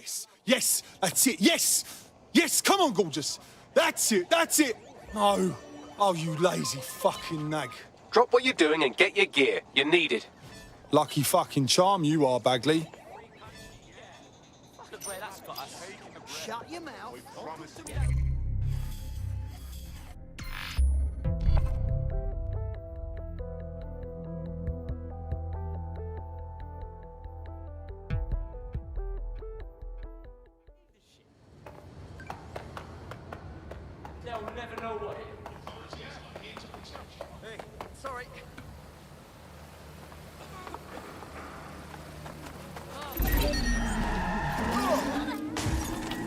Yes, yes, that's it, yes! Yes, come on, gorgeous! That's it, that's it! No. Oh, you lazy fucking nag. Drop what you're doing and get your gear. You're needed. Lucky fucking charm you are, Bagley. Shut your mouth. They'll never know what it is. Hey, sorry.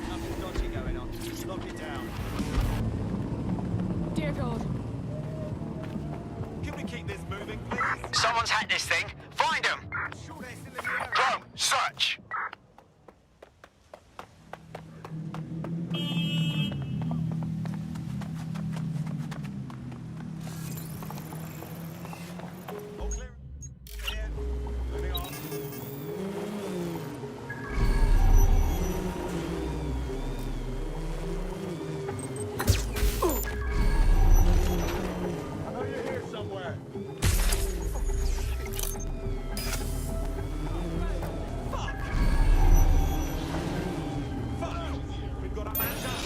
Nothing dodgy going on. Just lock it down. Dear God. Can we keep this moving, please? Someone's hacked this thing. Find them. Sure they're still in the area. Go. Search. All clear. Here. Moving on. I know you're here somewhere. Fuck! Fuck! We've got a man down.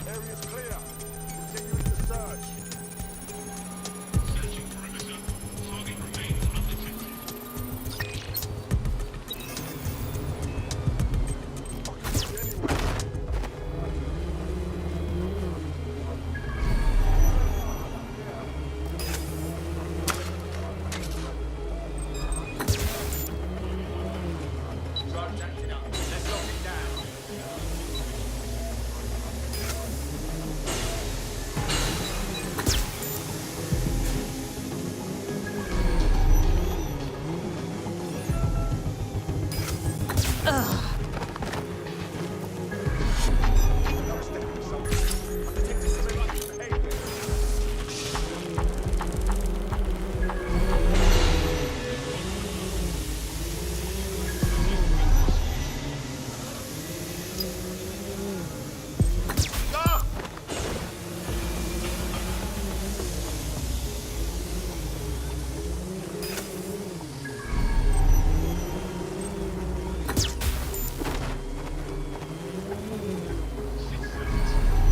Area's clear. Continuing the search. Drive jacked it up. Let's lock it down.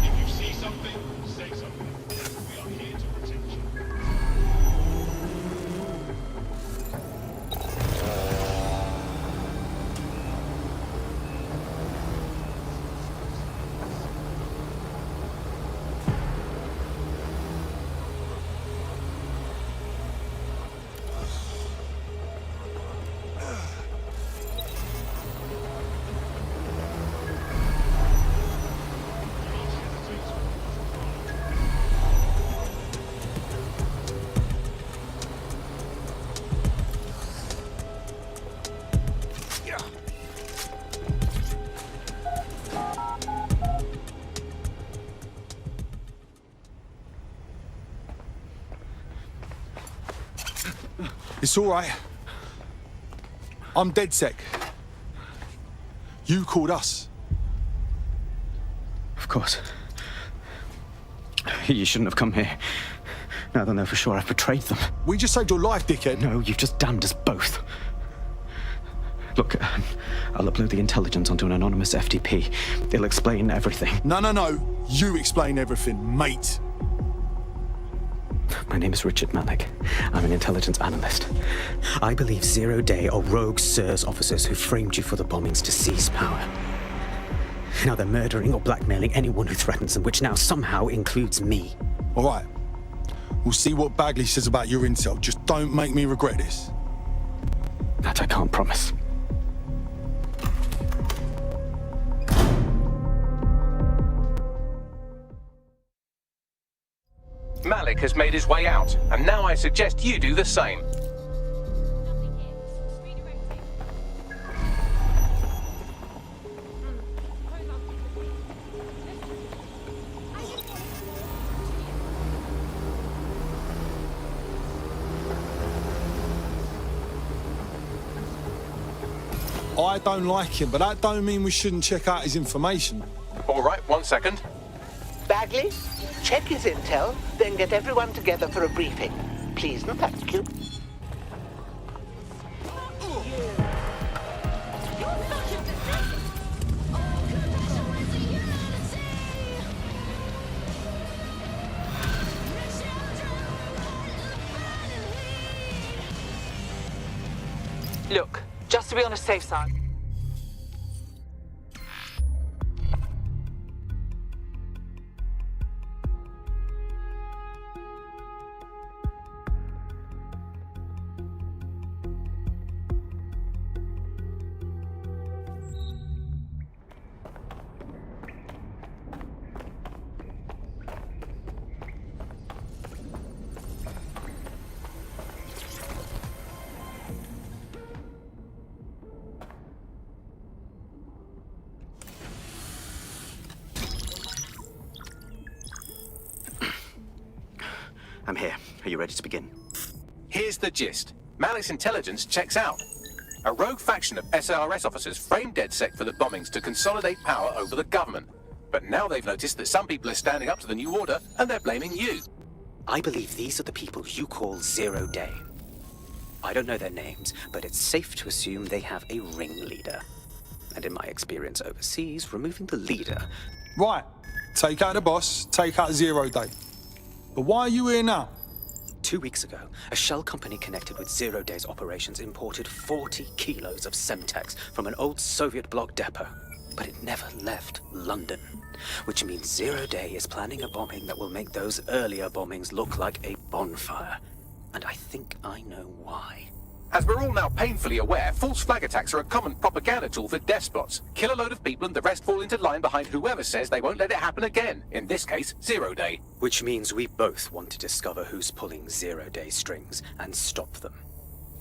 If you see something, say something. We are here to protect you. It's all right. I'm dead sec. You called us. Of course. You shouldn't have come here. Now they'll know for sure I've betrayed them. We just saved your life, dickhead. No, you've just damned us both. Look, I'll upload the intelligence onto an anonymous FTP. They'll explain everything. No. You explain everything, mate. My name is Richard Malik. I'm an intelligence analyst. I believe Zero Day are rogue SIRS officers who framed you for the bombings to seize power. Now they're murdering or blackmailing anyone who threatens them, which now somehow includes me. All right. We'll see what Bagley says about your intel. Just don't make me regret this. That I can't promise. Malik has made his way out, and now I suggest you do the same. Nothing here. Redirecting. Hold on. I don't like him, but that don't mean we shouldn't check out his information. All right, 1 second. Bagley, check his intel, then get everyone together for a briefing. Please and thank you. Look, just to be on a safe side. I'm here. Are you ready to begin? Here's the gist. Malik's intelligence checks out. A rogue faction of SARS officers framed DedSec for the bombings to consolidate power over the government. But now they've noticed that some people are standing up to the new order, and they're blaming you. I believe these are the people you call Zero Day. I don't know their names, but it's safe to assume they have a ringleader. And in my experience overseas, removing the leader... Right. Take out the boss, take out Zero Day. But why are you here now? 2 weeks ago, a shell company connected with Zero Day's operations imported 40 kilos of Semtex from an old Soviet bloc depot. But it never left London. Which means Zero Day is planning a bombing that will make those earlier bombings look like a bonfire. And I think I know why. As we're all now painfully aware, false flag attacks are a common propaganda tool for despots. Kill a load of people and the rest fall into line behind whoever says they won't let it happen again. In this case, Zero Day. Which means we both want to discover who's pulling Zero Day strings and stop them.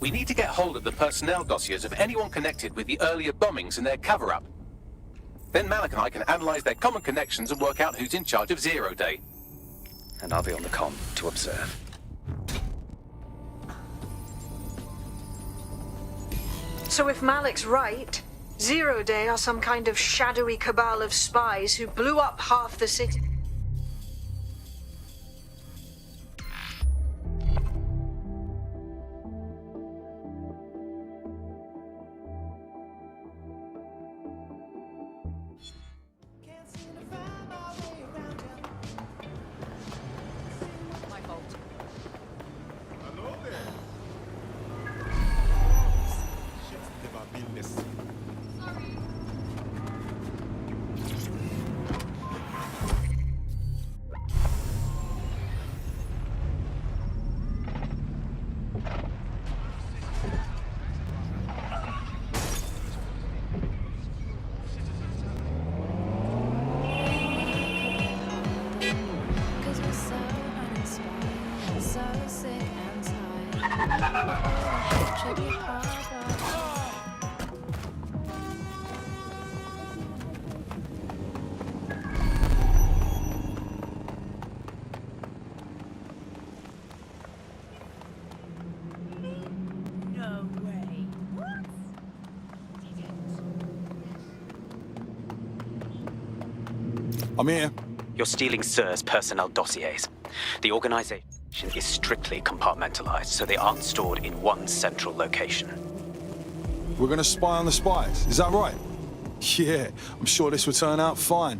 We need to get hold of the personnel dossiers of anyone connected with the earlier bombings and their cover-up. Then Malik and I can analyze their common connections and work out who's in charge of Zero Day. And I'll be on the comm to observe. So if Malik's right, Zero Day are some kind of shadowy cabal of spies who blew up half the city. My fault. Hello there. Shit, never been this. Sorry. Cause we're so uninspired, so sick and tired. Should be hard. No way. What? I'm here. You're stealing SIR's personnel dossiers. The organization is strictly compartmentalized, so they aren't stored in one central location. We're gonna spy on the spies, is that right? Yeah, I'm sure this will turn out fine.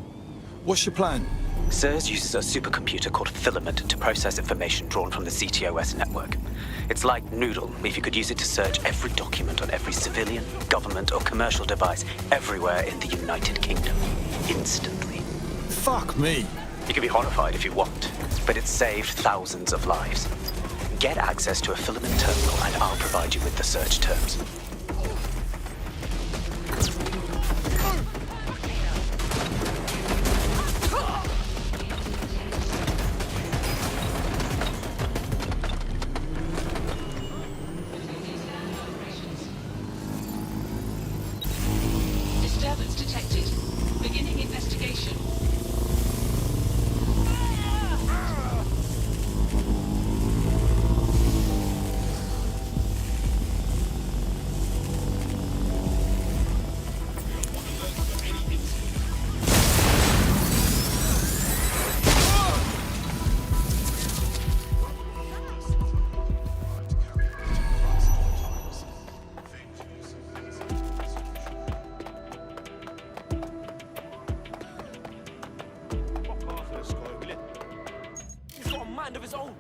What's your plan? SIRS uses a supercomputer called Filament to process information drawn from the CTOS network. It's like Noodle if you could use it to search every document on every civilian, government, or commercial device everywhere in the United Kingdom, instantly. Fuck me. You can be horrified if you want, but it's saved thousands of lives. Get access to a Filament terminal and I'll provide you with the search terms. Disturbance detected. Beginning investigation. mind of his own.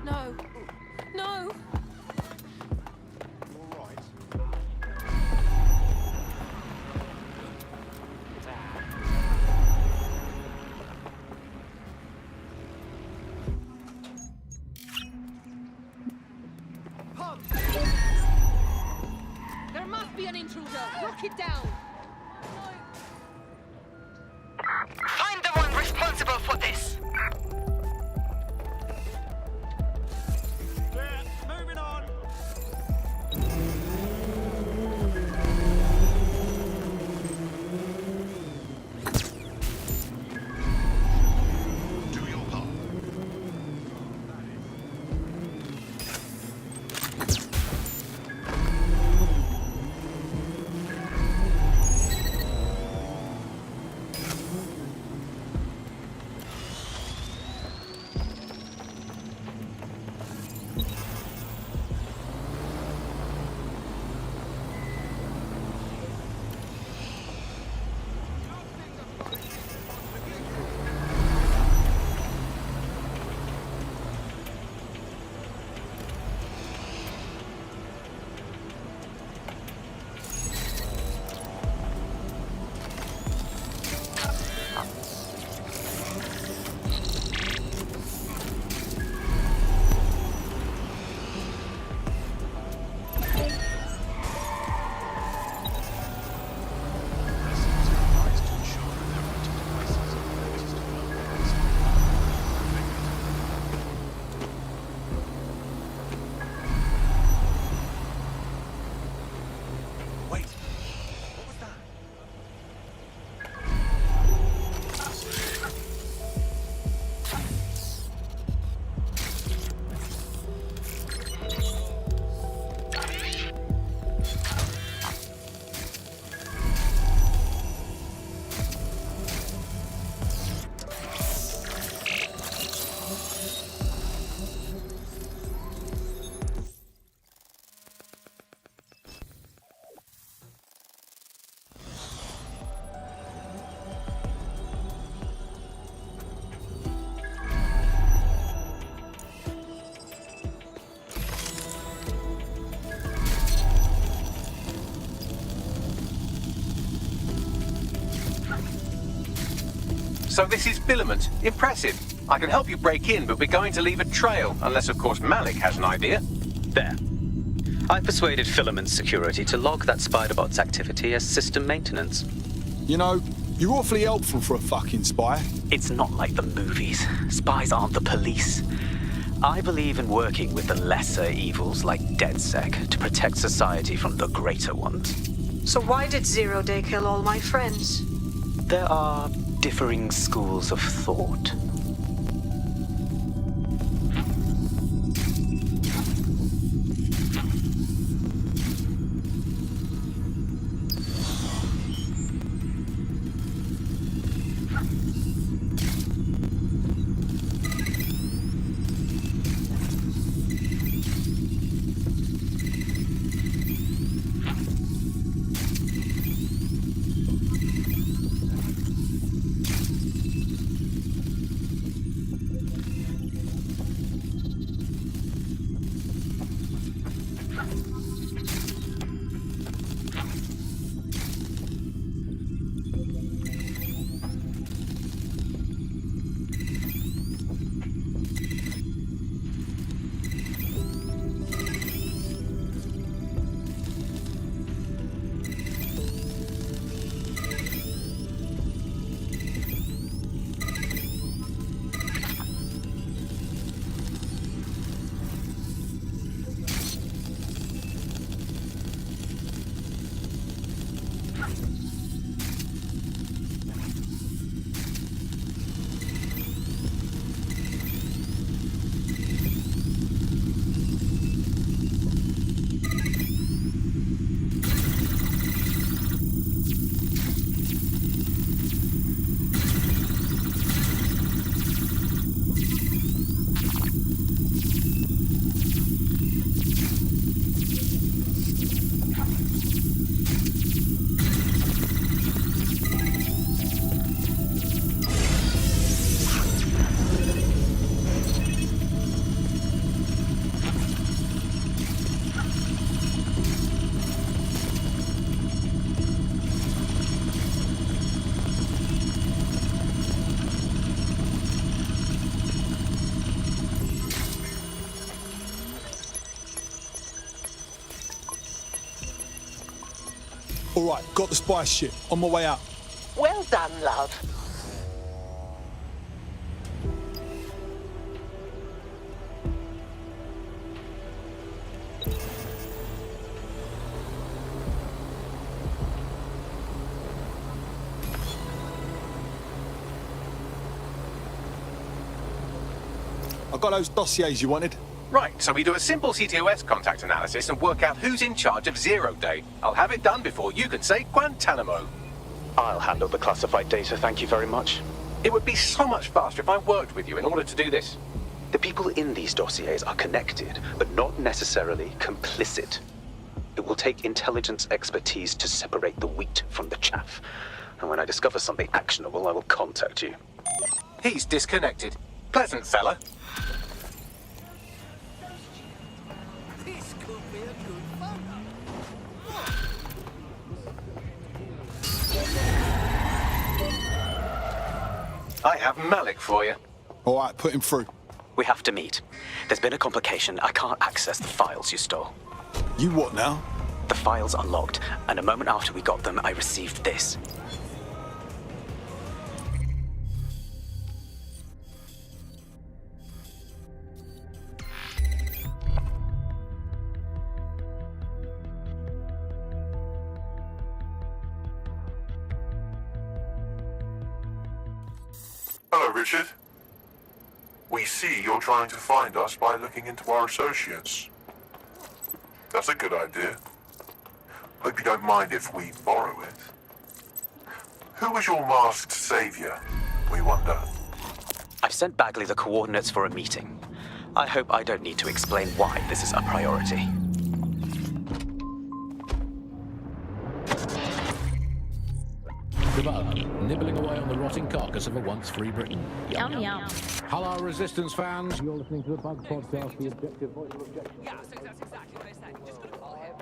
No. No. There must be an intruder. Lock it down. Find the one responsible for this. Moving on. Do your part. So this is Filament. Impressive. I can help you break in, but we're going to leave a trail, unless of course Malik has an idea. There. I persuaded Filament Security to log that Spider-Bot's activity as system maintenance. You know, you're awfully helpful for a fucking spy. It's not like the movies. Spies aren't the police. I believe in working with the lesser evils like DedSec to protect society from the greater ones. So why did Zero Day kill all my friends? There are differing schools of thought. All right, got the spy ship. On my way out. Well done, love. I got those dossiers you wanted. Right, so we do a simple CTOS contact analysis and work out who's in charge of Zero Day. I'll have it done before you can say Guantanamo. I'll handle the classified data, thank you very much. It would be so much faster if I worked with you in order to do this. The people in these dossiers are connected, but not necessarily complicit. It will take intelligence expertise to separate the wheat from the chaff. And when I discover something actionable, I will contact you. He's disconnected. Pleasant fella. This could be a good photo. I have Malik for you. All right, put him through. We have to meet. There's been a complication. I can't access the files you stole. You what now? The files are logged, and a moment after we got them, I received this. Hello, Richard. We see you're trying to find us by looking into our associates. That's a good idea. Hope you don't mind if we borrow it. Who was your masked savior, we wonder? I've sent Bagley the coordinates for a meeting. I hope I don't need to explain why this is a priority. The bug, nibbling away on the rotting carcass of a once free Britain. Yum yum. Hello, Resistance fans. You're listening to the Bug Podcast, the objective voice of objection. Yeah, so that's exactly what I said. Just gonna follow him.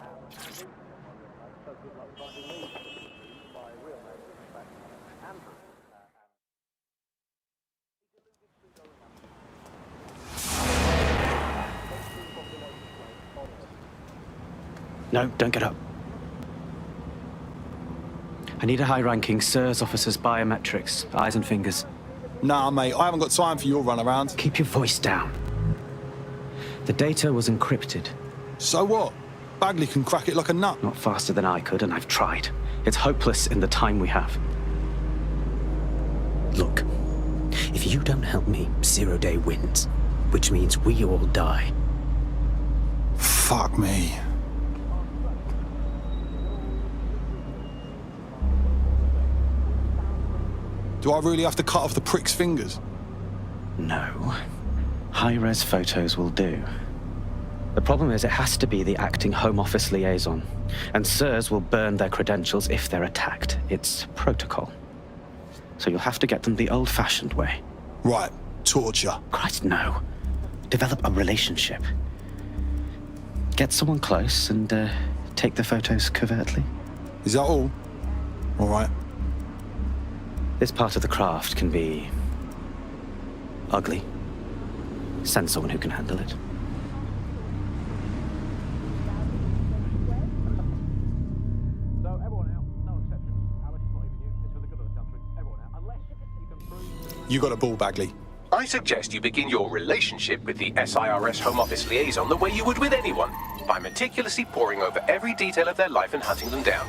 No, don't get up. I need a high-ranking SIRS officer's biometrics, eyes and fingers. Nah, mate, I haven't got time for your runaround. Keep your voice down. The data was encrypted. So what? Bagley can crack it like a nut. Not faster than I could, and I've tried. It's hopeless in the time we have. Look, if you don't help me, Zero Day wins, which means we all die. Fuck me. Do I really have to cut off the prick's fingers? No. High-res photos will do. The problem is it has to be the acting Home Office liaison, and SIRS will burn their credentials if they're attacked. It's protocol. So you'll have to get them the old-fashioned way. Right, torture. Christ, no. Develop a relationship. Get someone close and take the photos covertly. Is that all? All right. This part of the craft can be ugly. Send someone who can handle it. So everyone out, no exceptions. Alice, not even you. It's for the good of the country. Everyone out, unless you can prove... You got a ball, Bagley. I suggest you begin your relationship with the SIRS Home Office liaison the way you would with anyone, by meticulously poring over every detail of their life and hunting them down.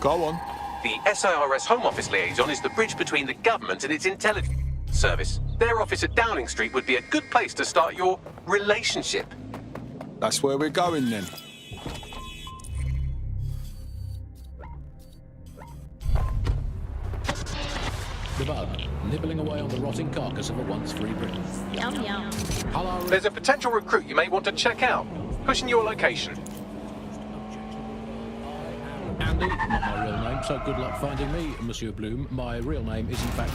Go on. The SIRS Home Office liaison is the bridge between the government and its intelligence service. Their office at Downing Street would be a good place to start your relationship. That's where we're going then. The bug, nibbling away on the rotting carcass of a once free Britain. Yum yum. Hello, There's a potential recruit you may want to check out. Pushing your location. Andy, not my real name, so good luck finding me, Monsieur Bloom. My real name is in fact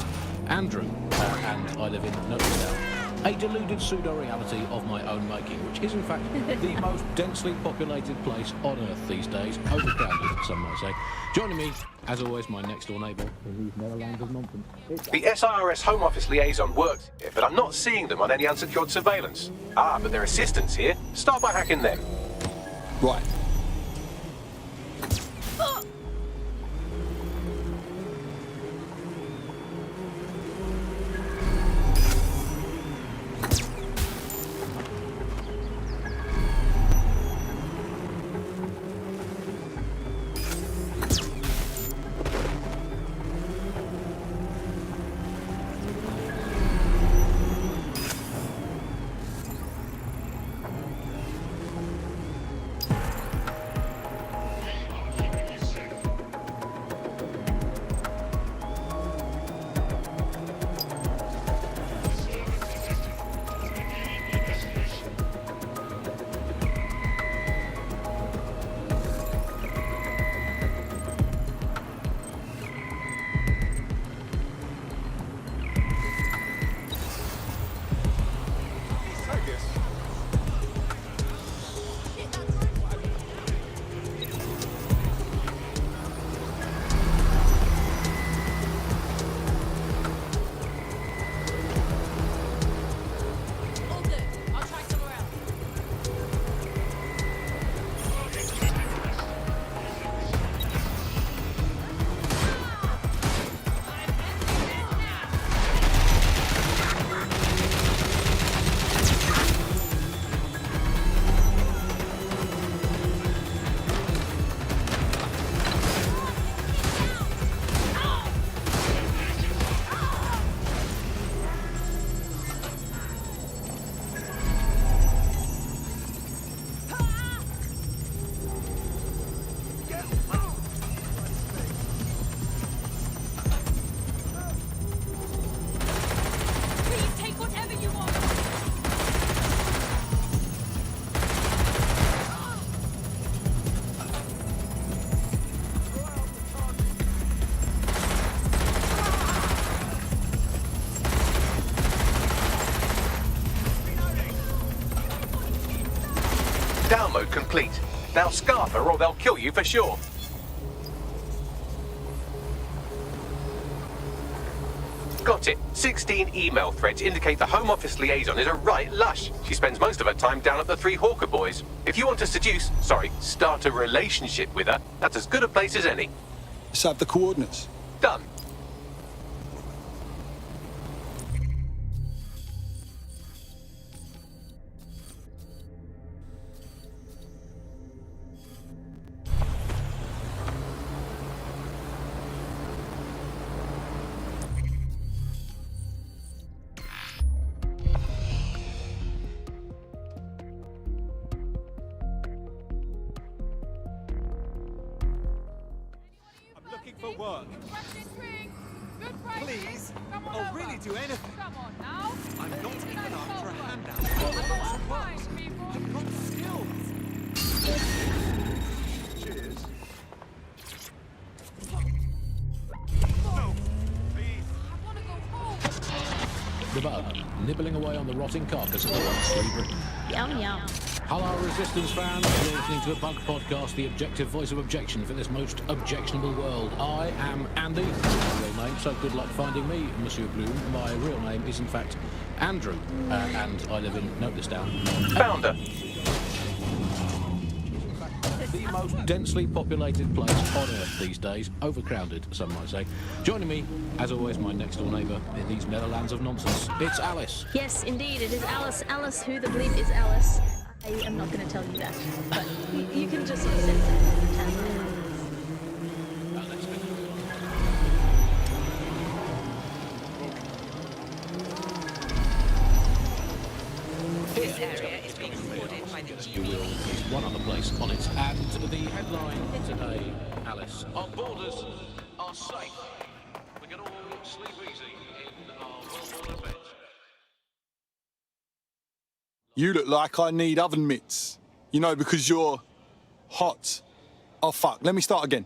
Andrew, and I live in Notistown. A deluded pseudo-reality of my own making, which is in fact the most densely populated place on Earth these days. Overcrowded, some might say. Joining me, as always, my next-door neighbour in these Netherlands of nonsense. The SIRS Home Office liaison works here, but I'm not seeing them on any unsecured surveillance. Ah, but their assistants here. Start by hacking them. Right. mode complete. Now scarf her or they'll kill you for sure. Got it. 16 email threads indicate the Home Office liaison is a right lush. She spends most of her time down at the Three Hawker Boys. If you want to start a relationship with her, that's as good a place as any. Let's have the coordinates. Done. For work. Please, I'll really do anything. Come on now. I'm not even after a handout. I've got skills. Cheers. No, please. I want to go home. The bug, nibbling away on the rotting carcass of the once sleeper. Yum yum. Hello, Resistance fans. You're listening to a Bug Podcast, the objective voice of objection for this most objectionable world. I am Andy, my real name, so good luck finding me, Monsieur Bloom. My real name is, in fact, Andrew, and I live in, note this down, Founder. The most densely populated place on Earth these days, overcrowded, some might say. Joining me, as always, my next-door neighbour in these Netherlands of nonsense. It's Alice. Yes, indeed, it is Alice. Alice, who the bleep is Alice? I am not going to tell you that, but you can just sort of sense it. This area is being recorded by the You will is one other place on it, and the headline today, Alice. Our borders are safe. We can all sleep easy in our well-worn beds. You look like I need oven mitts. You know, because you're hot. Oh, fuck. Let me start again.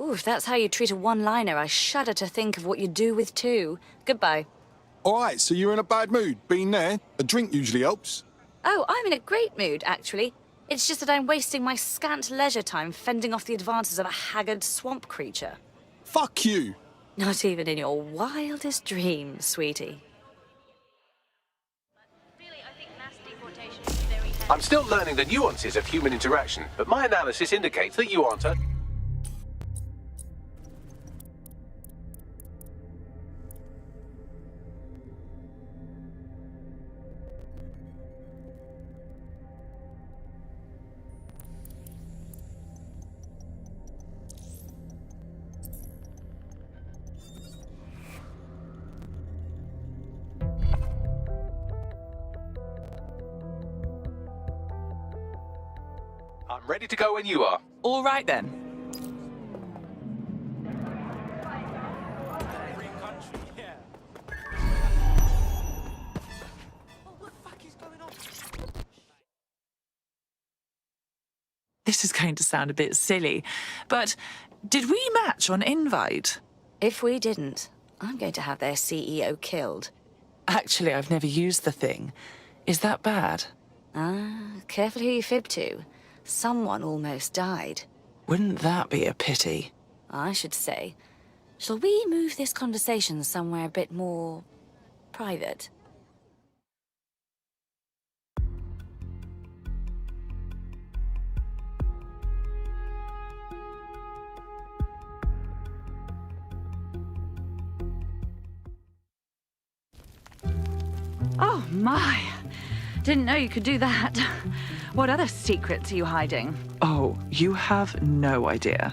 Ooh, if that's how you treat a one-liner, I shudder to think of what you do with two. Goodbye. All right, so you're in a bad mood. Been there. A drink usually helps. Oh, I'm in a great mood, actually. It's just that I'm wasting my scant leisure time fending off the advances of a haggard swamp creature. Fuck you. Not even in your wildest dreams, sweetie. I'm still learning the nuances of human interaction, but my analysis indicates that you aren't a... I'm ready to go when you are. All right then. This is going to sound a bit silly, but did we match on Invite? If we didn't, I'm going to have their CEO killed. Actually, I've never used the thing. Is that bad? Careful who you fib to. Someone almost died. Wouldn't that be a pity? I should say. Shall we move this conversation somewhere a bit more private? Oh, my. Didn't know you could do that. What other secrets are you hiding? Oh, you have no idea.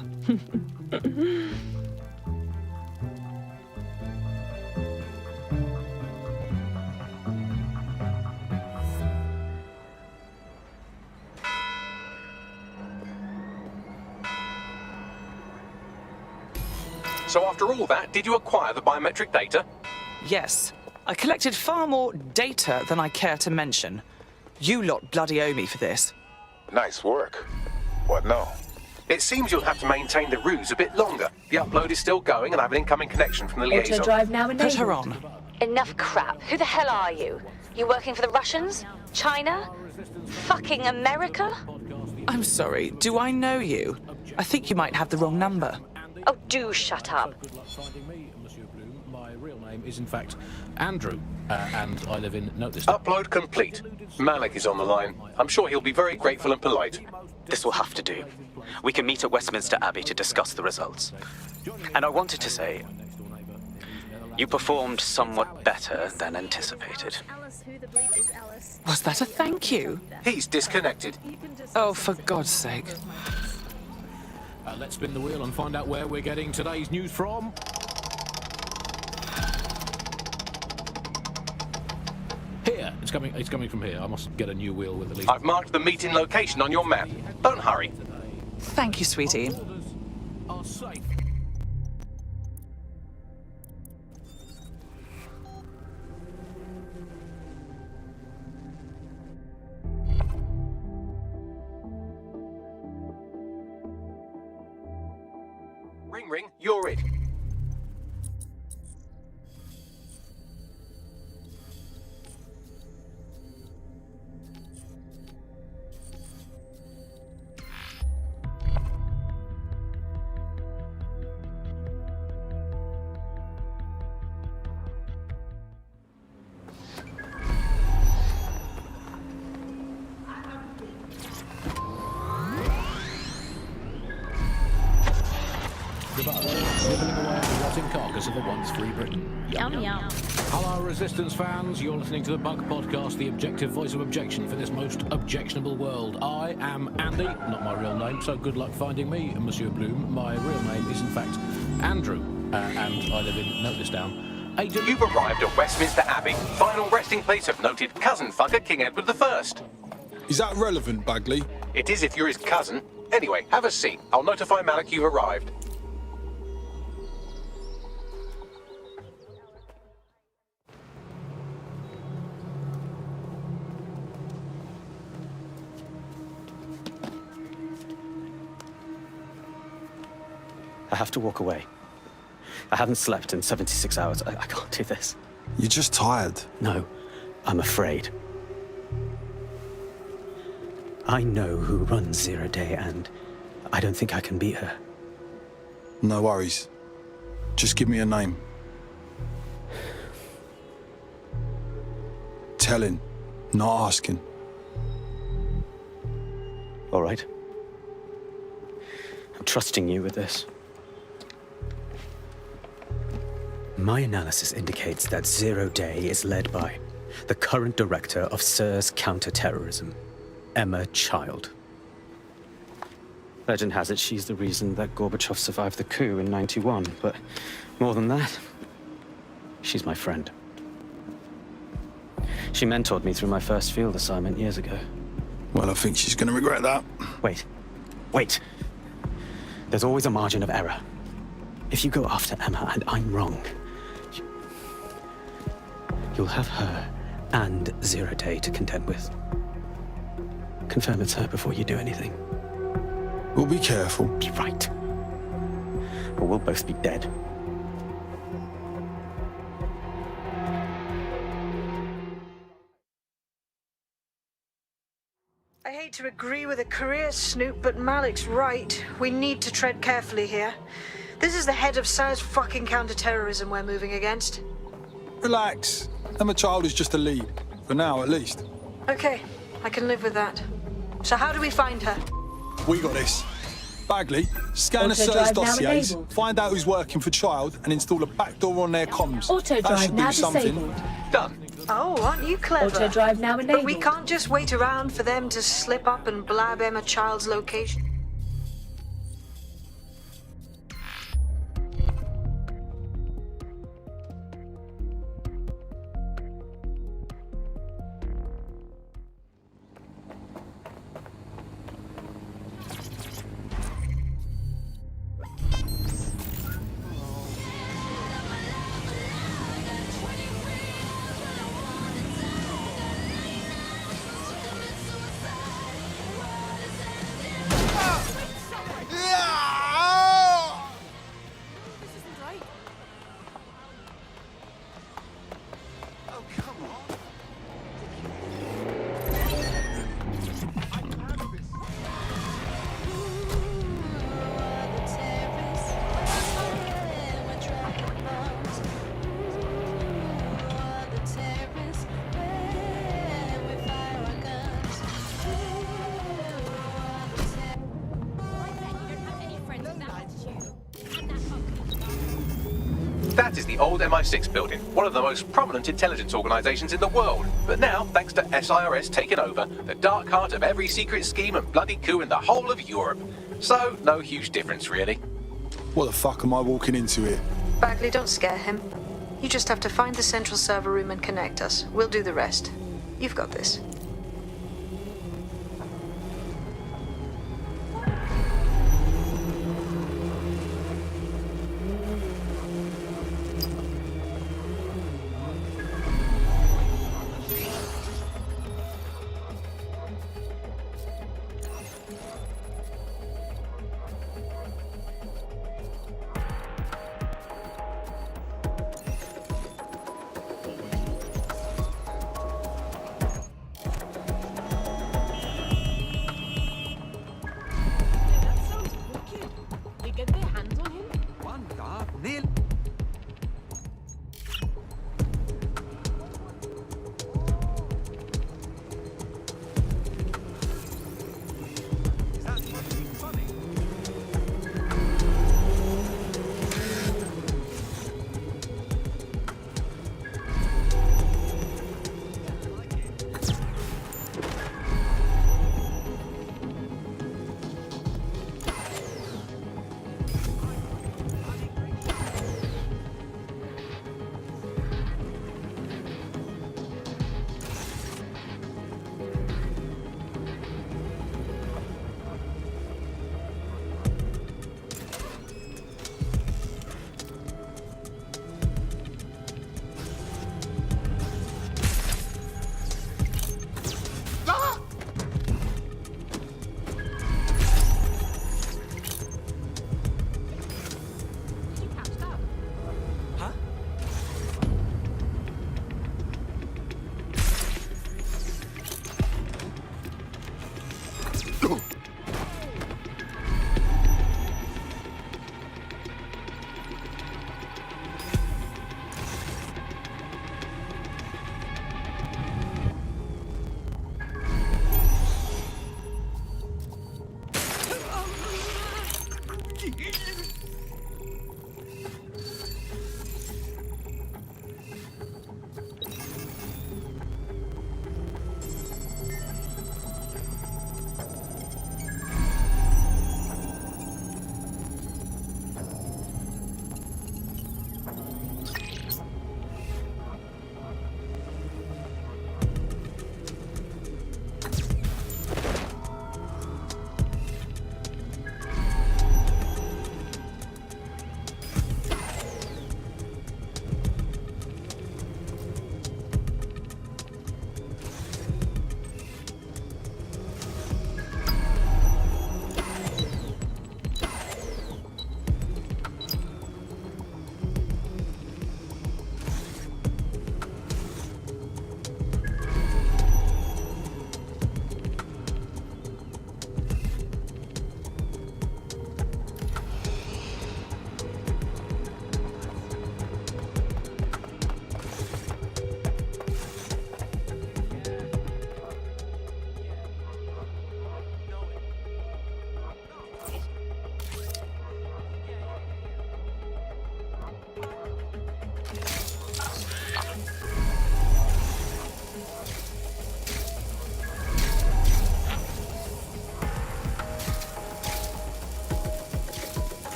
So after all that, did you acquire the biometric data? Yes. I collected far more data than I care to mention. You lot bloody owe me for this. Nice work. What now? It seems you'll have to maintain the ruse a bit longer. The upload is still going and I have an incoming connection from the liaison. Auto-drive now enabled. Put her on. Enough crap. Who the hell are you? You working for the Russians? China? Fucking America? I'm sorry, do I know you? I think you might have the wrong number. Oh, do shut up. Good luck finding me, Monsieur Bloom. My real name is, in fact, Andrew, and I live in... Note this. Upload complete. Malik is on the line. I'm sure he'll be very grateful and polite. This will have to do. We can meet at Westminster Abbey to discuss the results. And I wanted to say, you performed somewhat better than anticipated. Alice, who the bleep is Alice. Was that a thank you? He's disconnected. Oh, for God's sake. Let's spin the wheel and find out where we're getting today's news from. Here. It's coming from here. I must get a new wheel with the lead. I've marked the meeting location on your map. Don't hurry. Thank you, sweetie. Are safe. Ring, ring, you're it. The boat, snivelling away at the rotting carcass of a once free Britain. Yum yum. Hello, Resistance fans. You're listening to the Bug Podcast, the objective voice of objection for this most objectionable world. I am Andy, not my real name, so good luck finding me, Monsieur Bloom. My real name is, in fact, Andrew, and I live in Noticedown. You've arrived at Westminster Abbey, final resting place of noted cousin fucker King Edward I. Is that relevant, Bagley? It is if you're his cousin. Anyway, have a seat. I'll notify Malik you've arrived. I have to walk away. I haven't slept in 76 hours. I can't do this. You're just tired. No, I'm afraid. I know who runs Zero Day, and I don't think I can beat her. No worries. Just give me a name. Telling, not asking. All right. I'm trusting you with this. My analysis indicates that Zero Day is led by the current director of SIRS counter-terrorism, Emma Child. Legend has it she's the reason that Gorbachev survived the coup in '91, but more than that, she's my friend. She mentored me through my first field assignment years ago. Well, I think she's going to regret that. Wait. There's always a margin of error. If you go after Emma and I'm wrong, you'll have her and Zero Day to contend with. Confirm it's her before you do anything. We'll be careful. Be right. Or we'll both be dead. I hate to agree with a career snoop, but Malik's right. We need to tread carefully here. This is the head of SIRS fucking counter-terrorism we're moving against. Relax. Emma Child is just a lead. For now, at least. Okay, I can live with that. So how do we find her? We got this. Bagley, scan the SIRS Auto-drive now dossiers, enabled. find out who's working for Child, and install a backdoor on their comms. Auto-drive that should now do something. disabled. Done. Oh, aren't you clever? Auto-drive now But we enabled. can't just wait around for them to slip up and blab Emma Child's location. That is the old MI6 building, one of the most prominent intelligence organizations in the world. But now, thanks to SIRS taking over, the dark heart of every secret scheme and bloody coup in the whole of Europe. So, no huge difference, really. What the fuck am I walking into here? Bagley, don't scare him. You just have to find the central server room and connect us. We'll do the rest. You've got this.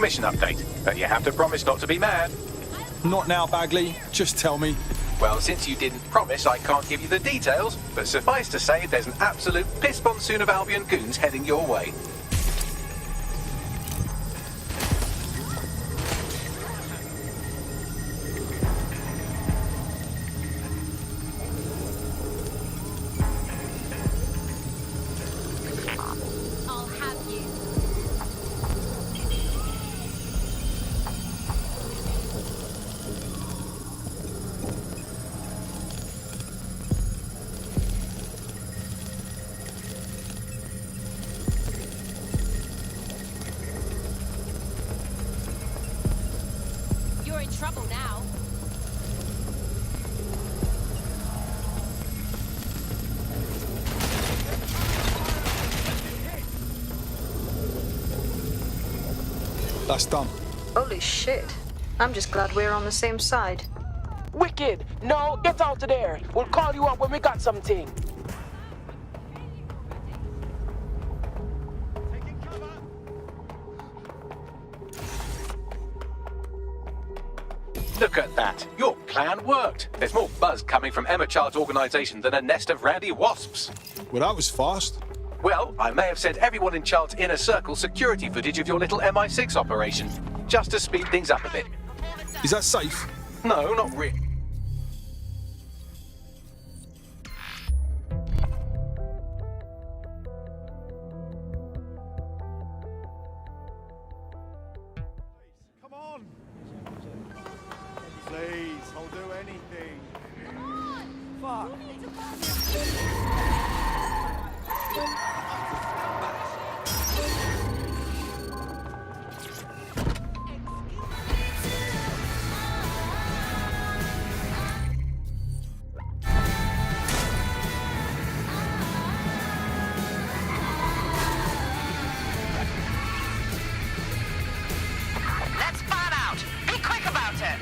mission update, but you have to promise not to be mad. Not now, Bagley. Just tell me. Well, since you didn't promise, I can't give you the details, but suffice to say there's an absolute piss monsoon of Albion goons heading your way. I'll have you. You're in trouble now. That's done. Holy shit. I'm just glad we're on the same side. Wicked! No, get out of there. We'll call you up when we got something. Look at that. Your plan worked. There's more buzz coming from Emma Child's organization than a nest of randy wasps. Well, that was fast. Well, I may have sent everyone in Child's inner circle security footage of your little MI6 operation, just to speed things up a bit. Is that safe? No, not really. Come on. Please, I'll do anything. Fuck. Let's fan out. Be quick about it.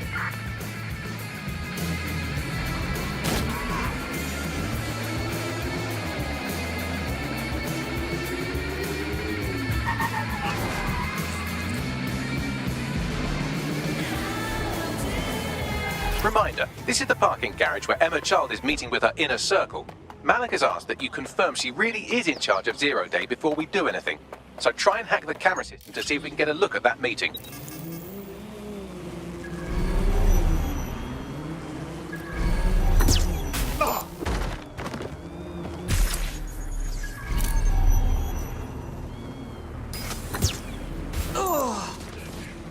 Reminder, this is the parking garage where Emma Child is meeting with her inner circle. Malik has asked that you confirm she really is in charge of Zero Day before we do anything. So try and hack the camera system to see if we can get a look at that meeting.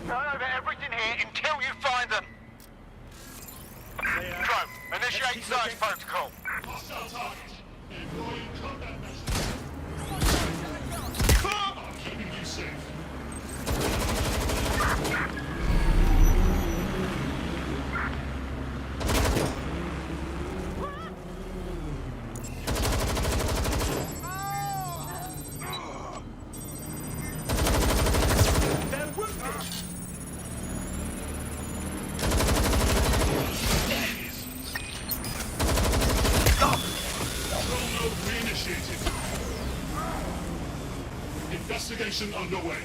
Turn over everything here until you find them. Drone, initiate search protocol. Hostile target. Employing combat measures. Keeping you safe. Drone mode reinitiated. Investigation underway.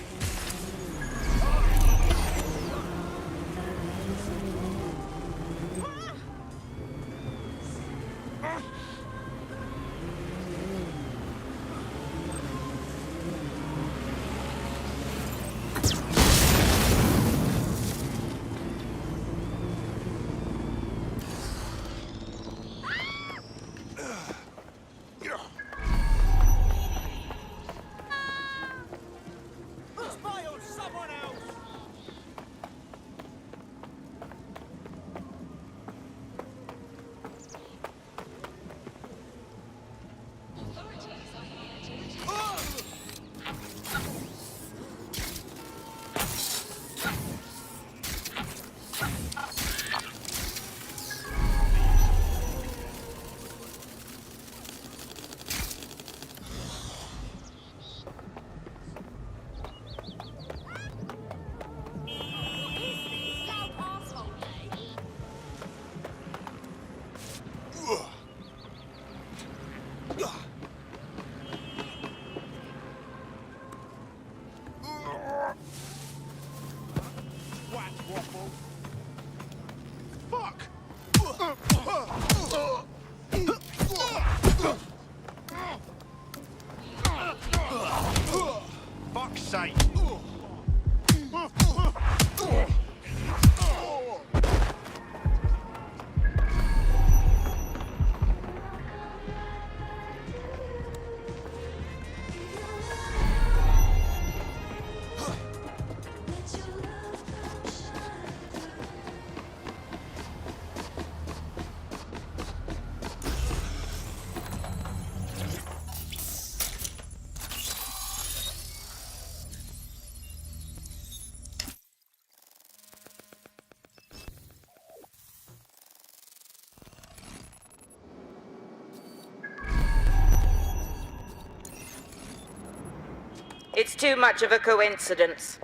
It's too much of a coincidence.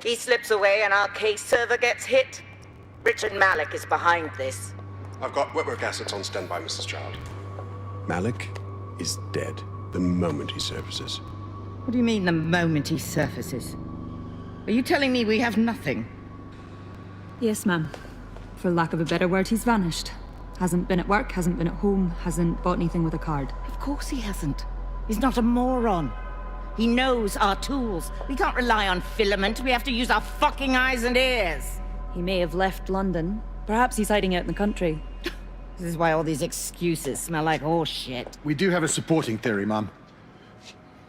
He slips away and our case server gets hit. Richard Malik is behind this. I've got wetwork assets on standby, Mrs. Child. Malik is dead the moment he surfaces. What do you mean, the moment he surfaces? Are you telling me we have nothing? Yes, ma'am. For lack of a better word, he's vanished. Hasn't been at work, hasn't been at home, hasn't bought anything with a card. Of course he hasn't. He's not a moron. He knows our tools. We can't rely on filament. We have to use our fucking eyes and ears. He may have left London. Perhaps he's hiding out in the country. This is why all these excuses smell like horse shit. We do have a supporting theory, Mum.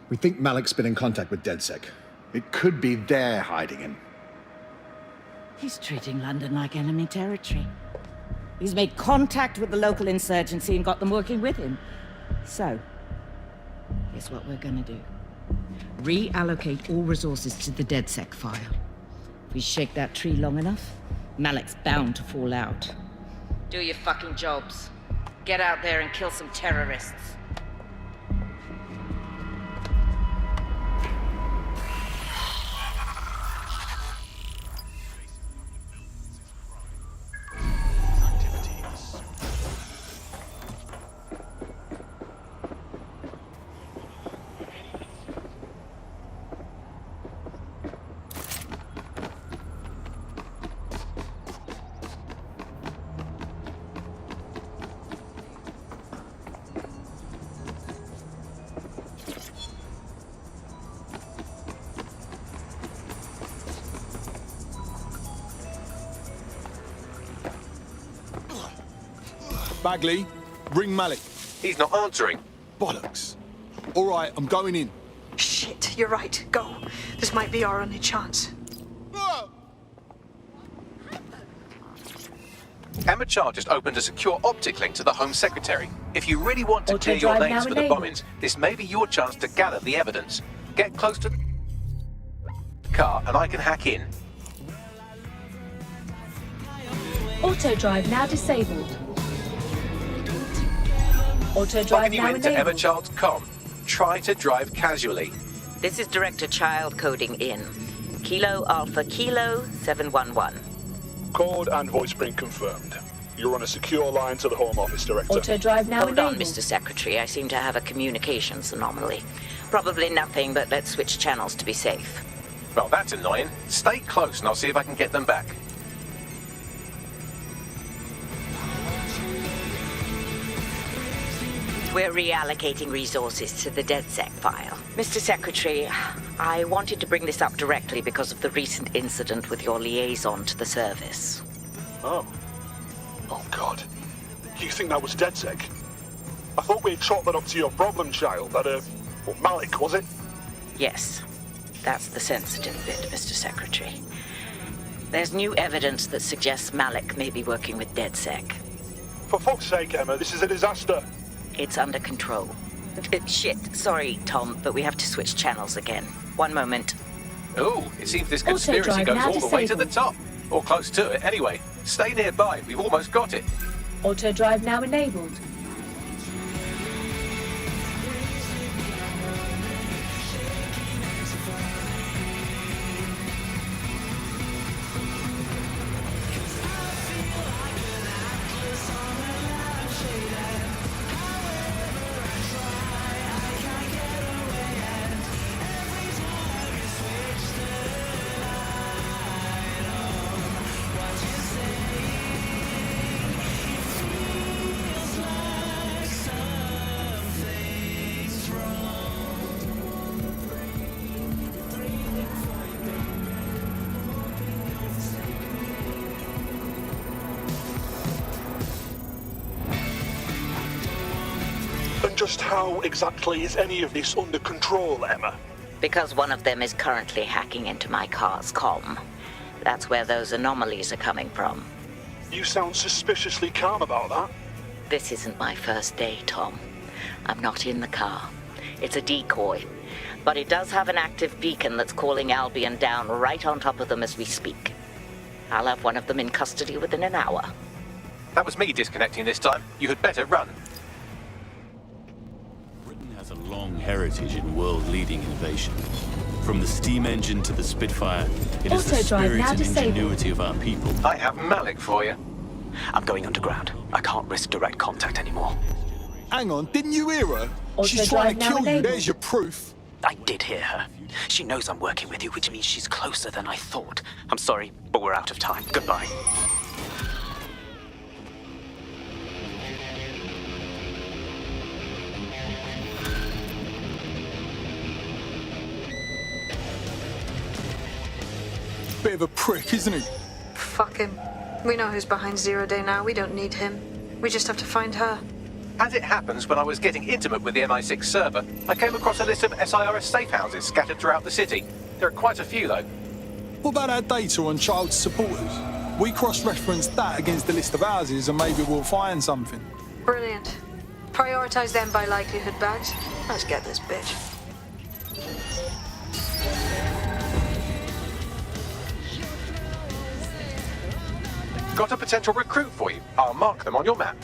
We think Malik's been in contact with DedSec. It could be they're hiding him. He's treating London like enemy territory. He's made contact with the local insurgency and got them working with him. So, here's what we're gonna do. Reallocate all resources to the DedSec file. If we shake that tree long enough, Malik's bound to fall out. Do your fucking jobs. Get out there and kill some terrorists. Bagley, ring Malik. He's not answering. Bollocks. All right, I'm going in. Shit, you're right. Go. This might be our only chance. Emma Child just opened a secure optic link to the Home Secretary. If you really want to clear your Auto-drive names now for the enabled. bombings, this may be your chance to gather the evidence. Get close to the car and I can hack in. Auto drive now disabled. Auto drive Logging you now into enabled. Emma Child's com. Try to drive casually. This is Director Child coding in. Kilo Alpha Kilo 711. Code and voice print confirmed. You're on a secure line to the Home Office, Director. Auto drive now Hold on, enabled. Mr. Secretary. I seem to have a communications anomaly. Probably nothing, but let's switch channels to be safe. Well, that's annoying. Stay close and I'll see if I can get them back. We're reallocating resources to the DedSec file. Mr. Secretary, I wanted to bring this up directly because of the recent incident with your liaison to the service. Oh. Oh, God. You think that was DedSec? I thought we had chalked that up to your problem child, that, Malik, was it? Yes. That's the sensitive bit, Mr. Secretary. There's new evidence that suggests Malik may be working with DedSec. For fuck's sake, Emma, this is a disaster. It's under control. Shit, sorry, Tom, but we have to switch channels again. One moment. Oh, it seems this conspiracy drive goes now all the way to the disabled. top. Or close to it, anyway. Stay nearby, we've almost got it. Auto drive now enabled. And just how exactly is any of this under control, Emma? Because one of them is currently hacking into my car's comm. That's where those anomalies are coming from. You sound suspiciously calm about that. This isn't my first day, Tom. I'm not in the car. It's a decoy. But it does have an active beacon that's calling Albion down right on top of them as we speak. I'll have one of them in custody within an hour. That was me disconnecting this time. You had better run. Britain has a long heritage in world-leading innovation. From the steam engine to the Spitfire, it is the Auto drive spirit now and disabled. ingenuity of our people. I have Malik for you. I'm going underground. I can't risk direct contact anymore. Hang on, didn't you hear her? Auto She's trying to drive now kill you. enabled. There's your proof. I did hear her. She knows I'm working with you, which means she's closer than I thought. I'm sorry, but we're out of time. Goodbye. Bit of a prick, isn't he? Fuck him. We know who's behind Zero Day now. We don't need him. We just have to find her. As it happens, when I was getting intimate with the MI6 server, I came across a list of SIRS safe houses scattered throughout the city. There are quite a few, though. What about our data on child supporters? We cross-reference that against the list of houses and maybe we'll find something. Brilliant. Prioritize them by likelihood bags. Let's get this bitch. Got a potential recruit for you. I'll mark them on your map.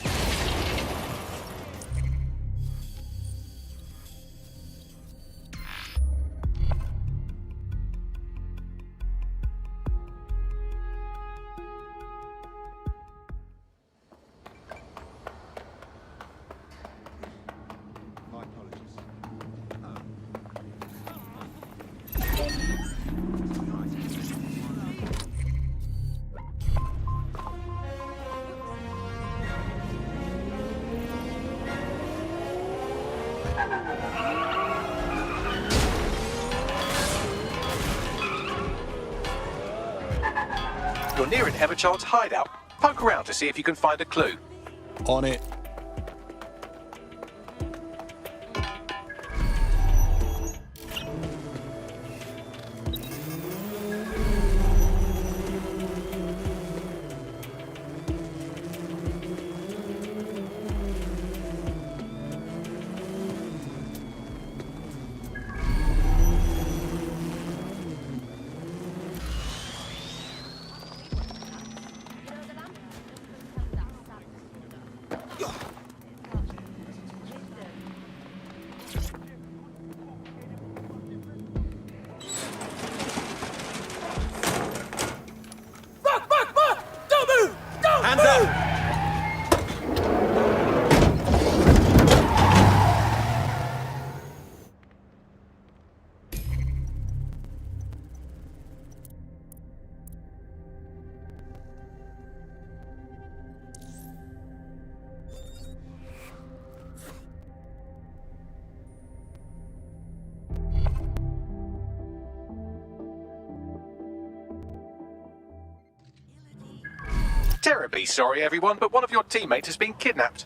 You're near an Everchild's hideout. Poke around to see if you can find a clue. On it. Hands up! Terribly sorry, everyone, but one of your teammates has been kidnapped.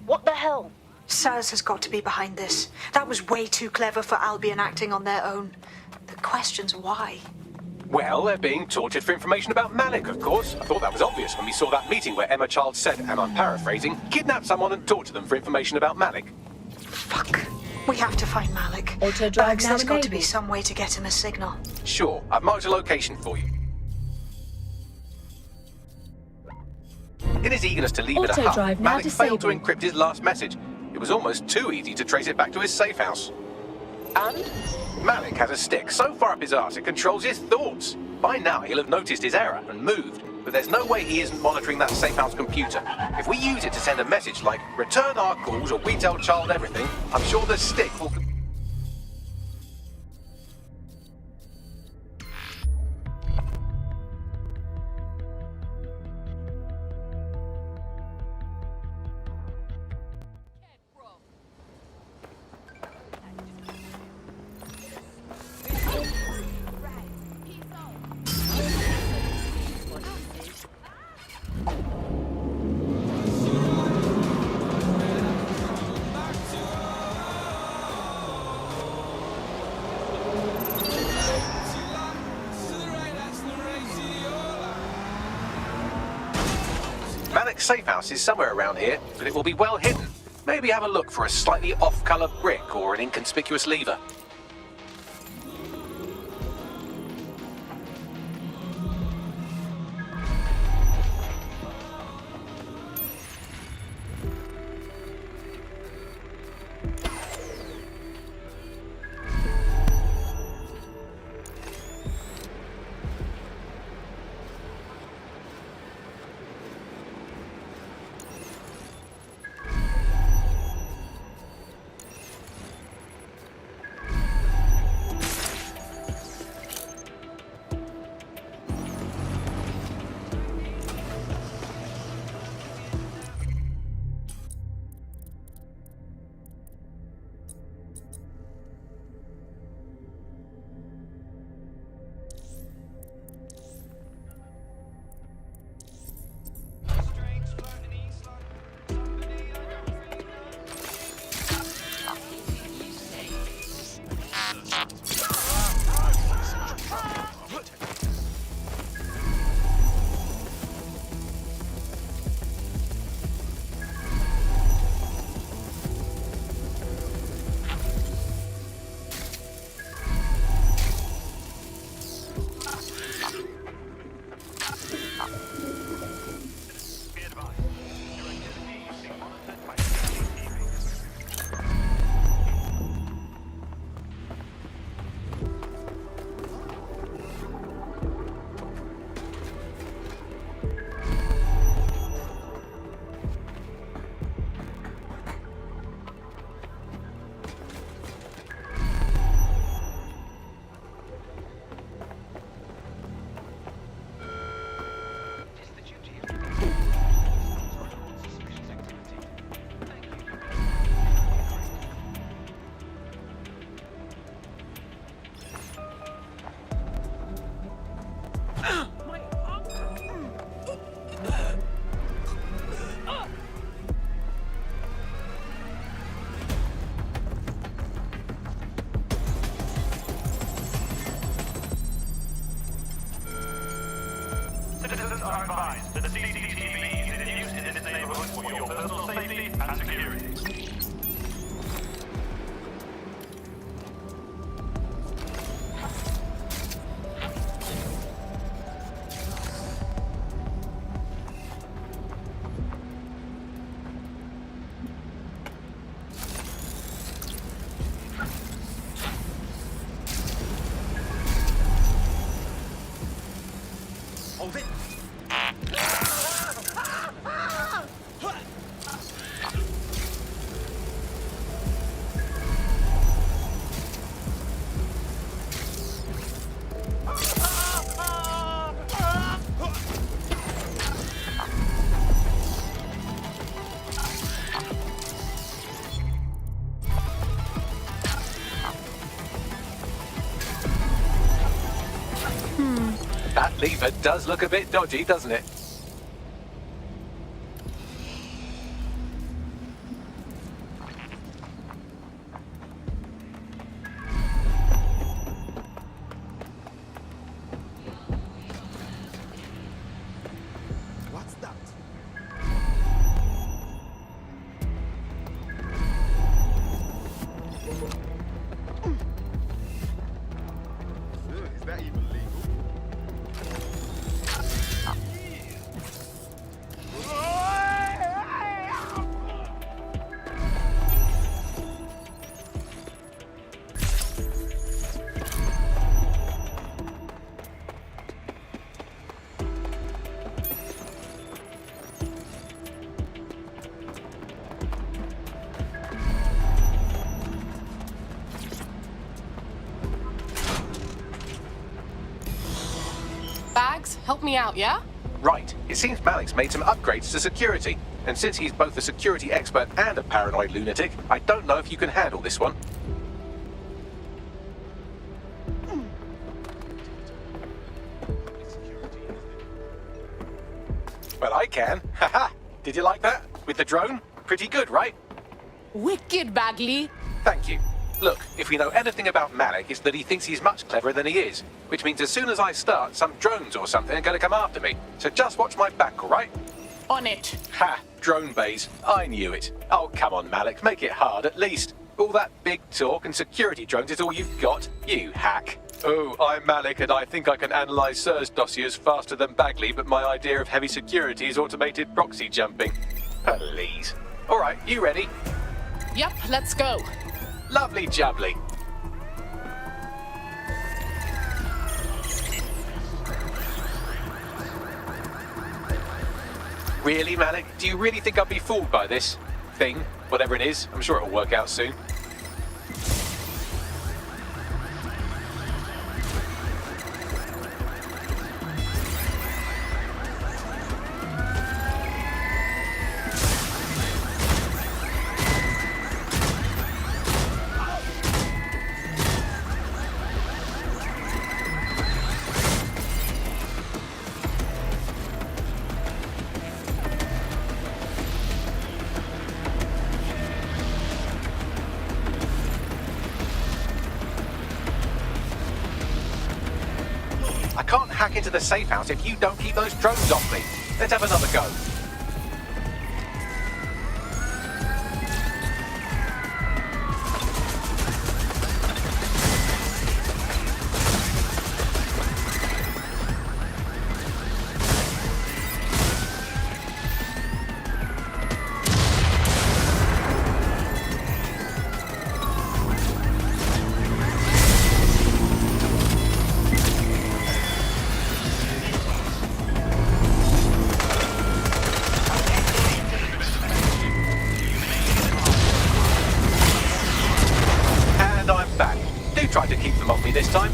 What the hell? Saz has got to be behind this. That was way too clever for Albion acting on their own. The question's why. Well, they're being tortured for information about Malik, of course. I thought that was obvious when we saw that meeting where Emma Child said, and I'm paraphrasing, kidnap someone and torture them for information about Malik. Fuck. We have to find Malik. Auto drive Bugs, now there's got to be enabled. some way to get him a signal. Sure, I've marked a location for you. In his eagerness to leave in a Auto huff, drive now Malik failed to disabled. encrypt his last message. It was almost too easy to trace it back to his safe house. And? Malik has a stick so far up his arse it controls his thoughts. By now he'll have noticed his error and moved, but there's no way he isn't monitoring that safe house computer. If we use it to send a message like, return our calls or we tell Child everything, I'm sure the stick will... Malik's safe house is somewhere around here, but it will be well hidden. Maybe have a look for a slightly off-color brick or an inconspicuous lever. Hold it. That lever does look a bit dodgy, doesn't it? What's that? Is that even legal? Bags, help me out, yeah? Right. It seems Malik's made some upgrades to security. And since he's both a security expert and a paranoid lunatic, I don't know if you can handle this one. Well, I can. Haha. Did you like that? With the drone? Pretty good, right? Wicked, Bagley. Thank you. Look, if we know anything about Malik, it's that he thinks he's much cleverer than he is. Which means as soon as I start, some drones or something are going to come after me. So just watch my back, all right? On it. Ha! Drone bays. I knew it. Oh, come on, Malik. Make it hard, at least. All that big talk and security drones is all you've got, you hack. Oh, I'm Malik, and I think I can analyze SIRS dossiers faster than Bagley, but my idea of heavy security is automated proxy jumping. Please. All right, you ready? Yep, let's go. Lovely jubbly. Really, Malik? Do you really think I'll be fooled by this thing? Whatever it is, I'm sure it'll work out soon. I can't hack into the safe house if you don't keep those drones off me. Let's have another go. Tried to keep them off me this time.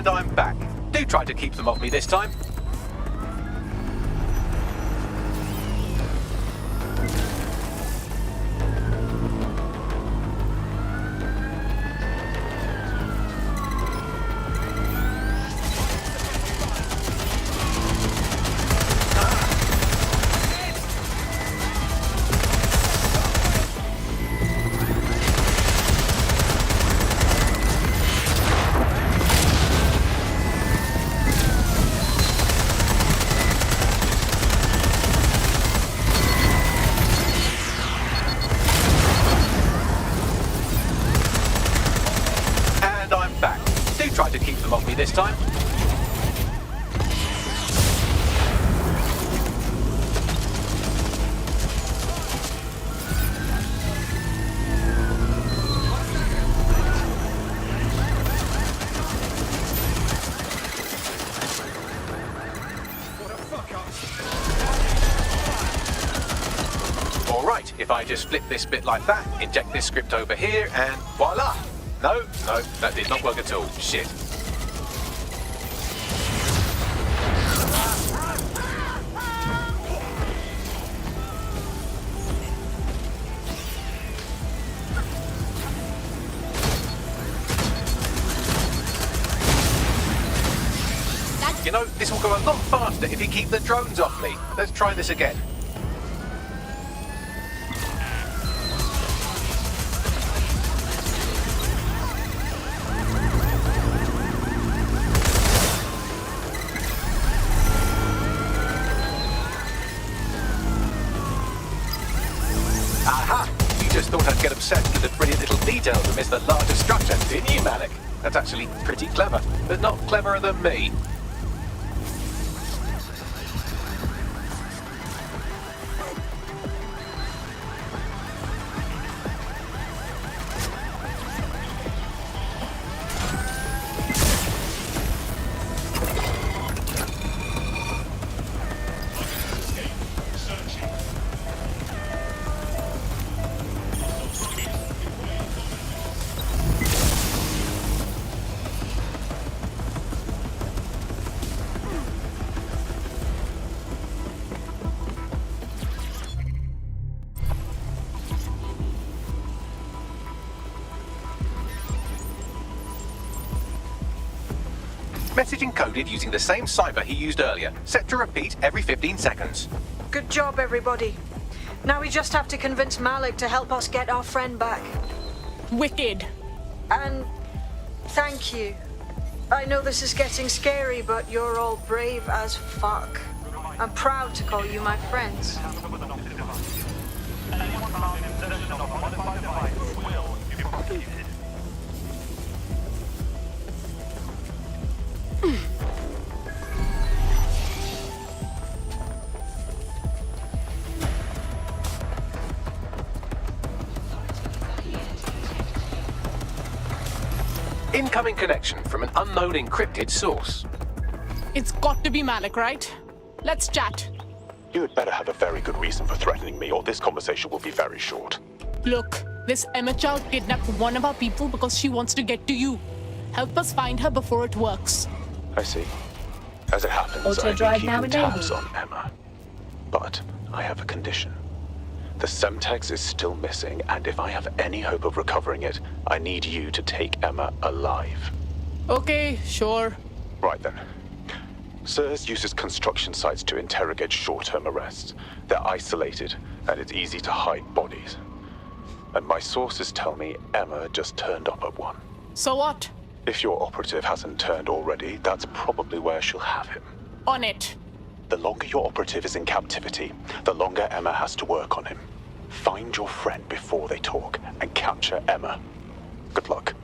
And I'm back. Do try to keep them off me this time. All right, if I just flip this bit like that, inject this script over here, and voila! No, that did not work at all. Shit. You know, this will go a lot faster if you keep the drones off me. Let's try this again. Aha! You just thought I'd get obsessed with the brilliant little details and miss the larger structure, didn't you, Malik? That's actually pretty clever, but not cleverer than me. Message encoded using the same cipher he used earlier, set to repeat every 15 seconds. Good job, everybody. Now we just have to convince Malik to help us get our friend back. Wicked. And thank you. I know this is getting scary, but you're all brave as fuck. I'm proud to call you my friends. Incoming connection from an unknown encrypted source. It's got to be Malik, right? Let's chat. You had better have a very good reason for threatening me, or this conversation will be very short. Look, this Emma child kidnapped one of our people because she wants to get to you. Help us find her before it works. I see. As it happens, Auto I've drive been now keeping enabled. tabs on Emma. But I have a condition. The Semtex is still missing, and if I have any hope of recovering it, I need you to take Emma alive. Okay, sure. Right then. SIRS uses construction sites to interrogate short-term arrests. They're isolated, and it's easy to hide bodies. And my sources tell me Emma just turned up at one. So what? If your operative hasn't turned already, that's probably where she'll have him. On it. The longer your operative is in captivity, the longer Emma has to work on him. Find your friend before they talk, and capture Emma. Good luck.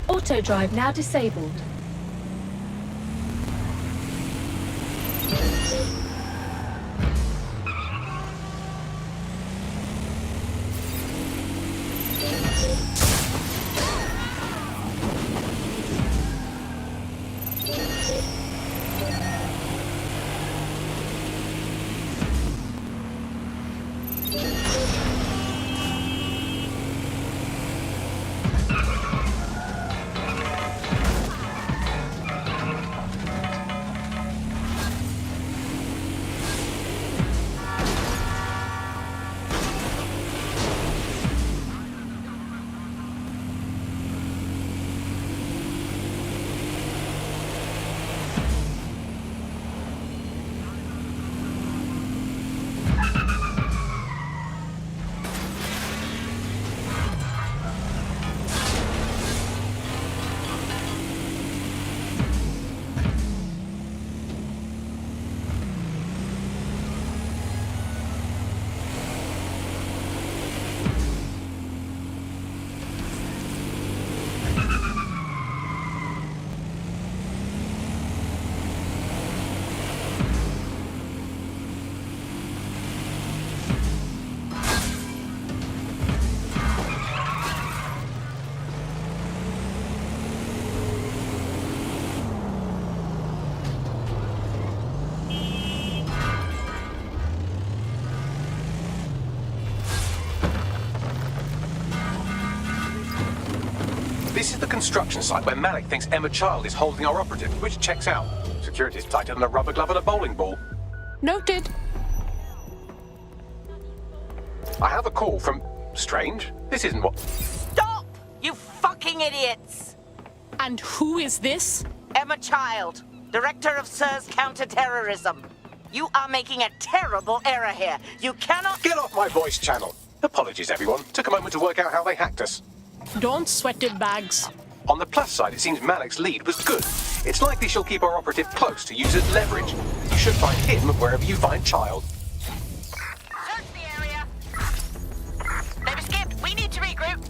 Auto drive now disabled. is the construction site where Malik thinks Emma Child is holding our operative, which checks out. Security's tighter than a rubber glove and a bowling ball. Noted. I have a call from... Strange. This isn't what... Stop! You fucking idiots! And who is this? Emma Child, Director of SIRS Counterterrorism. You are making a terrible error here. You cannot... Get off my voice channel. Apologies, everyone. Took a moment to work out how they hacked us. Don't sweat it, Bags. On the plus side, it seems Malik's lead was good. It's likely she'll keep our operative close to use as leverage. You should find him wherever you find Child. Search the area. They've escaped. We need to regroup.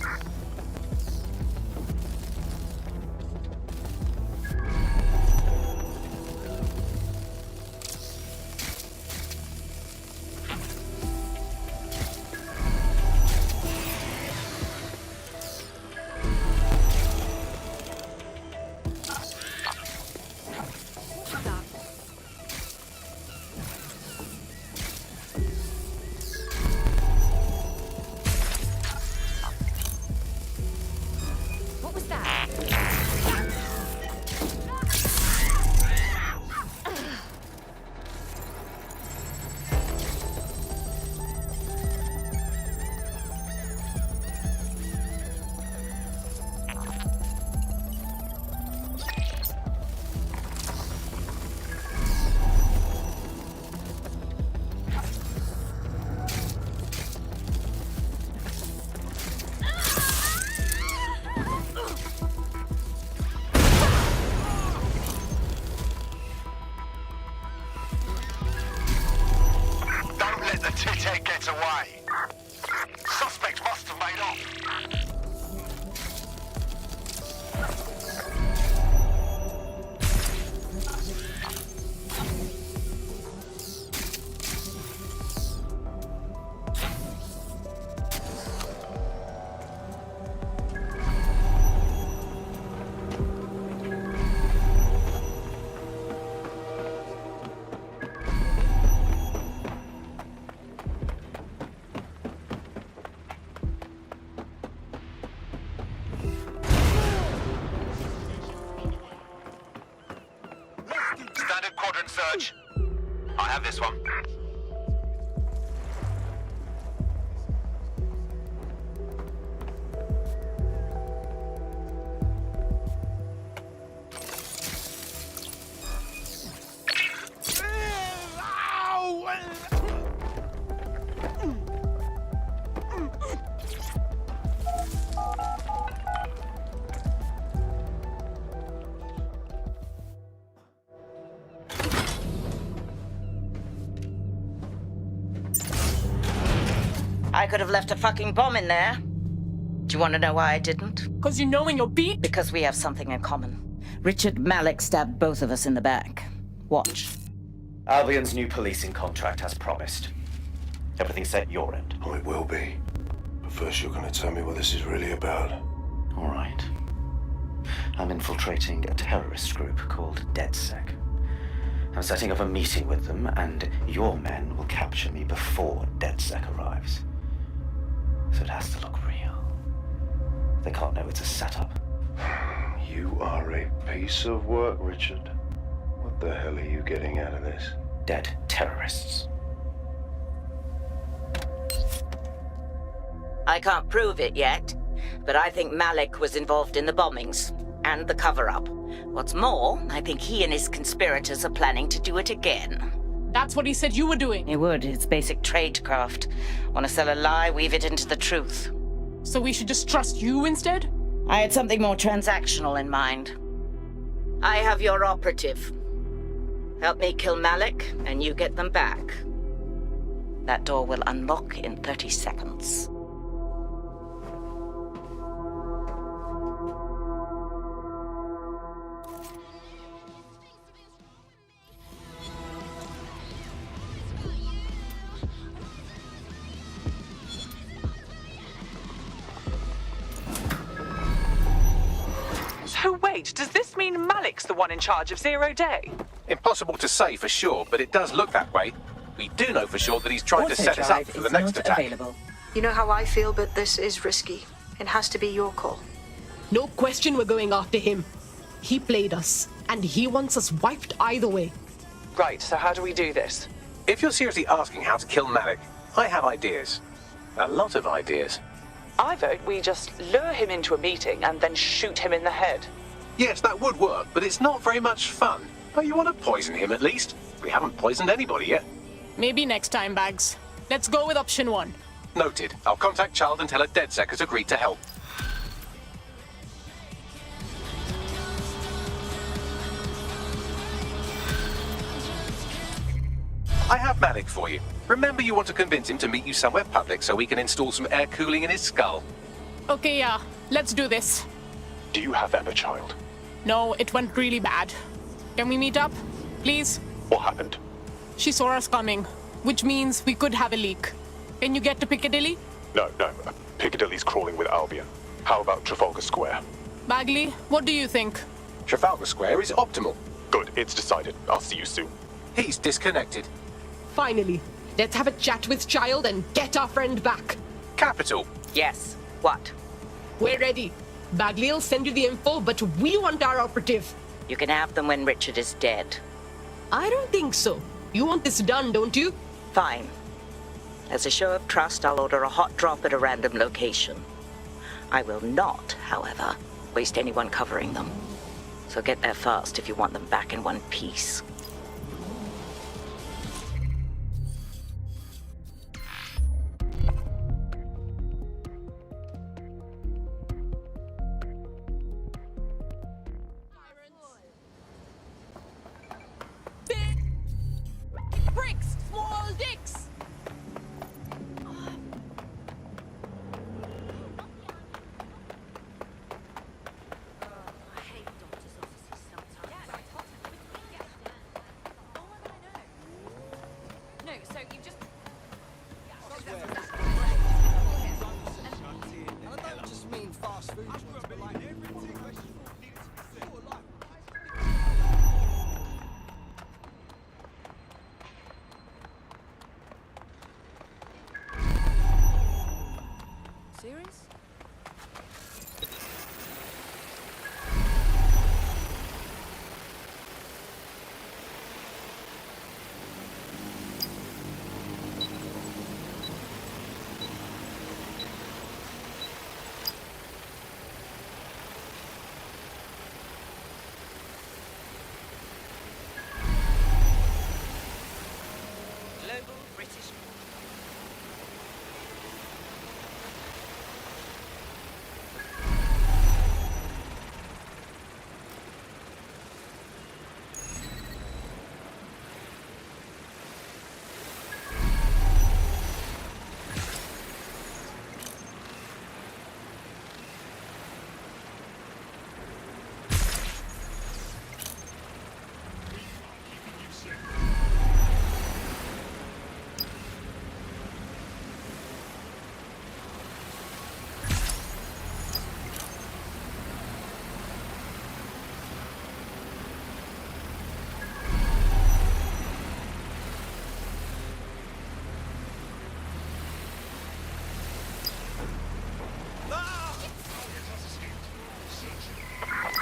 Tit-head gets away. Suspect must have made off. Standard quadrant search. I have this one. I could have left a fucking bomb in there. Do you want to know why I didn't? Because you know when you're beat? Because we have something in common. Richard Malik stabbed both of us in the back. Watch. Albion's new policing contract has promised. Everything's set at your end. Oh, it will be. But first you're going to tell me what this is really about. All right. I'm infiltrating a terrorist group called DedSec. I'm setting up a meeting with them, and your men will capture me before DedSec arrives. So it has to look real. They can't know it's a setup. You are a piece of work, Richard. What the hell are you getting out of this? Dead terrorists. I can't prove it yet, but I think Malik was involved in the bombings and the cover-up. What's more, I think he and his conspirators are planning to do it again. That's what he said you were doing. He would. It's basic tradecraft. Want to sell a lie, weave it into the truth. So we should just trust you instead? I had something more transactional in mind. I have your operative. Help me kill Malik, and you get them back. That door will unlock in 30 seconds. So wait, does this mean Malik's the one in charge of Zero Day? Impossible to say for sure, but it does look that way. We do know for sure that he's trying to set us up for the next attack. You know how I feel, but this is risky. It has to be your call. No question we're going after him. He played us, and he wants us wiped either way. Right, so how do we do this? If you're seriously asking how to kill Malik, I have ideas. A lot of ideas. I vote we just lure him into a meeting and then shoot him in the head. Yes, that would work, but it's not very much fun. Oh, you want to poison him at least? We haven't poisoned anybody yet. Maybe next time, Bags. Let's go with option 1. Noted. I'll contact Child and tell her DedSec has agreed to help. I have Malik for you. Remember, you want to convince him to meet you somewhere public so we can install some air cooling in his skull. Okay, yeah. Let's do this. Do you have Emma, Child? No, it went really bad. Can we meet up? Please? What happened? She saw us coming, which means we could have a leak. Can you get to Piccadilly? No. Piccadilly's crawling with Albion. How about Trafalgar Square? Bagley, what do you think? Trafalgar Square is optimal. Good, it's decided. I'll see you soon. He's disconnected. Finally. Let's have a chat with Child and get our friend back. Capital. Yes. What? We're ready. Bagley will send you the info, but we want our operative. You can have them when Richard is dead. I don't think so. You want this done, don't you? Fine. As a show of trust, I'll order a hot drop at a random location. I will not, however, waste anyone covering them. So get there fast if you want them back in one piece. Bricks, small dicks. No, so you just... I don't just mean fast food joints, but like everything. Serious? Global British.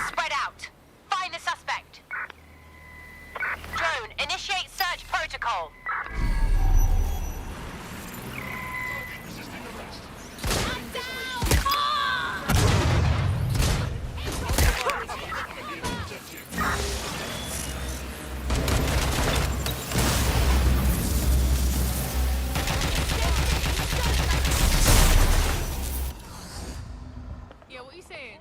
Spread out. Find the suspect. Drone, initiate search protocol. Yeah, what are you saying?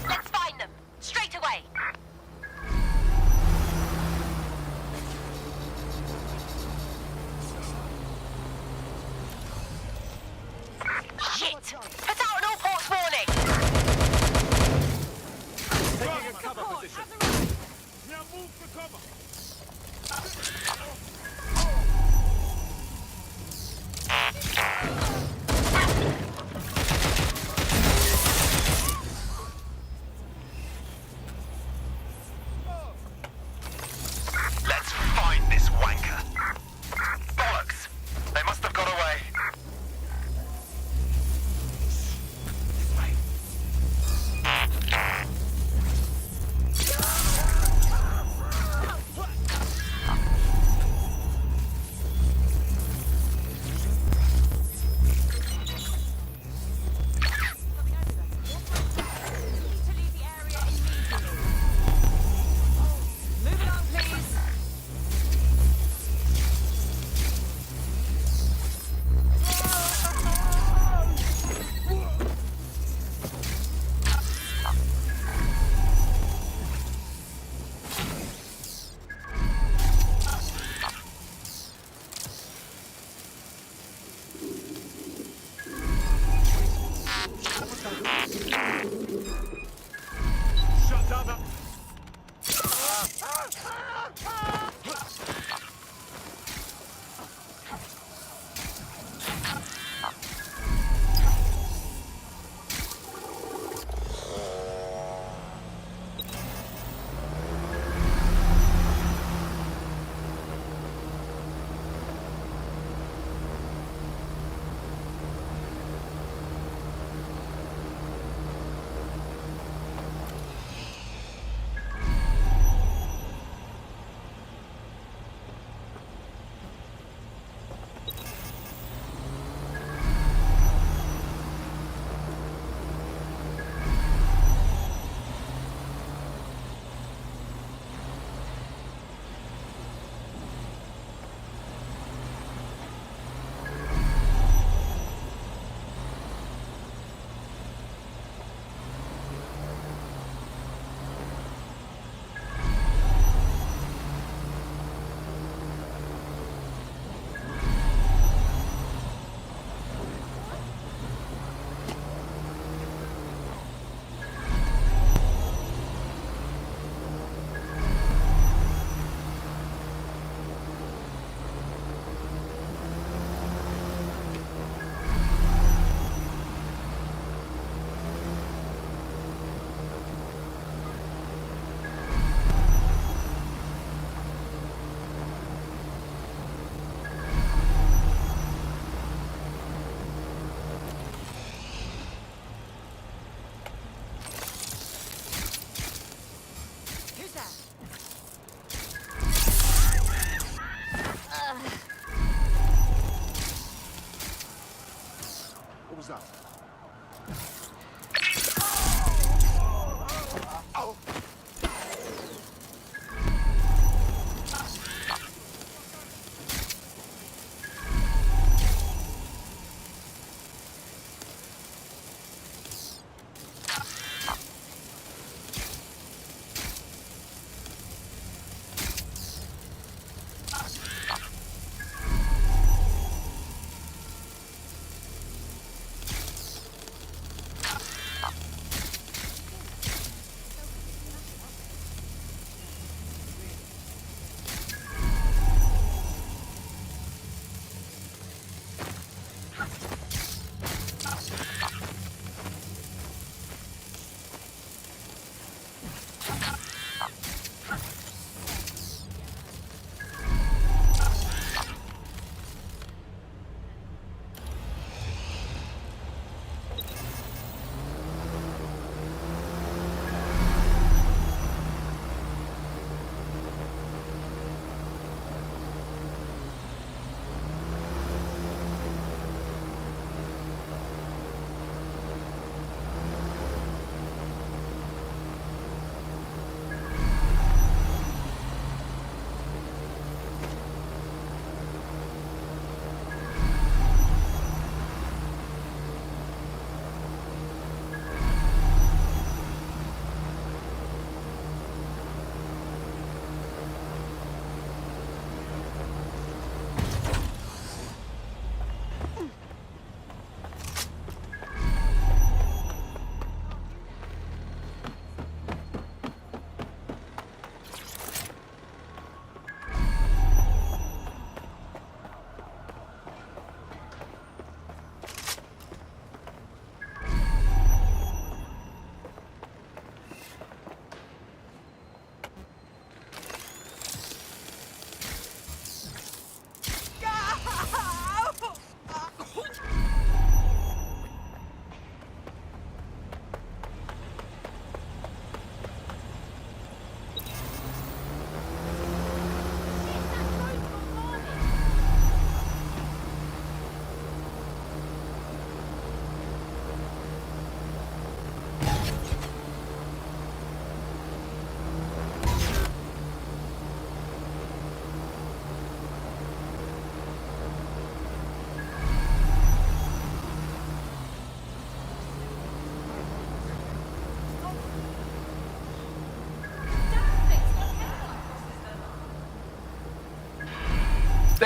Let's find them. Straight away. Shit! Put out an all ports warning! Taking a cover position. Now move for cover.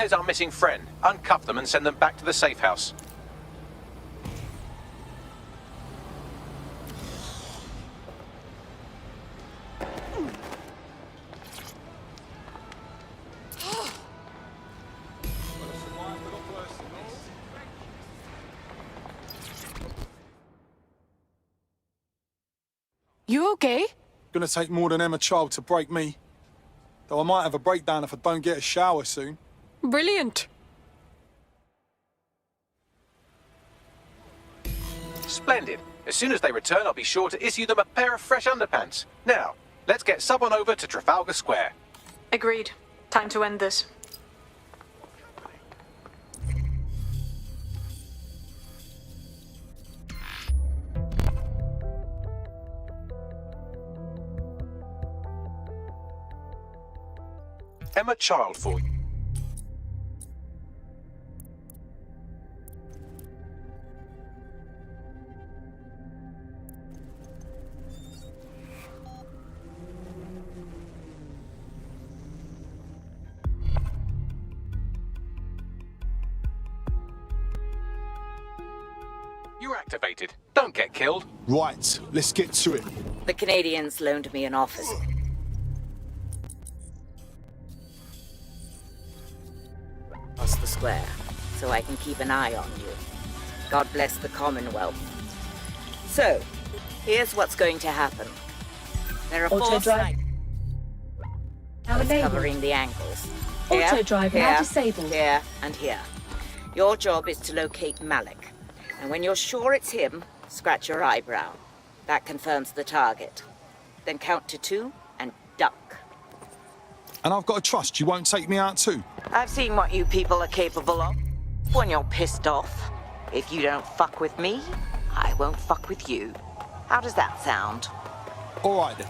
There's our missing friend. Uncuff them and send them back to the safe house. You okay? Gonna take more than Emma Child to break me. Though I might have a breakdown if I don't get a shower soon. Brilliant. Splendid. As soon as they return, I'll be sure to issue them a pair of fresh underpants. Now, let's get someone over to Trafalgar Square. Agreed. Time to end this. Emma Child for you. You're activated. Don't get killed. Right, let's get to it. The Canadians loaned me an office. Across the square, so I can keep an eye on you. God bless the Commonwealth. So, here's what's going to happen. There are four Auto-drive. snipers covering the angles. Here, Auto-drive now here, disabled. here, and here. Your job is to locate Malik. And when you're sure it's him, scratch your eyebrow. That confirms the target. Then count to 2 and duck. And I've got to trust you won't take me out too. I've seen what you people are capable of. When you're pissed off. If you don't fuck with me, I won't fuck with you. How does that sound? All right then.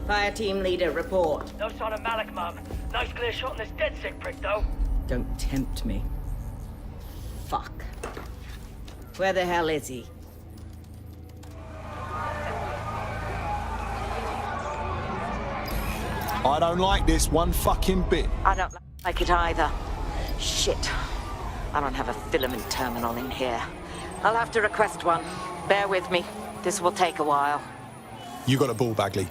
Fire team leader, report. No sign of Malik, Mum. Nice clear shot on this dead sick prick, though. Don't tempt me. Fuck. Where the hell is he? I don't like this one fucking bit. I don't like it either. Shit. I don't have a filament terminal in here. I'll have to request one. Bear with me. This will take a while. You got a ball, Bagley.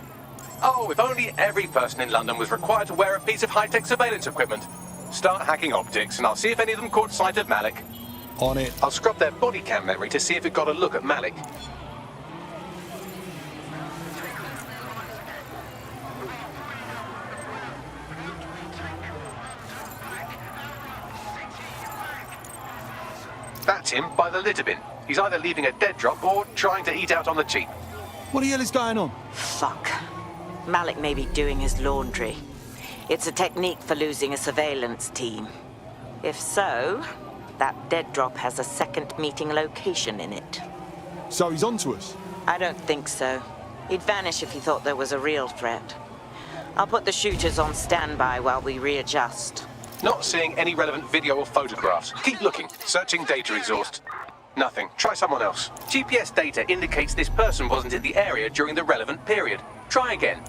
Oh, if only every person in London was required to wear a piece of high-tech surveillance equipment. Start hacking optics, and I'll see if any of them caught sight of Malik. On it. I'll scrub their body cam memory to see if it got a look at Malik. That's him by the litter bin. He's either leaving a dead drop or trying to eat out on the cheap. What the hell is going on? Fuck. Malik may be doing his laundry. It's a technique for losing a surveillance team. If so, that dead drop has a second meeting location in it. So he's onto us? I don't think so. He'd vanish if he thought there was a real threat. I'll put the shooters on standby while we readjust. Not seeing any relevant video or photographs. Keep looking. Searching data exhaust. Nothing. Try someone else. GPS data indicates this person wasn't in the area during the relevant period. Try again.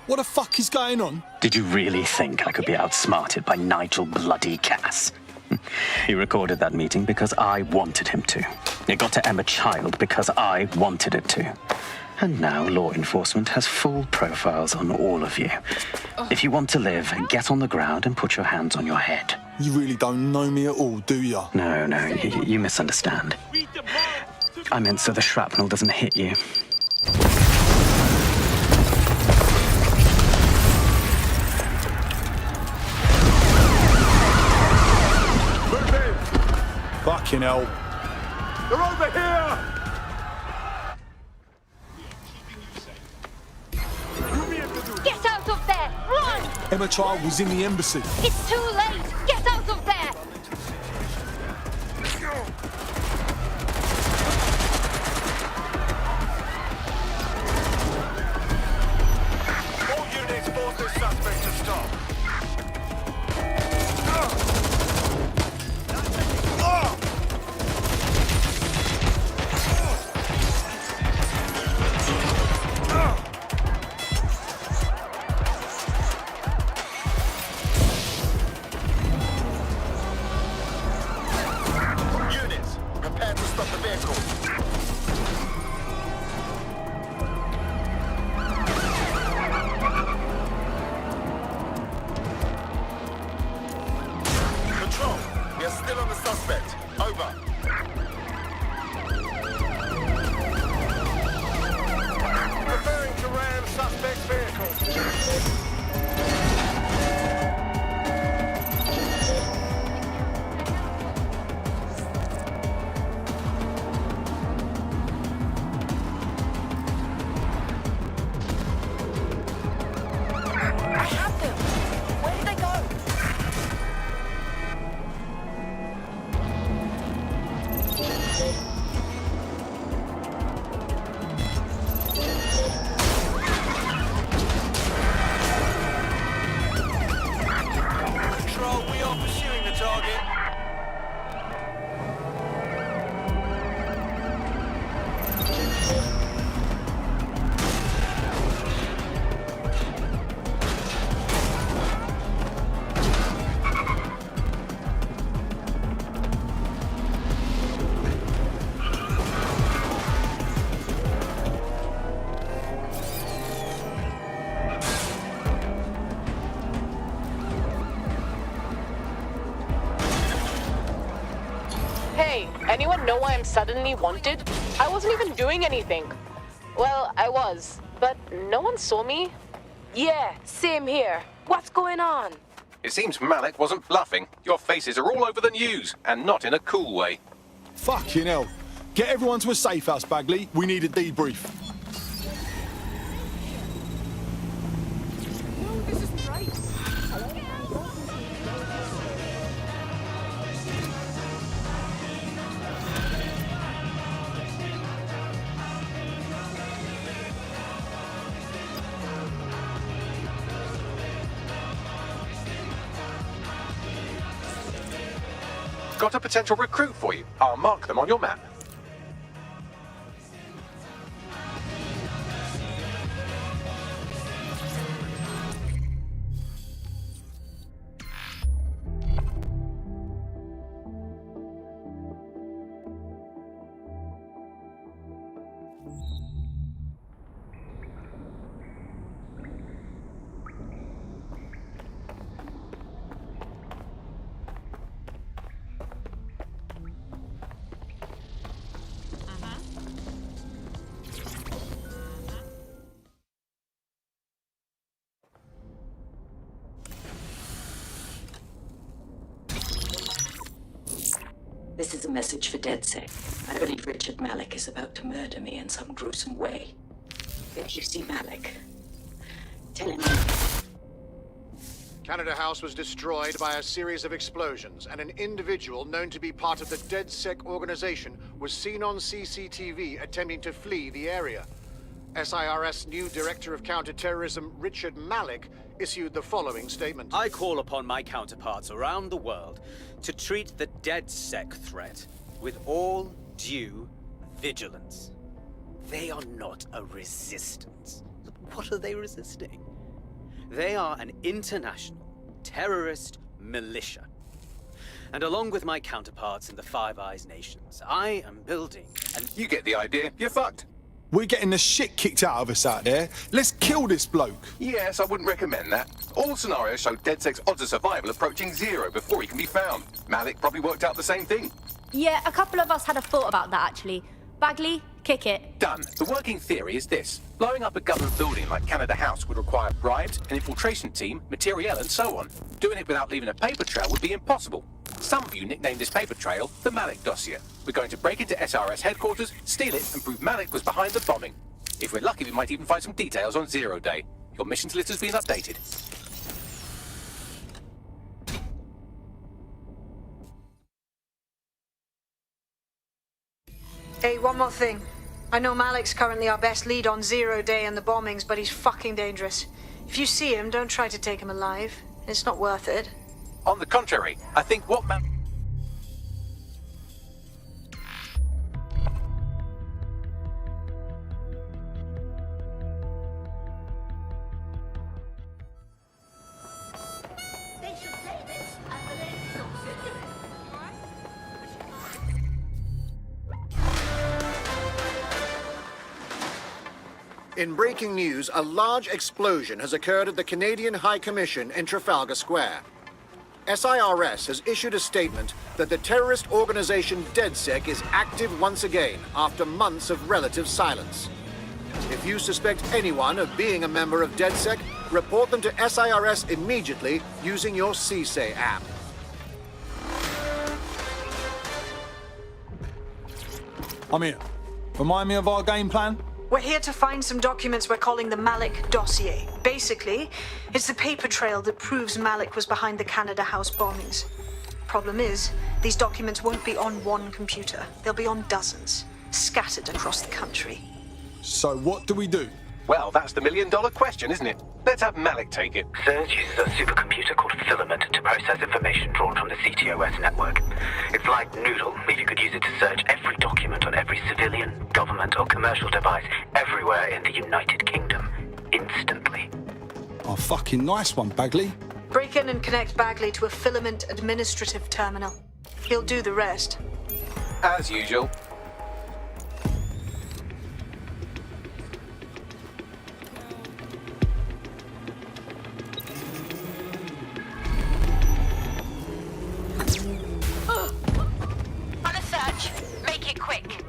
What the fuck is going on? Did you really think I could be outsmarted by Nigel bloody Cass? He recorded that meeting because I wanted him to. It got to Emma Child because I wanted it to. And now law enforcement has full profiles on all of you. If you want to live, get on the ground and put your hands on your head. You really don't know me at all, do ya? No, you misunderstand. I meant so the shrapnel doesn't hit you. Fucking hell. They're over here! Emma Child was in the embassy. It's too late! Get out of there! All units force this suspect to stop. Units, prepare to stop the vehicle. Control, we are still on the suspect. Over. Preparing to ram suspect's vehicle. I have them! Where did they go? Control, we are pursuing the target. Hey, anyone know why I'm suddenly wanted? I wasn't even doing anything. Well, I was, but no one saw me. Yeah, same here. What's going on? It seems Malik wasn't bluffing. Your faces are all over the news, and not in a cool way. Fucking hell. Get everyone to a safe house, Bagley. We need a debrief. This is great! Got a potential recruit for you. I'll mark them on your map. This is a message for DedSec. I believe Richard Malik is about to murder me in some gruesome way. If you see Malik, tell him. Canada House was destroyed by a series of explosions, and an individual known to be part of the DedSec organization was seen on CCTV attempting to flee the area. SIRS new Director of Counterterrorism Richard Malik issued the following statement. I call upon my counterparts around the world to treat the DedSec threat with all due vigilance. They are not a resistance. What are they resisting? They are an international terrorist militia. And along with my counterparts in the Five Eyes nations, I am building and You get the idea. You're fucked. We're getting the shit kicked out of us out there. Let's kill this bloke. Yes, I wouldn't recommend that. All scenarios show DedSec's odds of survival approaching 0 before he can be found. Malik probably worked out the same thing. Yeah, a couple of us had a thought about that, actually. Bagley, kick it. Done. The working theory is this. Blowing up a government building like Canada House would require bribes, an infiltration team, materiel, and so on. Doing it without leaving a paper trail would be impossible. Some of you nicknamed this paper trail the Malik dossier. We're going to break into SRS headquarters, steal it, and prove Malik was behind the bombing. If we're lucky, we might even find some details on 0 Day. Your missions list has been updated. Hey, one more thing. I know Malik's currently our best lead on Zero Day and the bombings, but he's fucking dangerous. If you see him, don't try to take him alive. It's not worth it. On the contrary, I think what In breaking news, a large explosion has occurred at the Canadian High Commission in Trafalgar Square. SIRS has issued a statement that the terrorist organization DedSec is active once again after months of relative silence. If you suspect anyone of being a member of DedSec, report them to SIRS immediately using your CSAY app. I'm here. Remind me of our game plan? We're here to find some documents we're calling the Malik dossier. Basically, it's the paper trail that proves Malik was behind the Canada House bombings. Problem is, these documents won't be on one computer. They'll be on dozens, scattered across the country. So what do we do? Well, that's the million-dollar question, isn't it? Let's have Malik take it. SIRS uses a supercomputer called Filament to process information drawn from the CTOS network. It's like Noodle, but you could use it to search every document on every civilian, government, or commercial device everywhere in the United Kingdom, instantly. Oh, fucking nice one, Bagley. Break in and connect Bagley to a Filament administrative terminal. He'll do the rest. As usual. On a search, make it quick.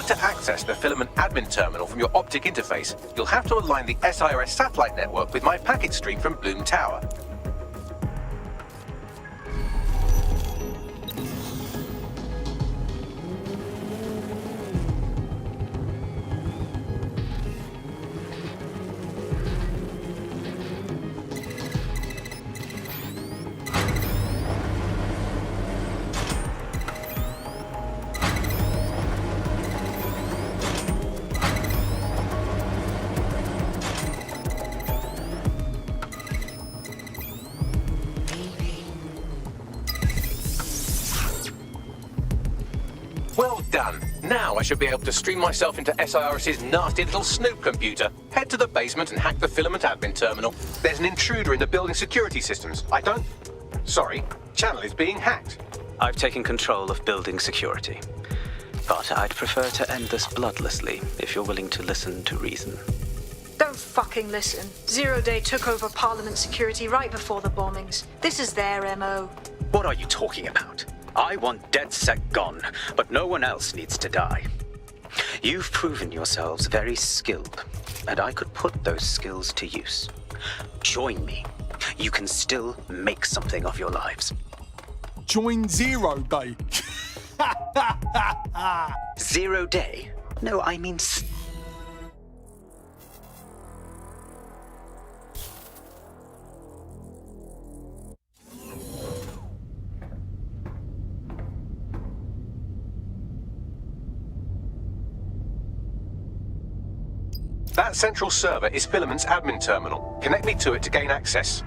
to access the Filament admin terminal from your optic interface, you'll have to align the SIRS satellite network with my packet stream from Bloom Tower. Well done. Now I should be able to stream myself into SIRS's nasty little Snoop computer, head to the basement and hack the Filament admin terminal. There's an intruder in the building security systems. Sorry, channel is being hacked. I've taken control of building security. But I'd prefer to end this bloodlessly, if you're willing to listen to reason. Don't fucking listen. Zero Day took over Parliament security right before the bombings. This is their MO. What are you talking about? I want DedSec gone, but no one else needs to die. You've proven yourselves very skilled, and I could put those skills to use. Join me. You can still make something of your lives. Join Zero Day. 0 Day? No, I mean... That central server is Filament's admin terminal. Connect me to it to gain access.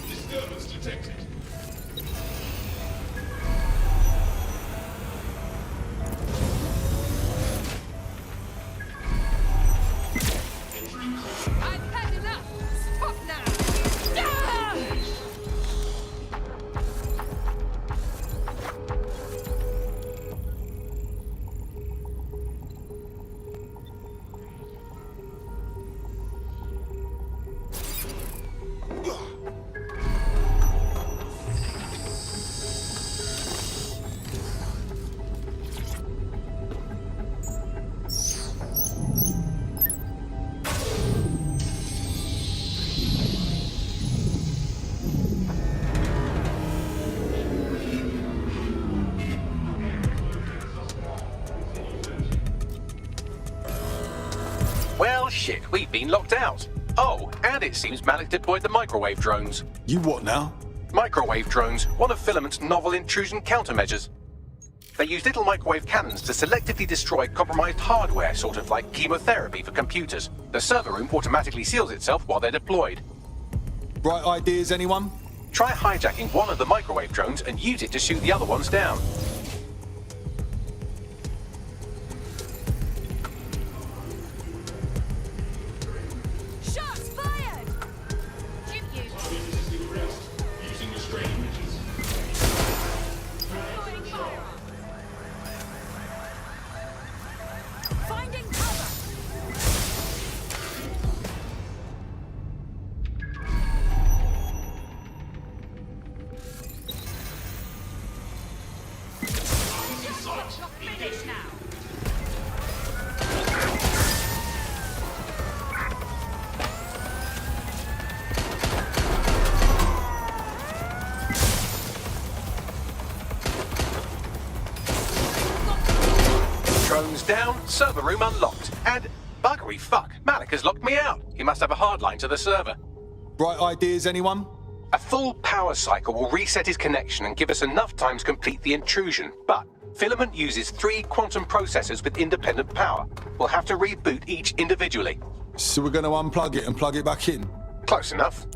Disturbance detected. I've had enough. Stop now. Ah! Well, shit, we've been locked out. Oh, and it seems Malik deployed the microwave drones. You what now? Microwave drones, one of Filament's novel intrusion countermeasures. They use little microwave cannons to selectively destroy compromised hardware, sort of like chemotherapy for computers. The server room automatically seals itself while they're deployed. Bright ideas, anyone? Try hijacking one of the microwave drones and use it to shoot the other ones down. Shots fired! Shoot you. Using restraining images. Throwing fire. Finding cover. Not finished now. Drones down, server room unlocked, and buggery fuck, Malik has locked me out. He must have a hard line to the server. Bright ideas, anyone? A full power cycle will reset his connection and give us enough time to complete the intrusion, but Filament uses 3 quantum processors with independent power. We'll have to reboot each individually. So we're going to unplug it and plug it back in? Close enough.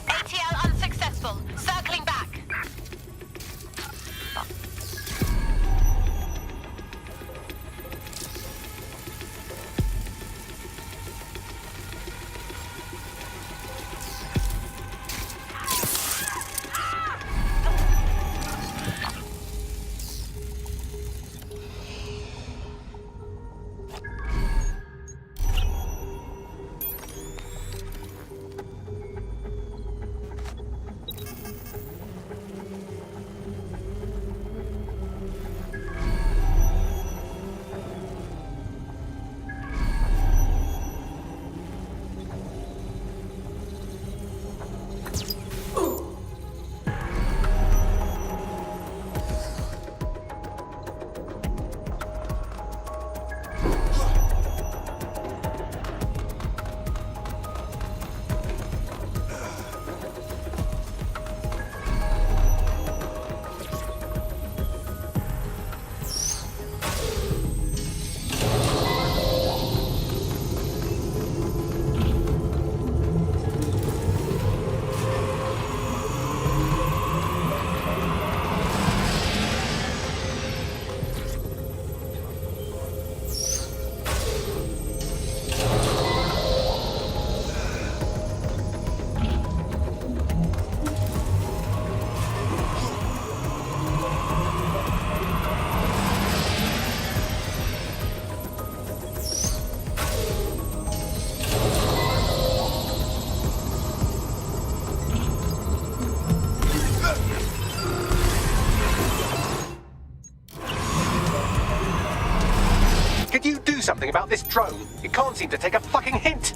ATL unsuccessful. Circling back. Could you do something about this drone? It can't seem to take a fucking hint.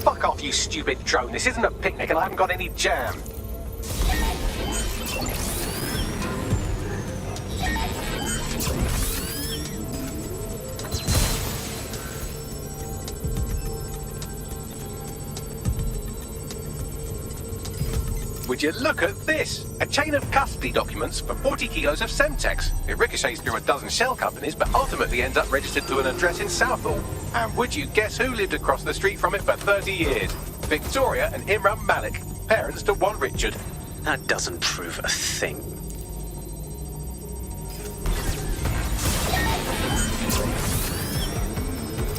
Fuck off, you stupid drone. This isn't a picnic and I haven't got any jam. Would you look at this? A chain of custody documents for 40 kilos of Semtex. It ricochets through a dozen shell companies, but ultimately ends up registered to an address in Southall. And would you guess who lived across the street from it for 30 years? Victoria and Imran Malik, parents to one Richard. That doesn't prove a thing.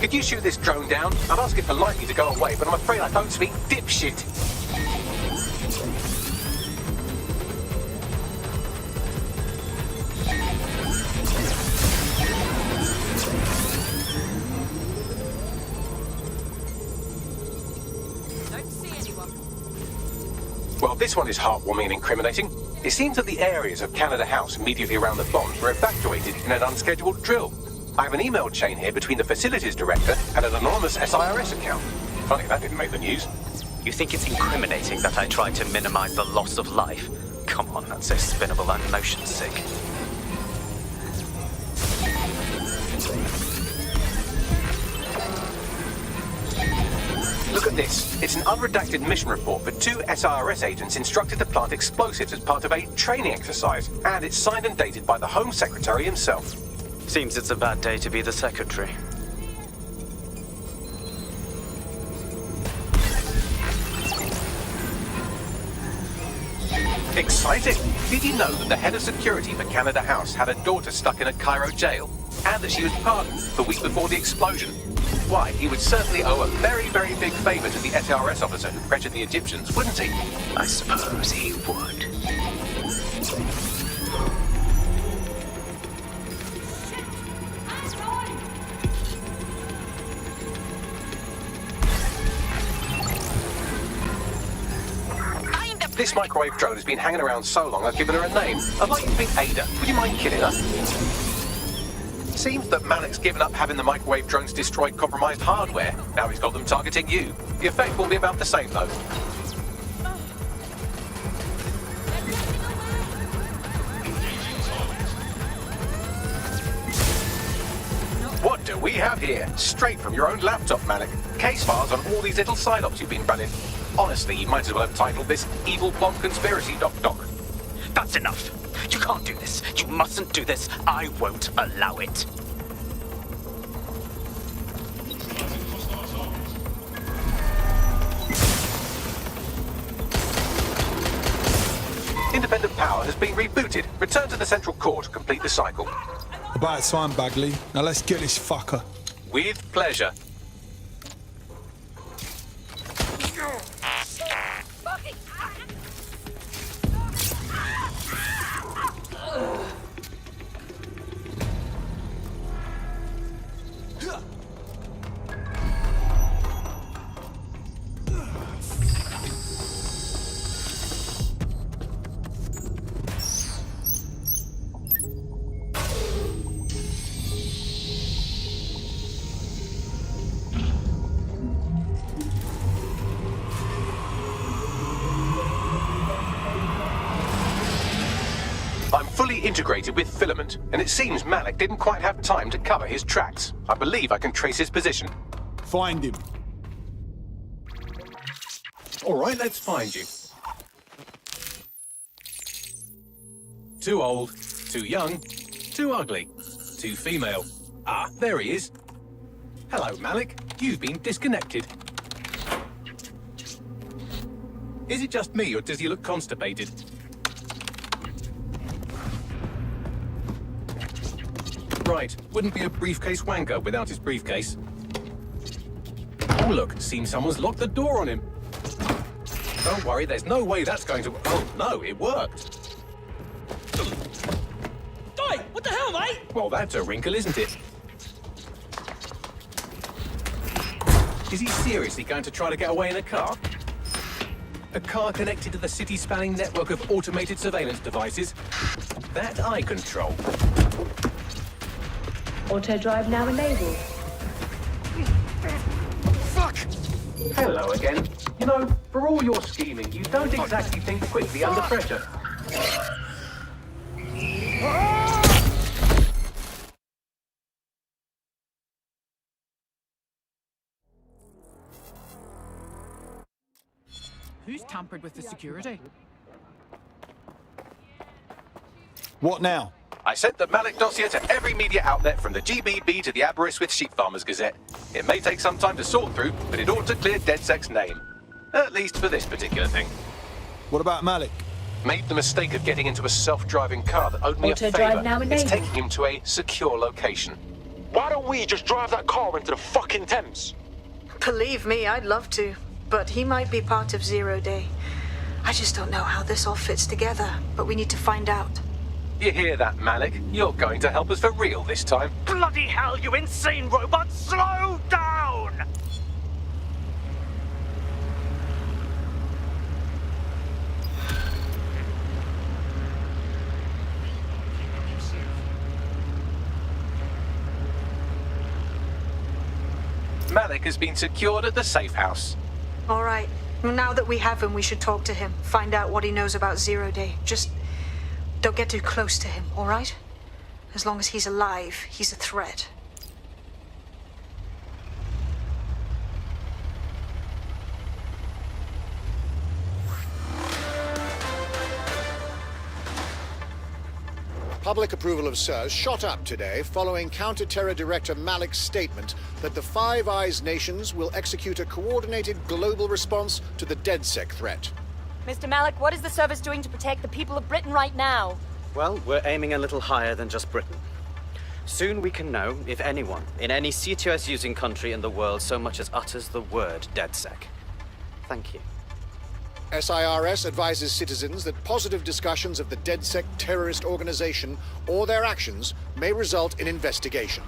Could you shoot this drone down? I'd ask it politely to go away, but I'm afraid I don't speak dipshit. Well, this one is heartwarming and incriminating. It seems that the areas of Canada House immediately around the bombs were evacuated in an unscheduled drill. I have an email chain here between the facilities director and an anonymous SIRS account. Funny that didn't make the news. You think it's incriminating that I tried to minimize the loss of life? Come on, that's so spinnable and motion sick. Look at this. It's an unredacted mission report for 2 SIRS agents instructed to plant explosives as part of a training exercise, and it's signed and dated by the Home Secretary himself. Seems it's a bad day to be the secretary. Exciting! Did you know that the head of security for Canada House had a daughter stuck in a Cairo jail? And that she was pardoned the week before the explosion? Why, he would certainly owe a very, very big favor to the SRS officer who pressured the Egyptians, wouldn't he? I suppose he would. This microwave drone has been hanging around so long I've given her a name. I'd like you to meet Ada. Would you mind killing her? Seems that Malik's given up having the microwave drones destroy compromised hardware. Now he's got them targeting you. The effect will be about the same, though. What do we have here? Straight from your own laptop, Malik. Case files on all these little psyops you've been running. Honestly, you might as well have titled this Evil Bomb Conspiracy, Doc. That's enough. You can't do this. You mustn't do this. I won't allow it. Independent power has been rebooted. Return to the central core to complete the cycle. About time, Bagley. Now let's get this fucker. With pleasure. I'm fully integrated with Filament, and it seems Malik didn't quite have time to cover his tracks. I believe I can trace his position. Find him. All right, let's find you. Too old, too young, too ugly, too female. Ah, there he is. Hello, Malik. You've been disconnected. Is it just me, or does he look constipated? Right, wouldn't be a briefcase wanker without his briefcase. Oh look, seems someone's locked the door on him. Don't worry, there's no way that's going to... Oh no, it worked. Oi, what the hell, mate? Well, that's a wrinkle, isn't it? Is he seriously going to try to get away in a car? A car connected to the city-spanning network of automated surveillance devices? That I control. Auto drive now enabled. Fuck! Hello again. You know, for all your scheming, you don't exactly think quickly under pressure. Who's tampered with the security? What now? I sent the Malik dossier to every media outlet from the GBB to the Aberystwyth Sheep Farmers Gazette. It may take some time to sort through, but it ought to clear DedSec's name. At least for this particular thing. What about Malik? Made the mistake of getting into a self-driving car that owed me Auto a drive favor. now It's enabled. taking him to a secure location. Why don't we just drive that car into the fucking Thames? Believe me, I'd love to. But he might be part of Zero Day. I just don't know how this all fits together, but we need to find out. You hear that, Malik? You're going to help us for real this time. Bloody hell, you insane robot! Slow down! Malik has been secured at the safe house. All right. Now that we have him, we should talk to him. Find out what he knows about Zero Day. Just don't get too close to him, all right? As long as he's alive, he's a threat. Public approval of SIRS shot up today following Counter-Terror Director Malik's statement that the Five Eyes nations will execute a coordinated global response to the DedSec threat. Mr. Malik, what is the service doing to protect the people of Britain right now? Well, we're aiming a little higher than just Britain. Soon we can know if anyone in any CTOS using country in the world so much as utters the word DedSec. Thank you. SIRS advises citizens that positive discussions of the DedSec terrorist organization or their actions may result in investigation.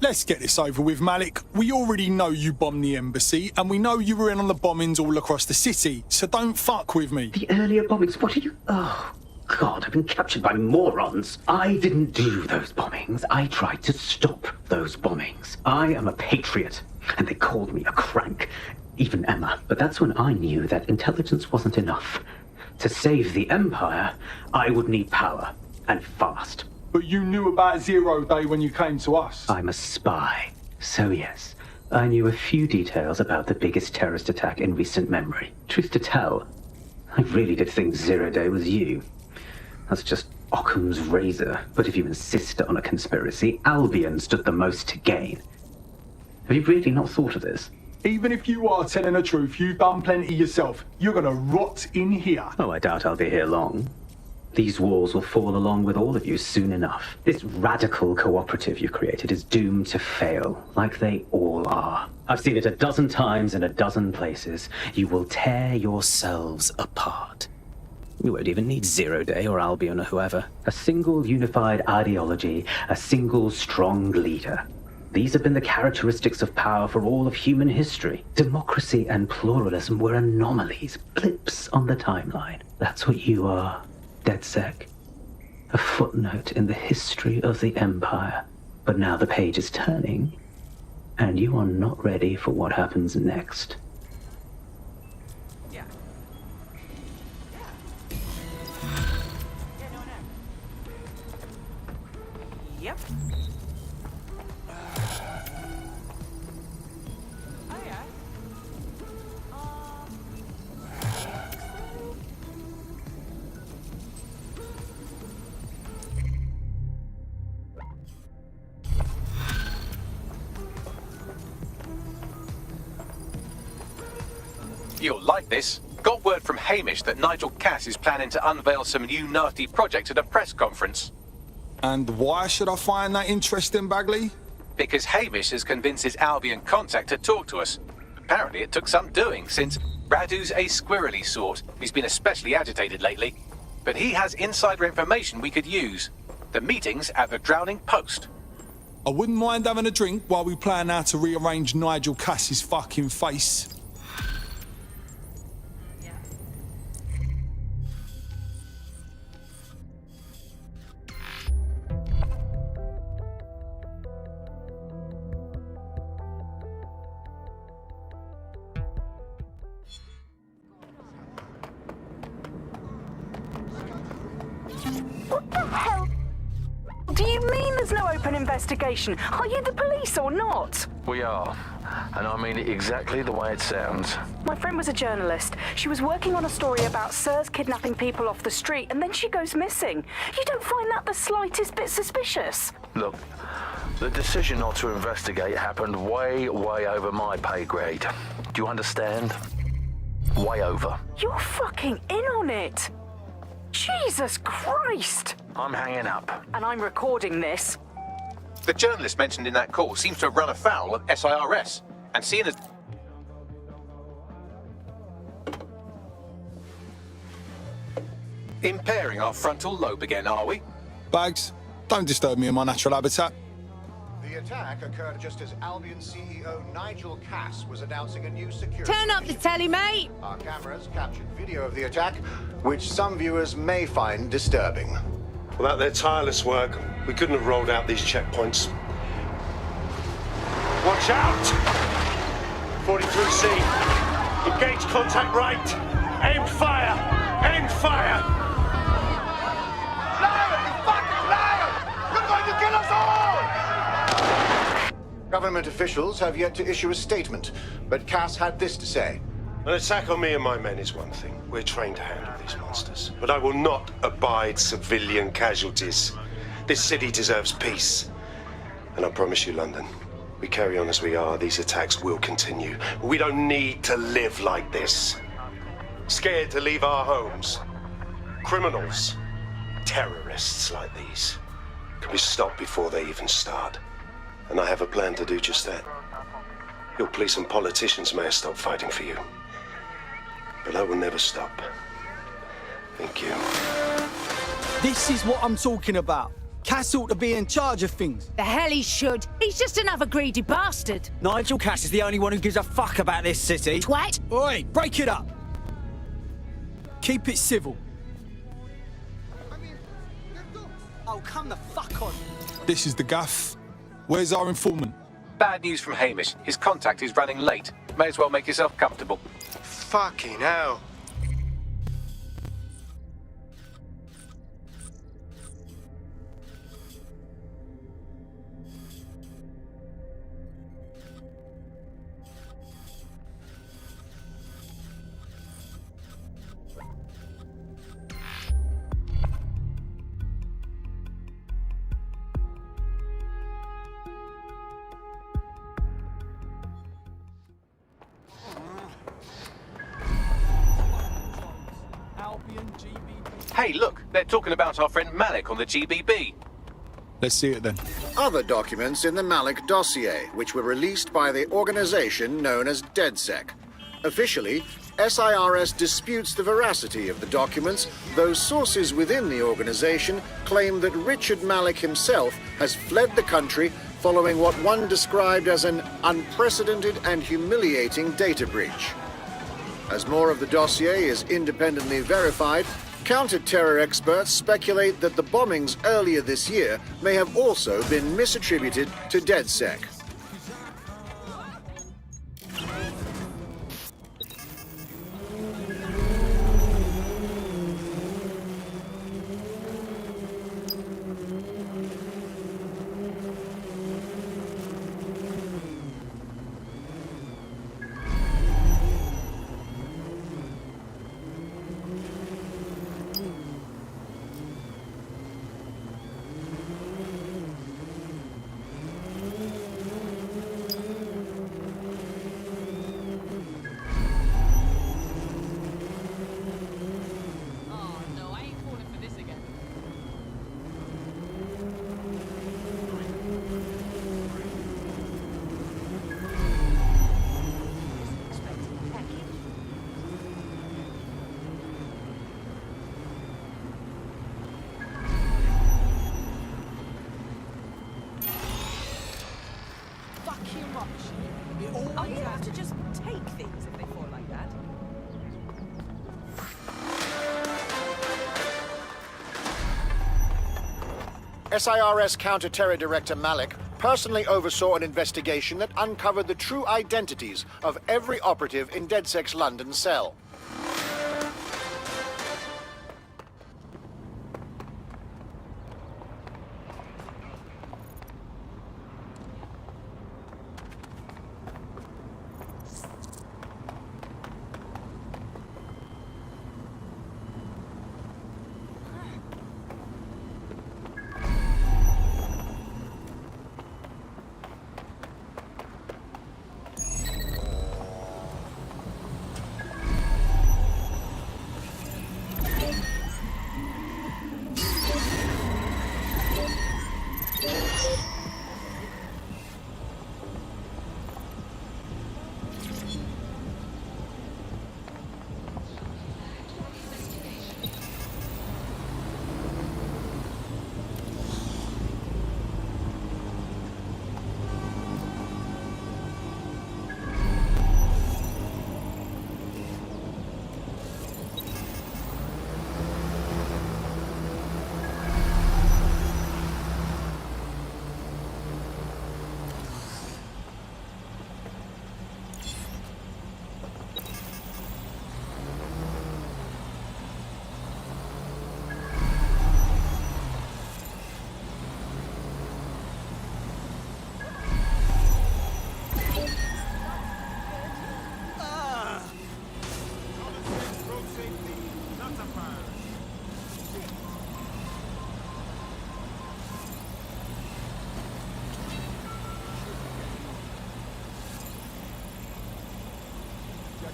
Let's get this over with, Malik. We already know you bombed the embassy, and we know you were in on the bombings all across the city, so don't fuck with me. The earlier bombings, what are you... Oh, God, I've been captured by morons. I didn't do those bombings. I tried to stop those bombings. I am a patriot, and they called me a crank. Even Emma. But that's when I knew that intelligence wasn't enough. To save the Empire, I would need power, and fast. But you knew about Zero Day when you came to us. I'm a spy. So yes, I knew a few details about the biggest terrorist attack in recent memory. Truth to tell, I really did think Zero Day was you. That's just Occam's razor. But if you insist on a conspiracy, Albion stood the most to gain. Have you really not thought of this? Even if you are telling the truth, you've done plenty yourself. You're gonna rot in here. Oh, I doubt I'll be here long. These walls will fall along with all of you soon enough. This radical cooperative you created is doomed to fail, like they all are. I've seen it a dozen times in a dozen places. You will tear yourselves apart. You won't even need Zero Day or Albion or whoever. A single unified ideology, a single strong leader. These have been the characteristics of power for all of human history. Democracy and pluralism were anomalies, blips on the timeline. That's what you are. DedSec. A footnote in the history of the Empire. But now the page is turning, and you are not ready for what happens next. Yeah. Yep. You'll like this. Got word from Hamish that Nigel Cass is planning to unveil some new nasty project at a press conference. And why should I find that interesting, Bagley? Because Hamish has convinced his Albion contact to talk to us. Apparently it took some doing, since Radu's a squirrely sort. He's been especially agitated lately. But he has insider information we could use. The meeting's at the Drowning Post. I wouldn't mind having a drink while we plan how to rearrange Nigel Cass's fucking face. What the hell? Do you mean there's no open investigation? Are you the police or not? We are. And I mean it exactly the way it sounds. My friend was a journalist. She was working on a story about Sirs kidnapping people off the street, and then she goes missing. You don't find that the slightest bit suspicious? Look, the decision not to investigate happened way over my pay grade. Do you understand? Way over. You're fucking in on it. Jesus Christ! I'm hanging up. And I'm recording this. The journalist mentioned in that call seems to have run afoul of SIRS, and seeing as... impairing our frontal lobe again, are we? Bags, don't disturb me in my natural habitat. The attack occurred just as Albion CEO Nigel Cass was announcing a new security... Turn up the telly, mate! Our cameras captured video of the attack, which some viewers may find disturbing. Without their tireless work, we couldn't have rolled out these checkpoints. Watch out! 43C. Engage contact right. Aim fire. End fire! Liar! You fucking liar! You're going to kill us all! Government officials have yet to issue a statement, but Cass had this to say. An attack on me and my men is one thing. We're trained to handle these monsters. But I will not abide civilian casualties. This city deserves peace. And I promise you, London, we carry on as we are, these attacks will continue. We don't need to live like this. Scared to leave our homes. Criminals, terrorists like these can be stopped before they even start. And I have a plan to do just that. Your police and politicians may have stopped fighting for you. But I will never stop. Thank you. This is what I'm talking about. Cass ought to be in charge of things. The hell he should. He's just another greedy bastard. Nigel Cass is the only one who gives a fuck about this city. Twat. Oi, break it up. Keep it civil. Oh, come the fuck on. This is the gaff. Where's our informant? Bad news from Hamish. His contact is running late. May as well make yourself comfortable. Fucking hell. Hey, look, they're talking about our friend Malik on the GBB. Let's see it then. Other documents in the Malik dossier, which were released by the organization known as DedSec. Officially, SIRS disputes the veracity of the documents, though sources within the organization claim that Richard Malik himself has fled the country following what one described as an unprecedented and humiliating data breach. As more of the dossier is independently verified, counter-terror experts speculate that the bombings earlier this year may have also been misattributed to DedSec. Oh, you have to just take things if they fall like that. SIRS Counter-Terror Director Malik personally oversaw an investigation that uncovered the true identities of every operative in DedSec's London cell.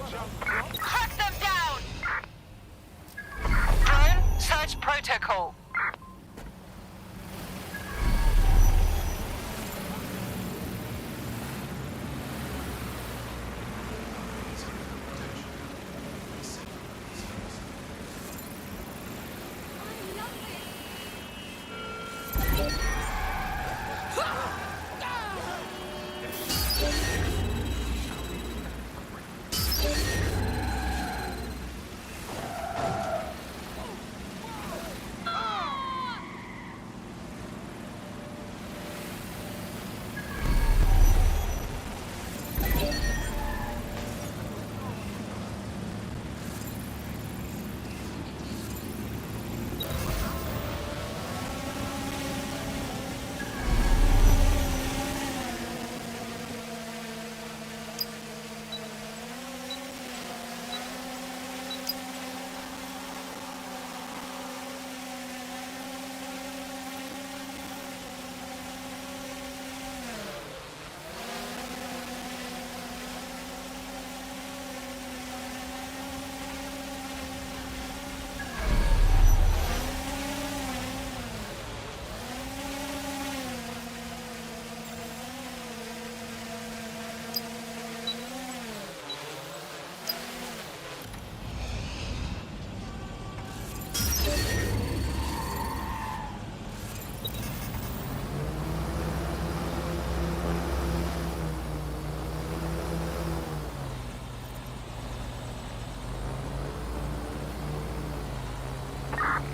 Hunt them down! Drone, search protocol.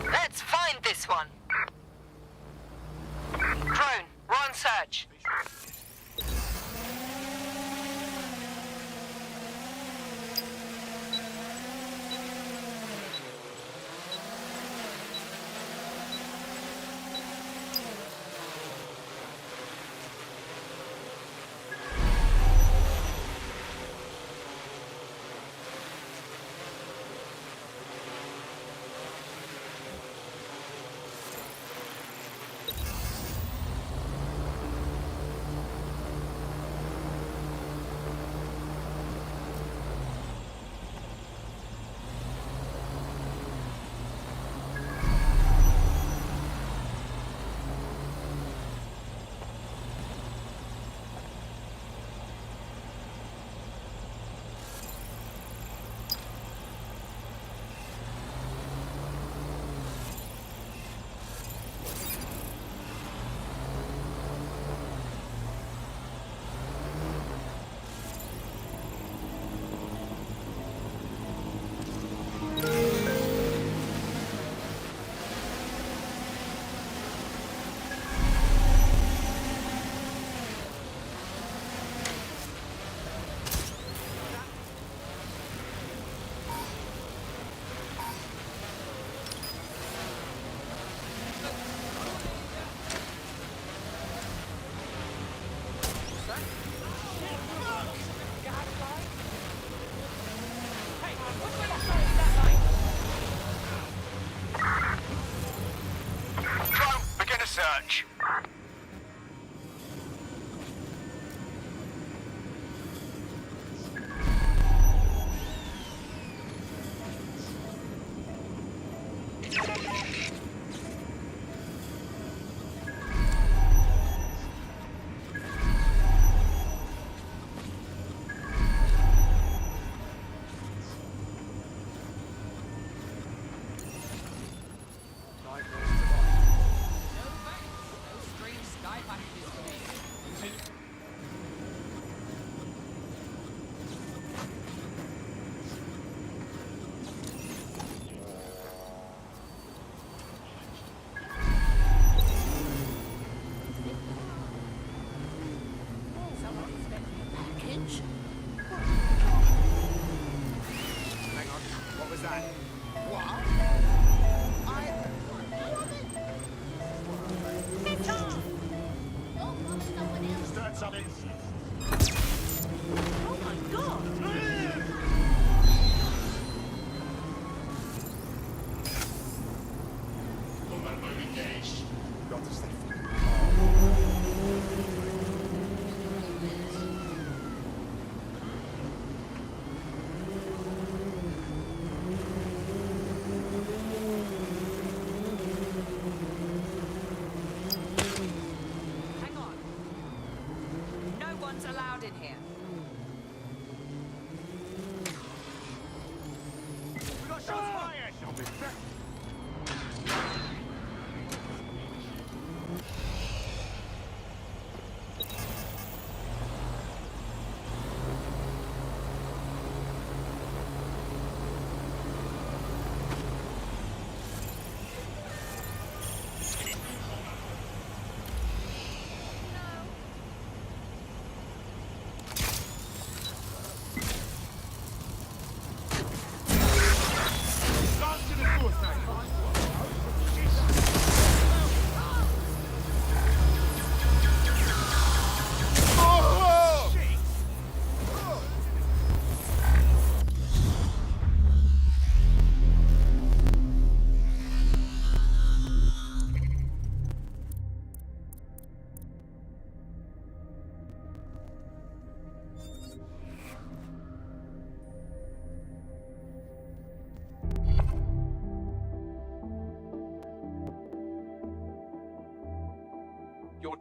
Let's find this one. Drone, we're on search. Search.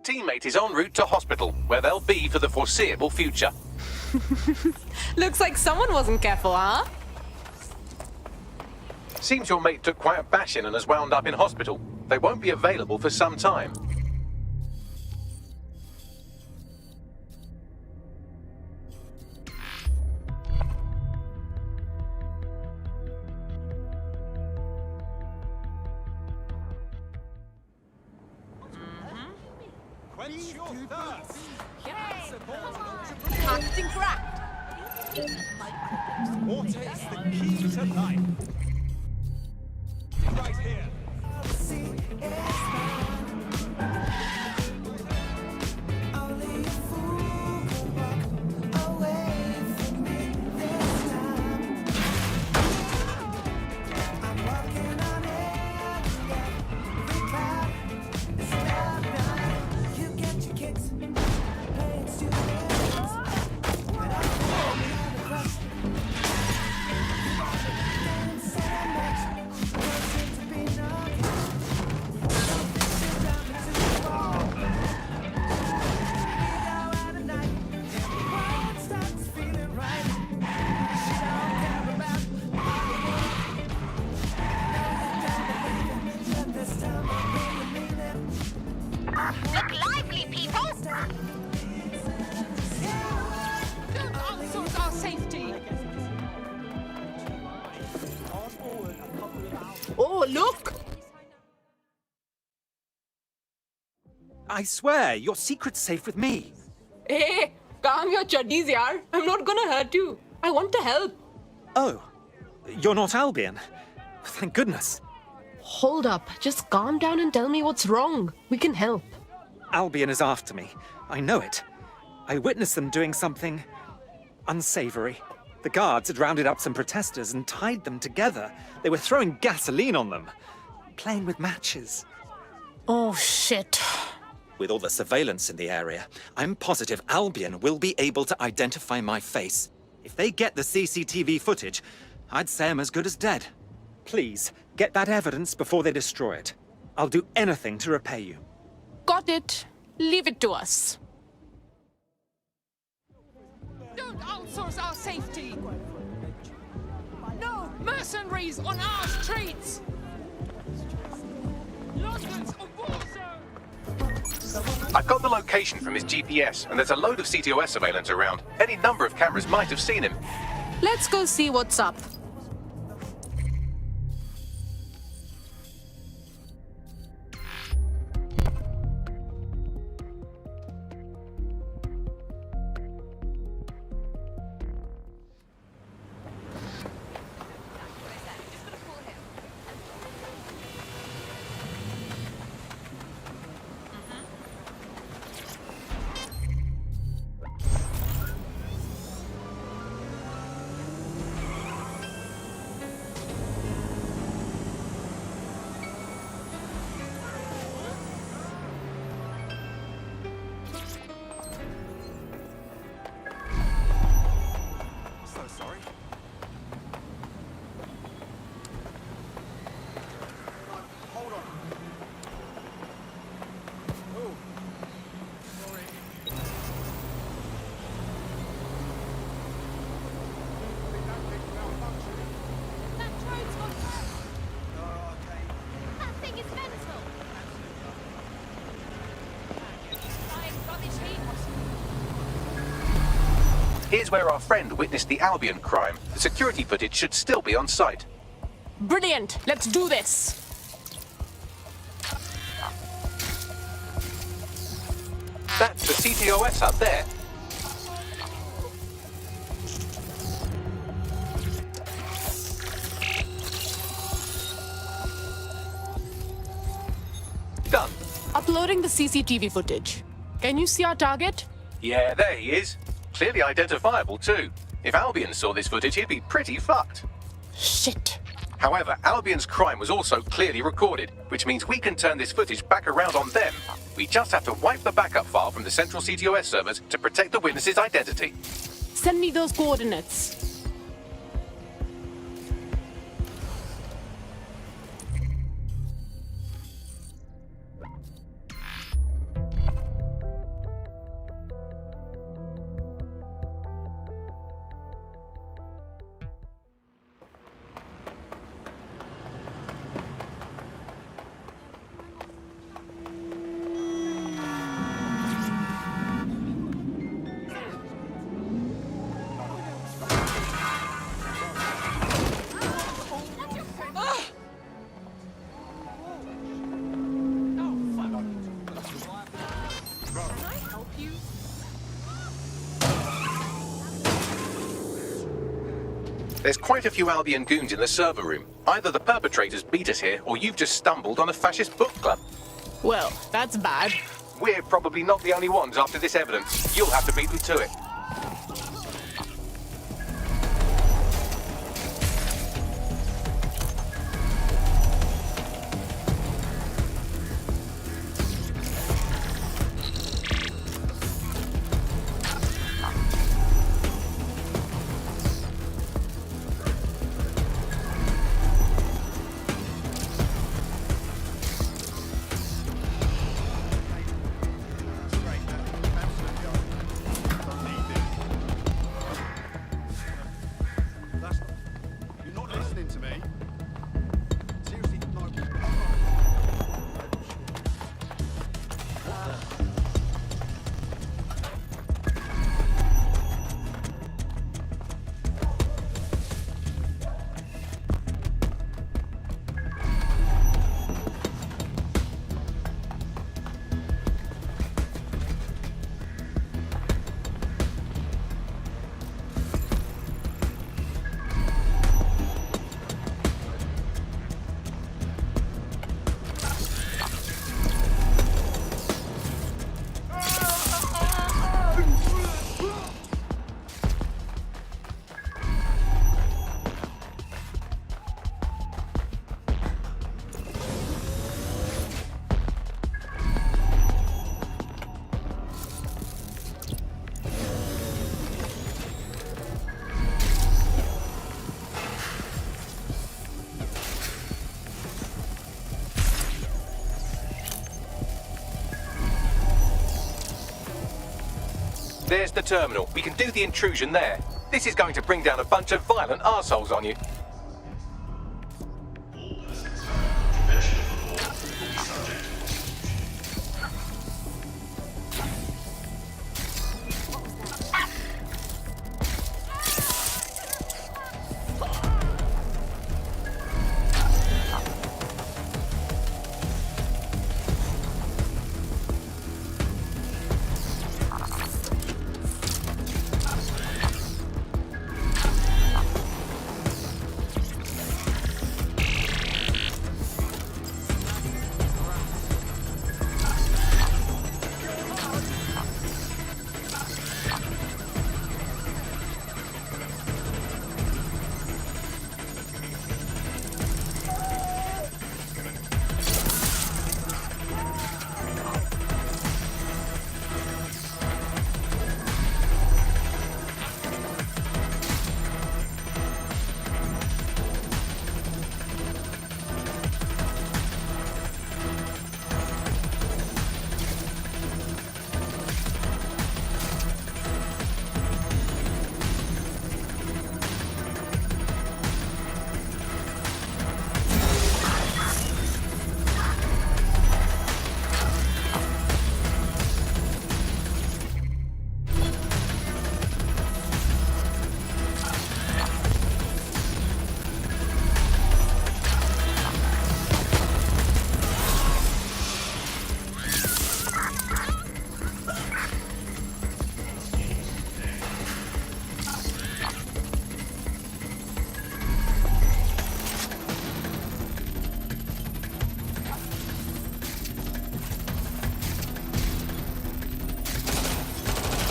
teammate is en route to hospital, where they'll be for the foreseeable future. Looks like someone wasn't careful, huh? Seems your mate took quite a bashing and has wound up in hospital. They won't be available for some time. Quench your thirst. Casting cracked. Water is the key to life. Right here. Look lively, people! Don't outsource our safety. Oh, look! I swear, your secret's safe with me. Hey, calm your chuddies, yaar. I'm not gonna hurt you. I want to help. Oh, you're not Albion. Thank goodness. Hold up. Just calm down and tell me what's wrong. We can help. Albion is after me. I know it. I witnessed them doing something unsavory. The guards had rounded up some protesters and tied them together. They were throwing gasoline on them, playing with matches. Oh, shit. With all the surveillance in the area, I'm positive Albion will be able to identify my face. If they get the CCTV footage, I'd say I'm as good as dead. Please, get that evidence before they destroy it. I'll do anything to repay you. Got it. Leave it to us. Don't outsource our safety. No mercenaries on our streets. London's a war zone. I've got the location from his GPS, and there's a load of CTOS surveillance around. Any number of cameras might have seen him. Let's go see what's up. Here's where our friend witnessed the Albion crime. The security footage should still be on site. Brilliant. Let's do this. That's the CTOS up there. Done. Uploading the CCTV footage. Can you see our target? Yeah, there he is. Clearly identifiable, too. If Albion saw this footage, he'd be pretty fucked. Shit. However, Albion's crime was also clearly recorded, which means we can turn this footage back around on them. We just have to wipe the backup file from the central CTOS servers to protect the witness's identity. Send me those coordinates. you? There's quite a few Albion goons in the server room. Either the perpetrators beat us here, or you've just stumbled on a fascist book club. Well, that's bad. We're probably not the only ones after this evidence. You'll have to beat them to it. You're not listening to me. Seriously, no. There's the terminal. We can do the intrusion there. This is going to bring down a bunch of violent arseholes on you.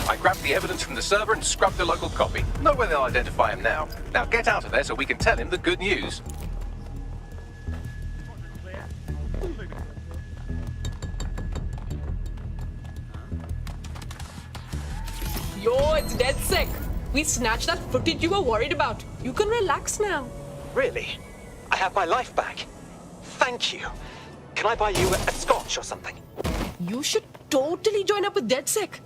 I grabbed the evidence from the server and scrubbed the local copy. Know where they'll identify him now. Now get out of there so we can tell him the good news. Yo, it's DedSec. We snatched that footage you were worried about. You can relax now. Really? I have my life back. Thank you. Can I buy you a scotch or something? You should totally join up with DedSec.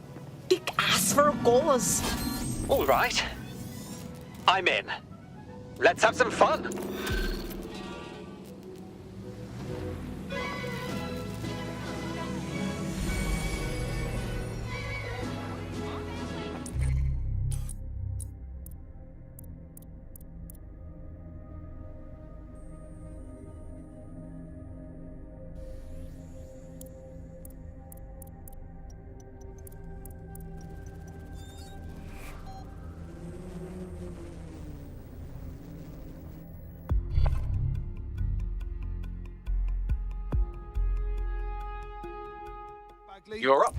Kick ass for a cause. All right. I'm in. Let's have some fun. Bagley. You're up.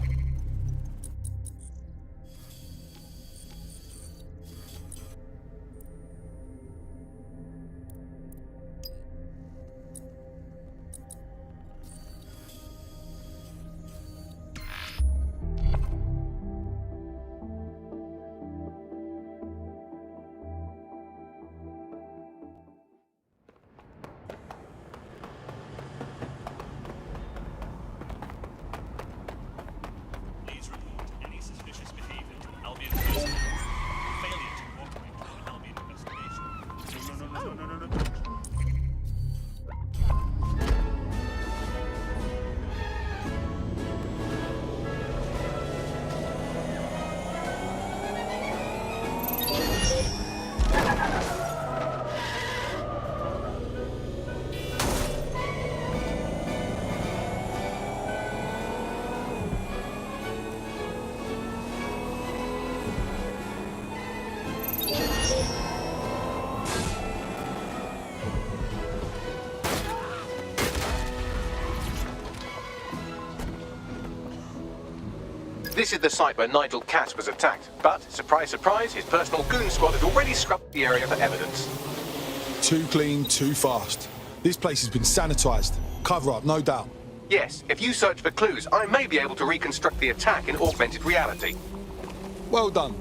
This is the site where Nigel Cass was attacked, but, surprise, surprise, his personal goon squad had already scrubbed the area for evidence. Too clean, too fast. This place has been sanitized. Cover up, no doubt. Yes, if you search for clues, I may be able to reconstruct the attack in augmented reality. Well done.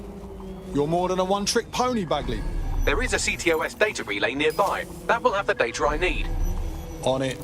You're more than a one-trick pony, Bagley. There is a CTOS data relay nearby. That will have the data I need. On it.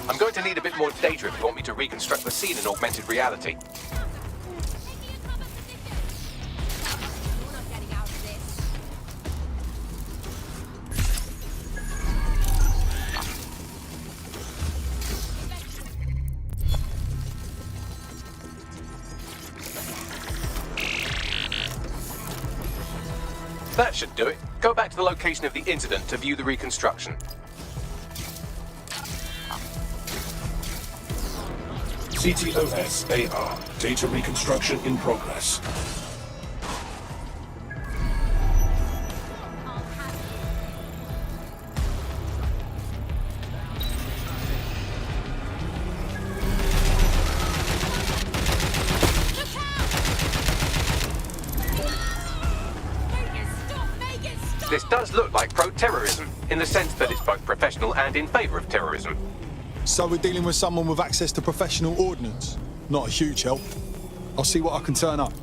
I'm going to need a bit more data if you want me to reconstruct the scene in augmented reality. That should do it. Go back to the location of the incident to view the reconstruction. CTOS AR. Data reconstruction in progress. This does look like pro-terrorism, in the sense that it's both professional and in favour of terrorism. So we're dealing with someone with access to professional ordnance. Not a huge help. I'll see what I can turn up.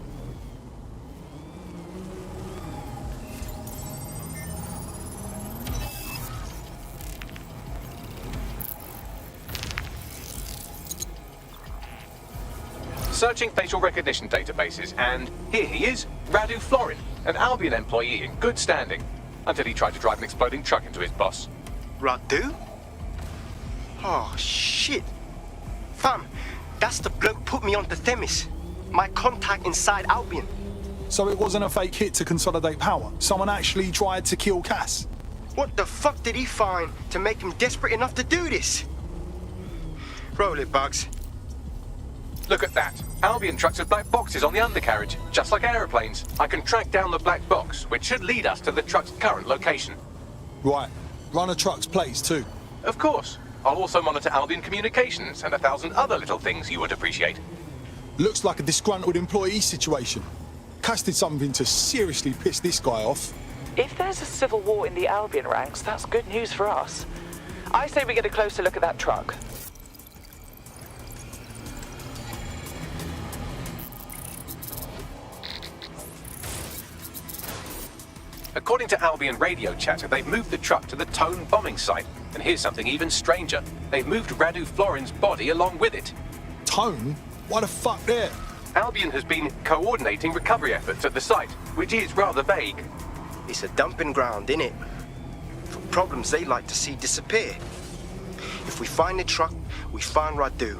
Searching facial recognition databases, and here he is, Radu Florin, an Albion employee in good standing, until he tried to drive an exploding truck into his boss. Radu? Oh, shit. Fam, that's the bloke put me onto Themis. My contact inside Albion. So it wasn't a fake hit to consolidate power? Someone actually tried to kill Cass? What the fuck did he find to make him desperate enough to do this? Roll it, Bugs. Look at that. Albion trucks with black boxes on the undercarriage, just like aeroplanes. I can track down the black box, which should lead us to the truck's current location. Right. Run a truck's plates, too. Of course. I'll also monitor Albion communications and 1,000 other little things you would appreciate. Looks like a disgruntled employee situation. Cass did something to seriously piss this guy off. If there's a civil war in the Albion ranks, that's good news for us. I say we get a closer look at that truck. According to Albion radio chatter, they've moved the truck to the Tone bombing site. And here's something even stranger. They've moved Radu Florin's body along with it. Tone? Why the fuck there? Albion has been coordinating recovery efforts at the site, which is rather vague. It's a dumping ground, innit? For problems they like to see disappear. If we find the truck, we find Radu.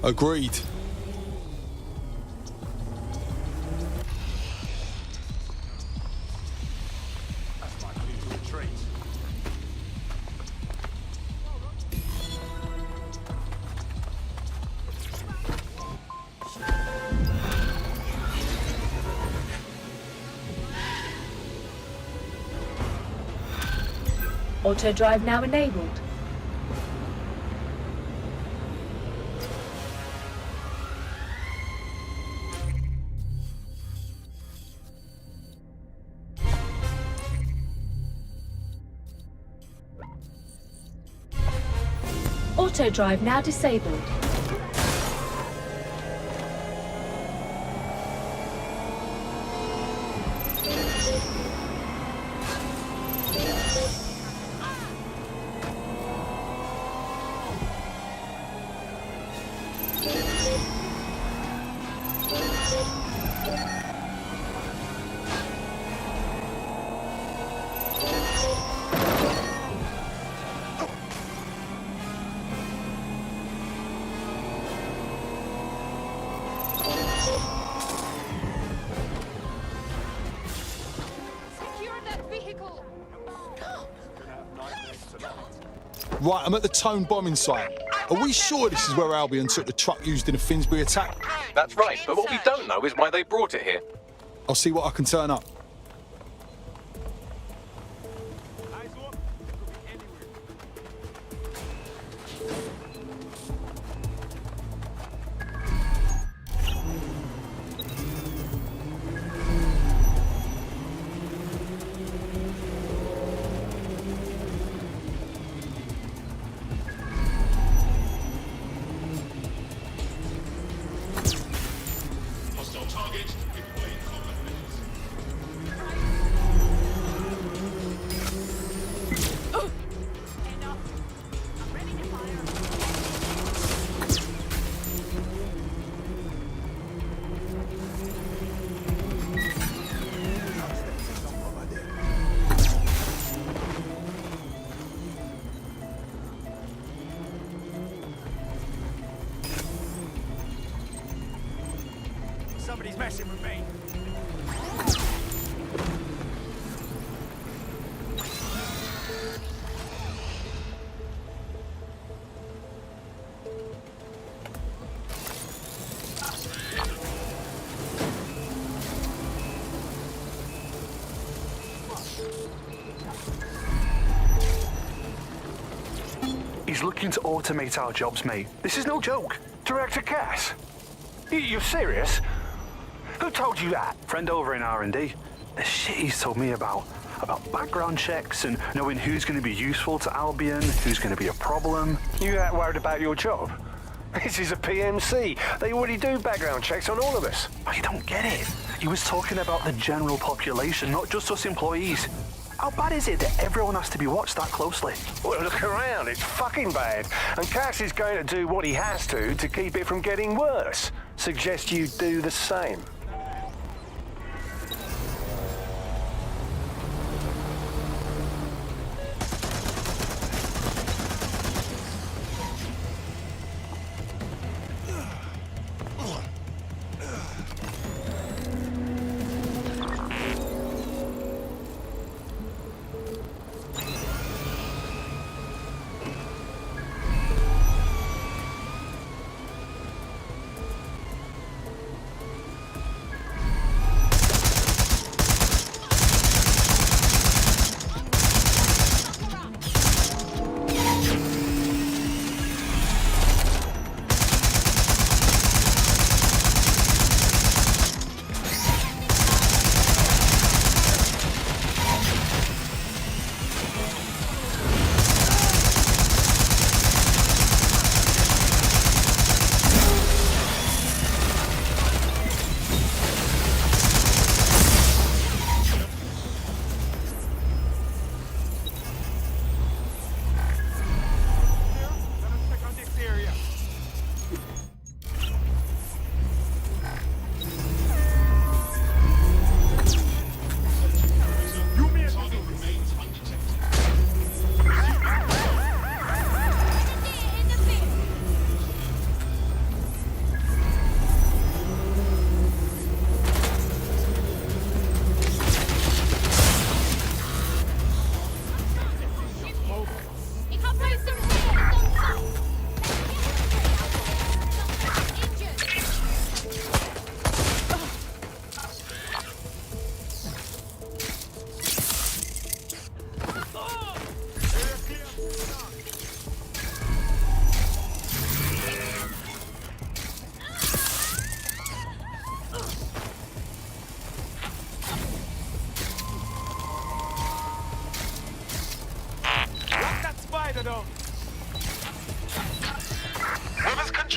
Agreed. Auto drive now enabled. Auto drive now disabled. Right, I'm at the Tone bombing site. Are we sure this is where Albion took the truck used in the Finsbury attack? That's right, but what we don't know is why they brought it here. I'll see what I can turn up. Somebody's messing with me. He's looking to automate our jobs, mate. This is no joke. Director Cass? You're serious? Who told you that? Friend over in R&D. The shit he's told me about background checks and knowing who's going to be useful to Albion, who's going to be a problem. You that worried about your job? This is a PMC. They already do background checks on all of us. But you don't get it. He was talking about the general population, not just us employees. How bad is it that everyone has to be watched that closely? Well, look around. It's fucking bad. And Cass is going to do what he has to keep it from getting worse. Suggest you do the same.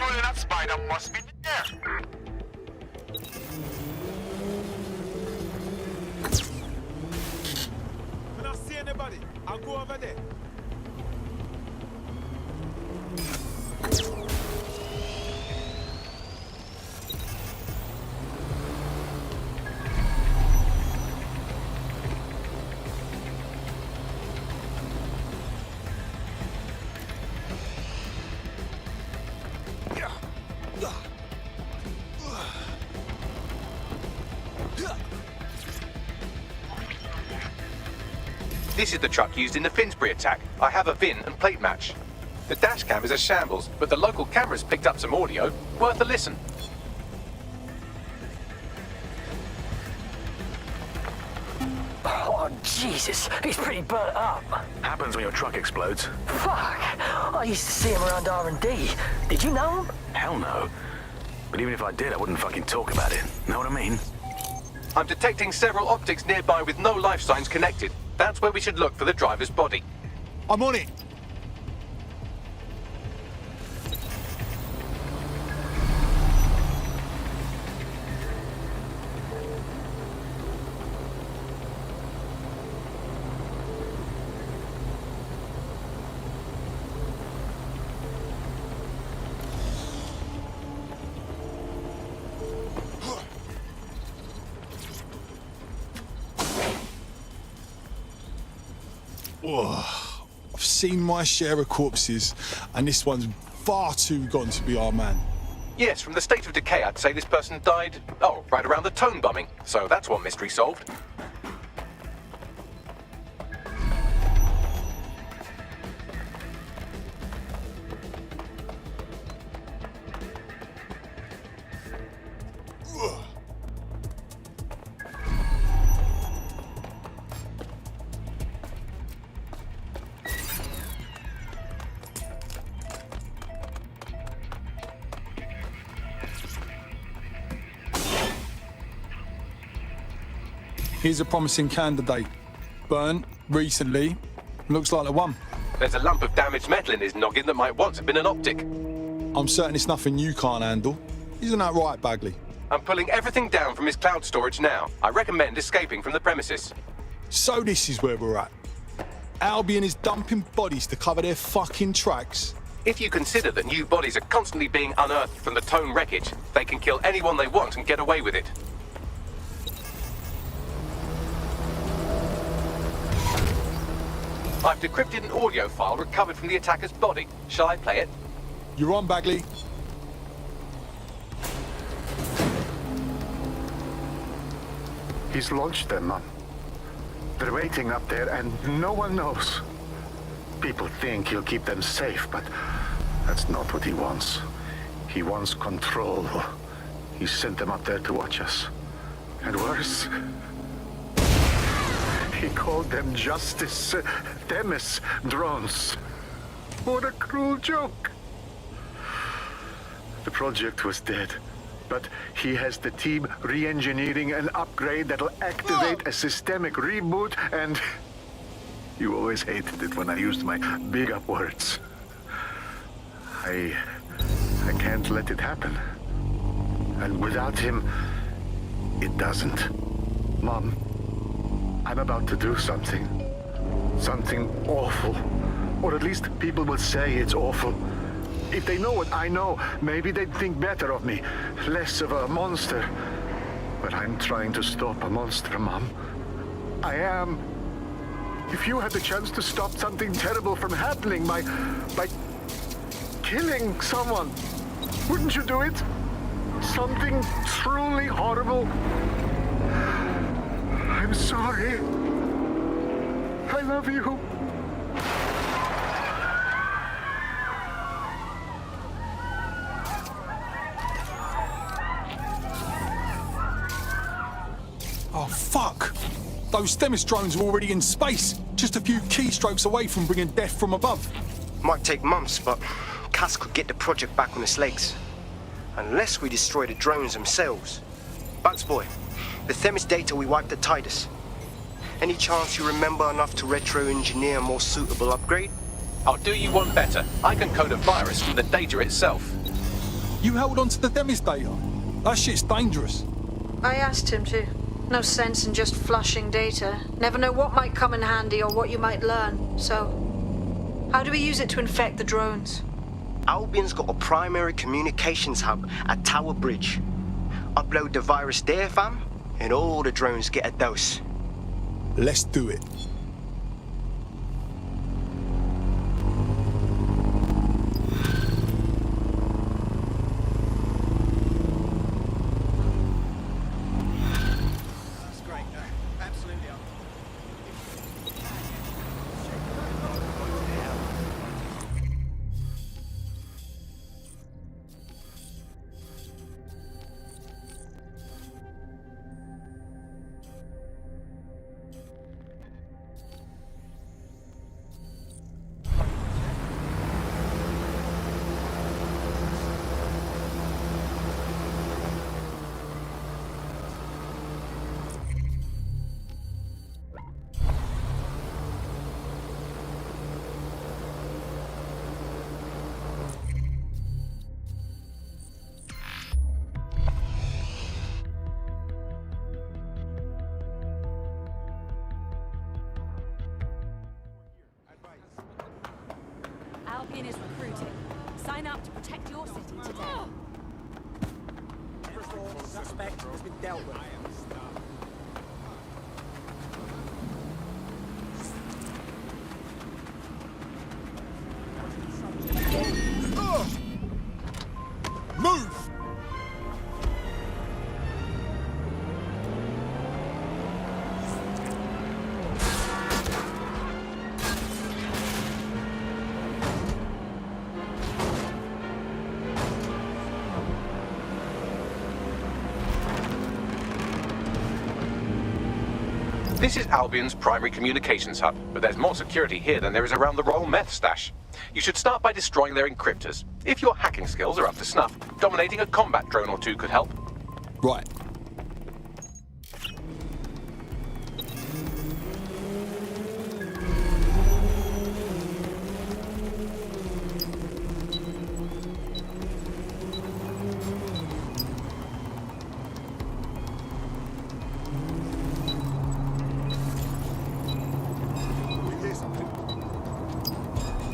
Surely that spider must be there. I don't see anybody. I'll go over there. This is the truck used in the Finsbury attack. I have a VIN and plate match. The dash cam is a shambles, but the local cameras picked up some audio. Worth a listen. Oh, Jesus, he's pretty burnt up. Happens when your truck explodes. Fuck, I used to see him around R&D. Did you know him? Hell no. But even if I did, I wouldn't fucking talk about it. Know what I mean? I'm detecting several optics nearby with no life signs connected. That's where we should look for the driver's body. I'm on it. Oh, I've seen my share of corpses, and this one's far too gone to be our man. Yes, from the state of decay, I'd say this person died, right around the Tone bombing. So that's one mystery solved. Here's a promising candidate. Burnt recently. Looks like the one. There's a lump of damaged metal in his noggin that might once have been an optic. I'm certain it's nothing you can't handle. Isn't that right, Bagley? I'm pulling everything down from his cloud storage now. I recommend escaping from the premises. So this is where we're at. Albion is dumping bodies to cover their fucking tracks. If you consider that new bodies are constantly being unearthed from the Tone wreckage, they can kill anyone they want and get away with it. I've decrypted an audio file recovered from the attacker's body. Shall I play it? You're on, Bagley. He's launched them, man. They're waiting up there and no one knows. People think he'll keep them safe, but that's not what he wants. He wants control. He sent them up there to watch us. And worse, he called them Justice Themis drones. What a cruel joke. The project was dead, but he has the team re-engineering an upgrade that'll activate a systemic reboot, and you always hated it when I used my big up words. I can't let it happen. And without him, it doesn't. Mom, I'm about to do something. Something awful. Or at least people will say it's awful. If they know what I know, maybe they'd think better of me. Less of a monster. But I'm trying to stop a monster, Mom. I am. If you had the chance to stop something terrible from happening by killing someone, wouldn't you do it? Something truly horrible. I'm sorry. I love you. Oh, fuck! Those Themis drones are already in space, just a few keystrokes away from bringing death from above. Might take months, but Cass could get the project back on its legs. Unless we destroy the drones themselves. Bugs boy, the Themis data we wiped at Titus. Any chance you remember enough to retro-engineer a more suitable upgrade? I'll do you one better. I can code a virus from the data itself. You held on to the Themis data. That shit's dangerous. I asked him to. No sense in just flushing data. Never know what might come in handy or what you might learn. So, how do we use it to infect the drones? Albion's got a primary communications hub at Tower Bridge. Upload the virus there, fam, and all the drones get a dose. Let's do it. Albion is recruiting. Sign up to protect your city today. Suspect has been dealt with. Move! This is Albion's primary communications hub, but there's more security here than there is around the Royal Meth stash. You should start by destroying their encryptors. If your hacking skills are up to snuff, dominating a combat drone or two could help. Right.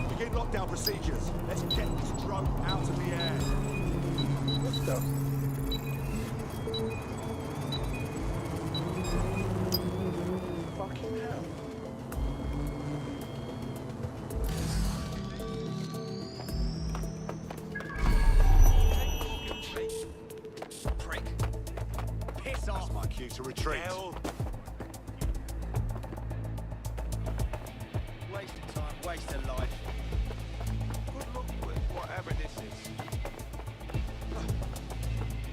Begin lockdown procedures. Let's get this drone out of the air. What the? Fucking hell. Prick. Piss off. That's my cue to retreat. Wasting time, waste of life. Good luck with whatever this is.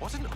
Wasn't it?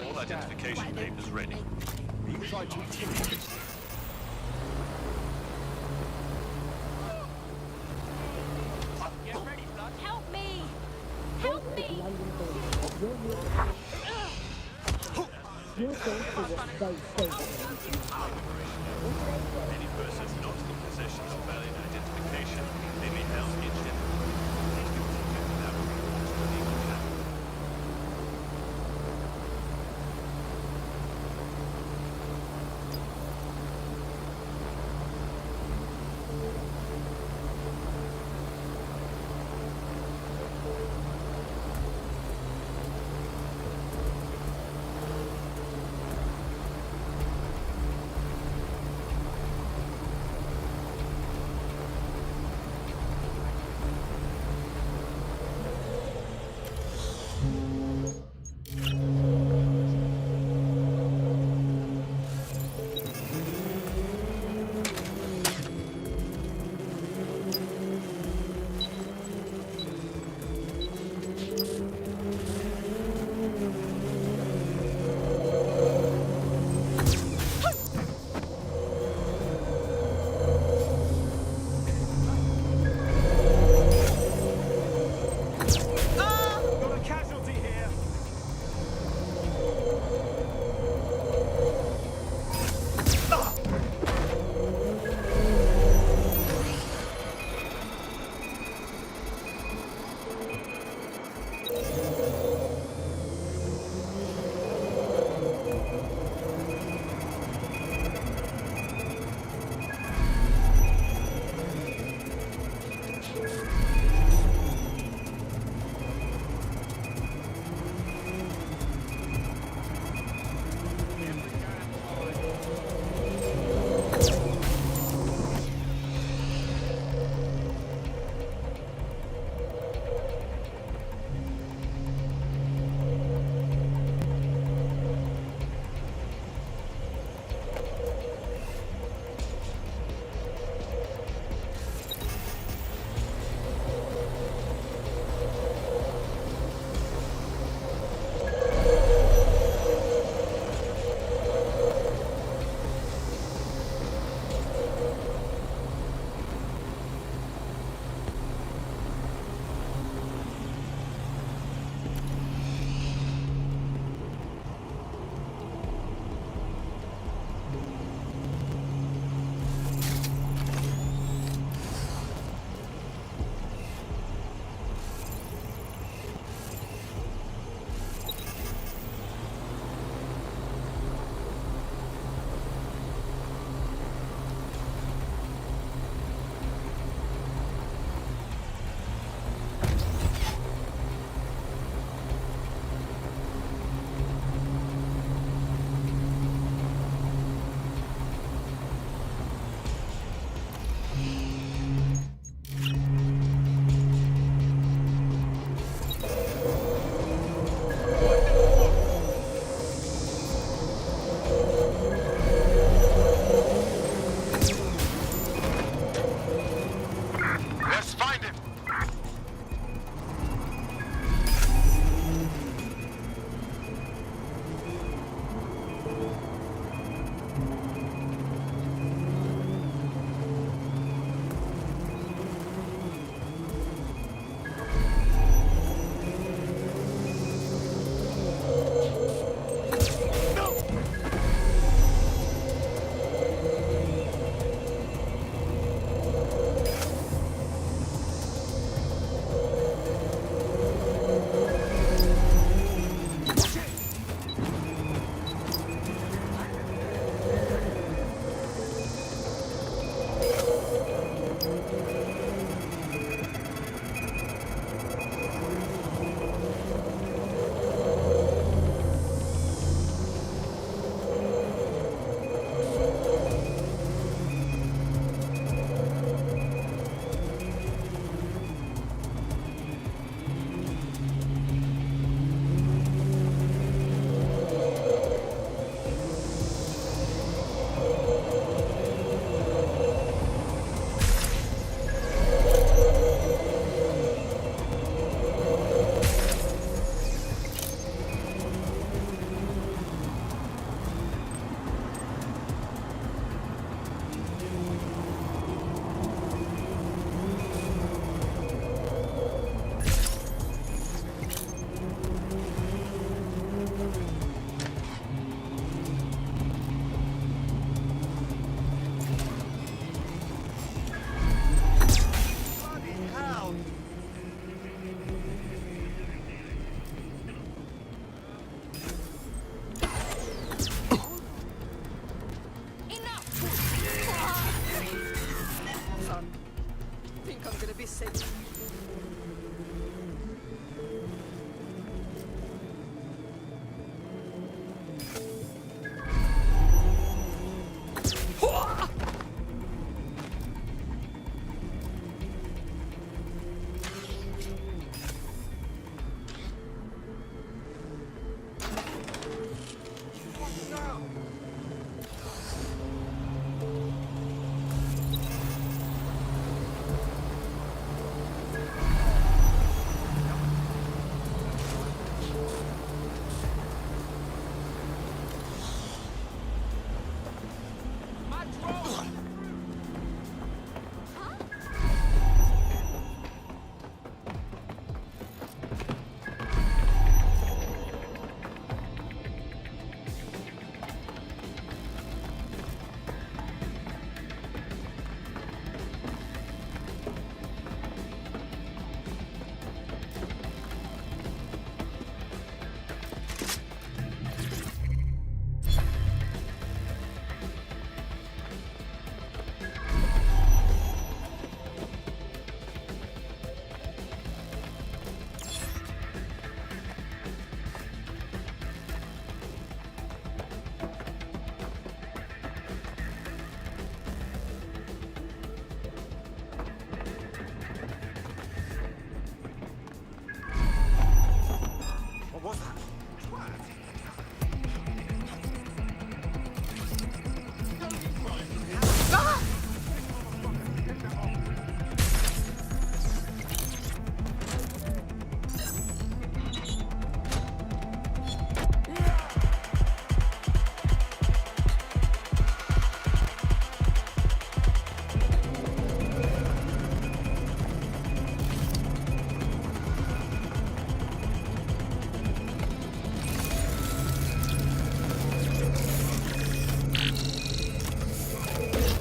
All identification papers ready. You tried to intimidate. Help me! Help me! Any person not in possession of valid identification may be held in check. Please continue without recourse to legal channels.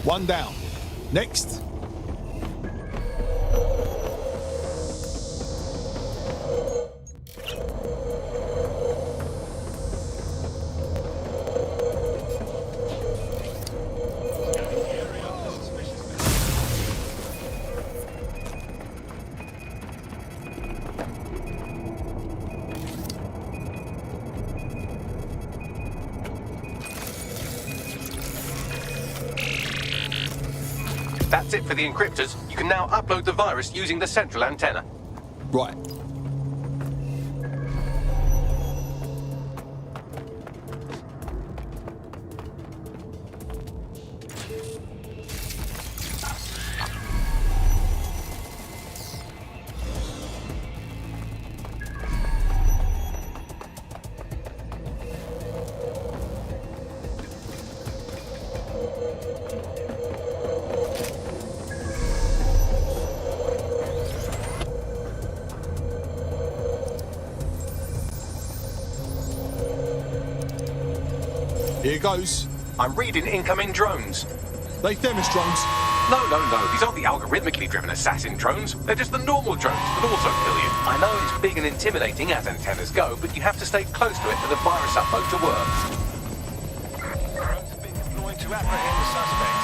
One down. Next. That's it for the encryptors. You can now upload the virus using the central antenna. Right. Here goes. I'm reading incoming drones. They Themis drones? No. These aren't the algorithmically driven assassin drones. They're just the normal drones that also kill you. I know it's big and intimidating as antennas go, but you have to stay close to it for the virus upload to work. Drones have been deployed to apprehend the suspect.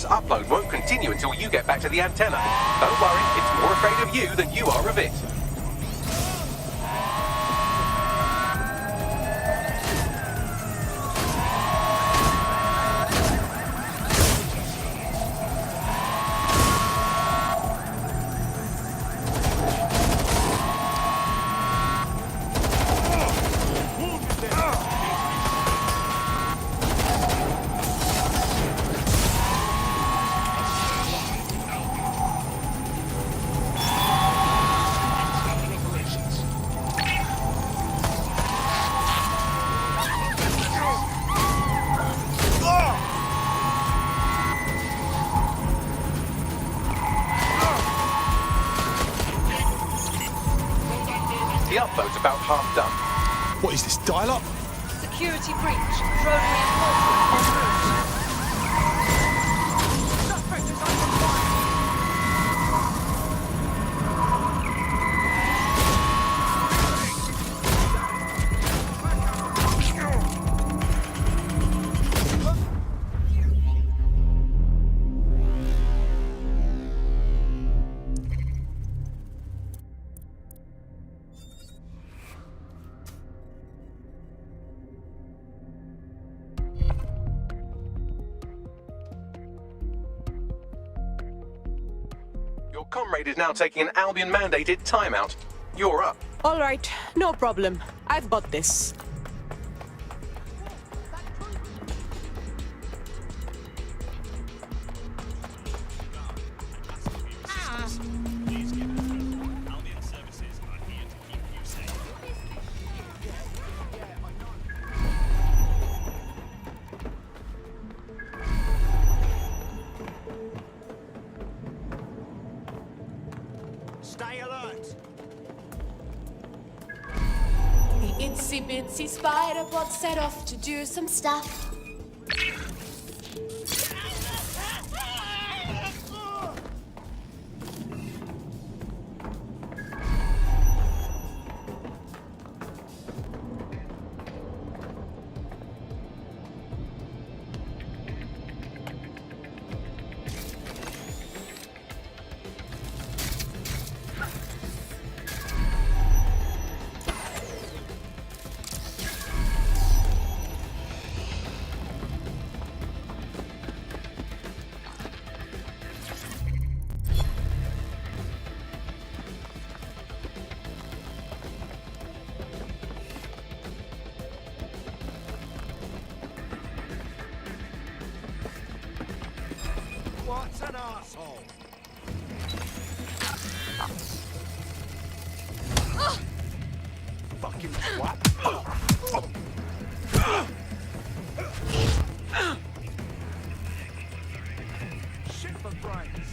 Upload won't continue until you get back to the antenna. Don't worry, it's more afraid of you than you are of it. The upload's about half done. What is this, dial-up? Security breach. Drone reinforcement en route. Suspect is under fire. comrade is now taking an Albion-mandated timeout. You're up. All right, no problem. I've got this. Stay alert. The itsy bitsy spider bot set off to do some stuff. What's an asshole? Fucking twat. Shit for brains.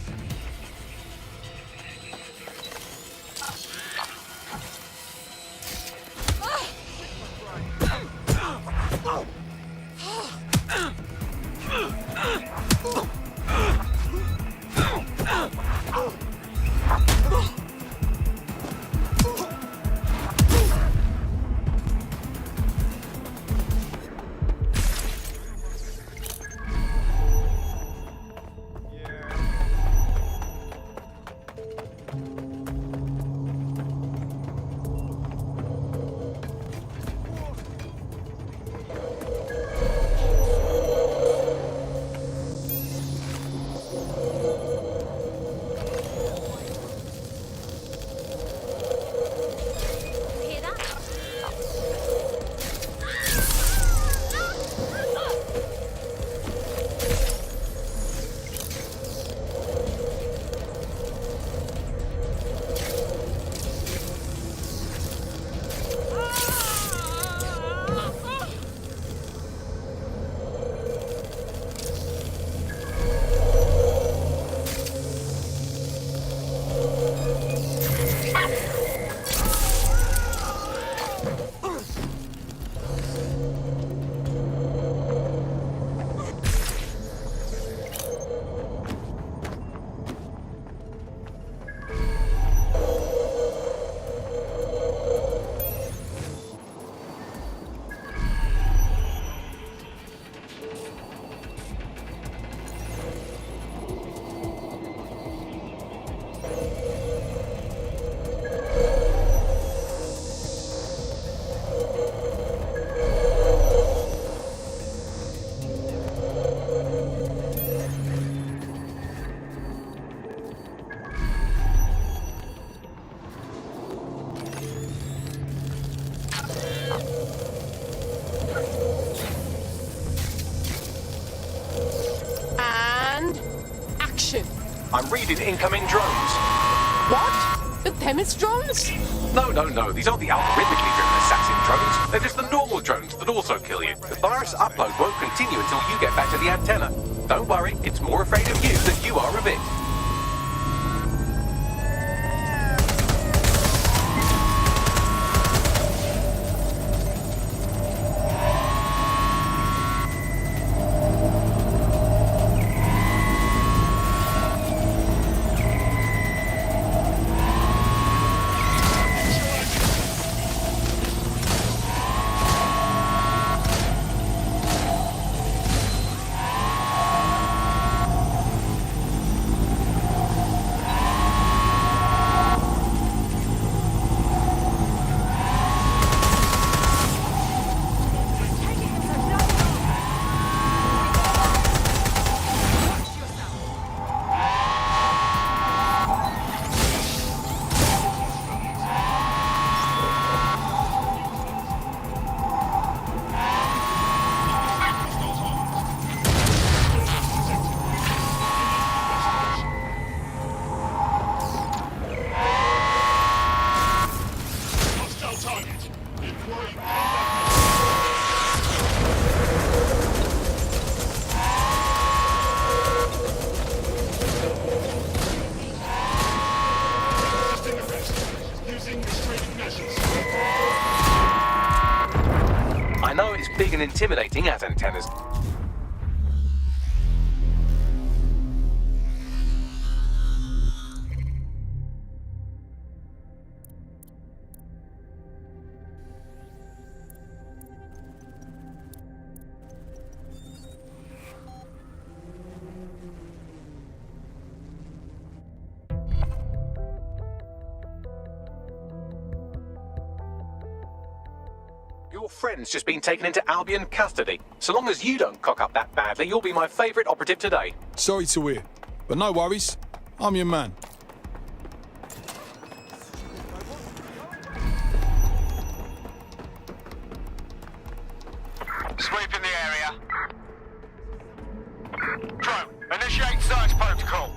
I'm reading incoming drones. What? The Themis drones? No. These aren't the algorithmically driven assassin drones. They're just the normal drones that also kill you. The virus upload won't continue until you get back to the antenna. Don't worry, it's more afraid of you than you are of it. know it's big and intimidating as antennas. Your friend's just been taken into Albion custody. So long as you don't cock up that badly, you'll be my favourite operative today. Sorry to hear, but no worries. I'm your man. Sweep in the area. Drone, initiate search protocol.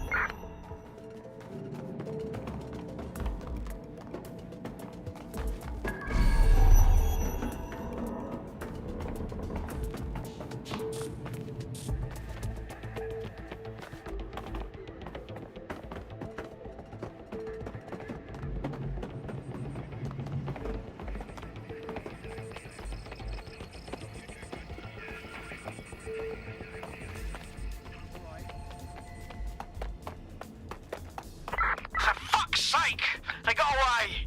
For fuck's sake! They got away!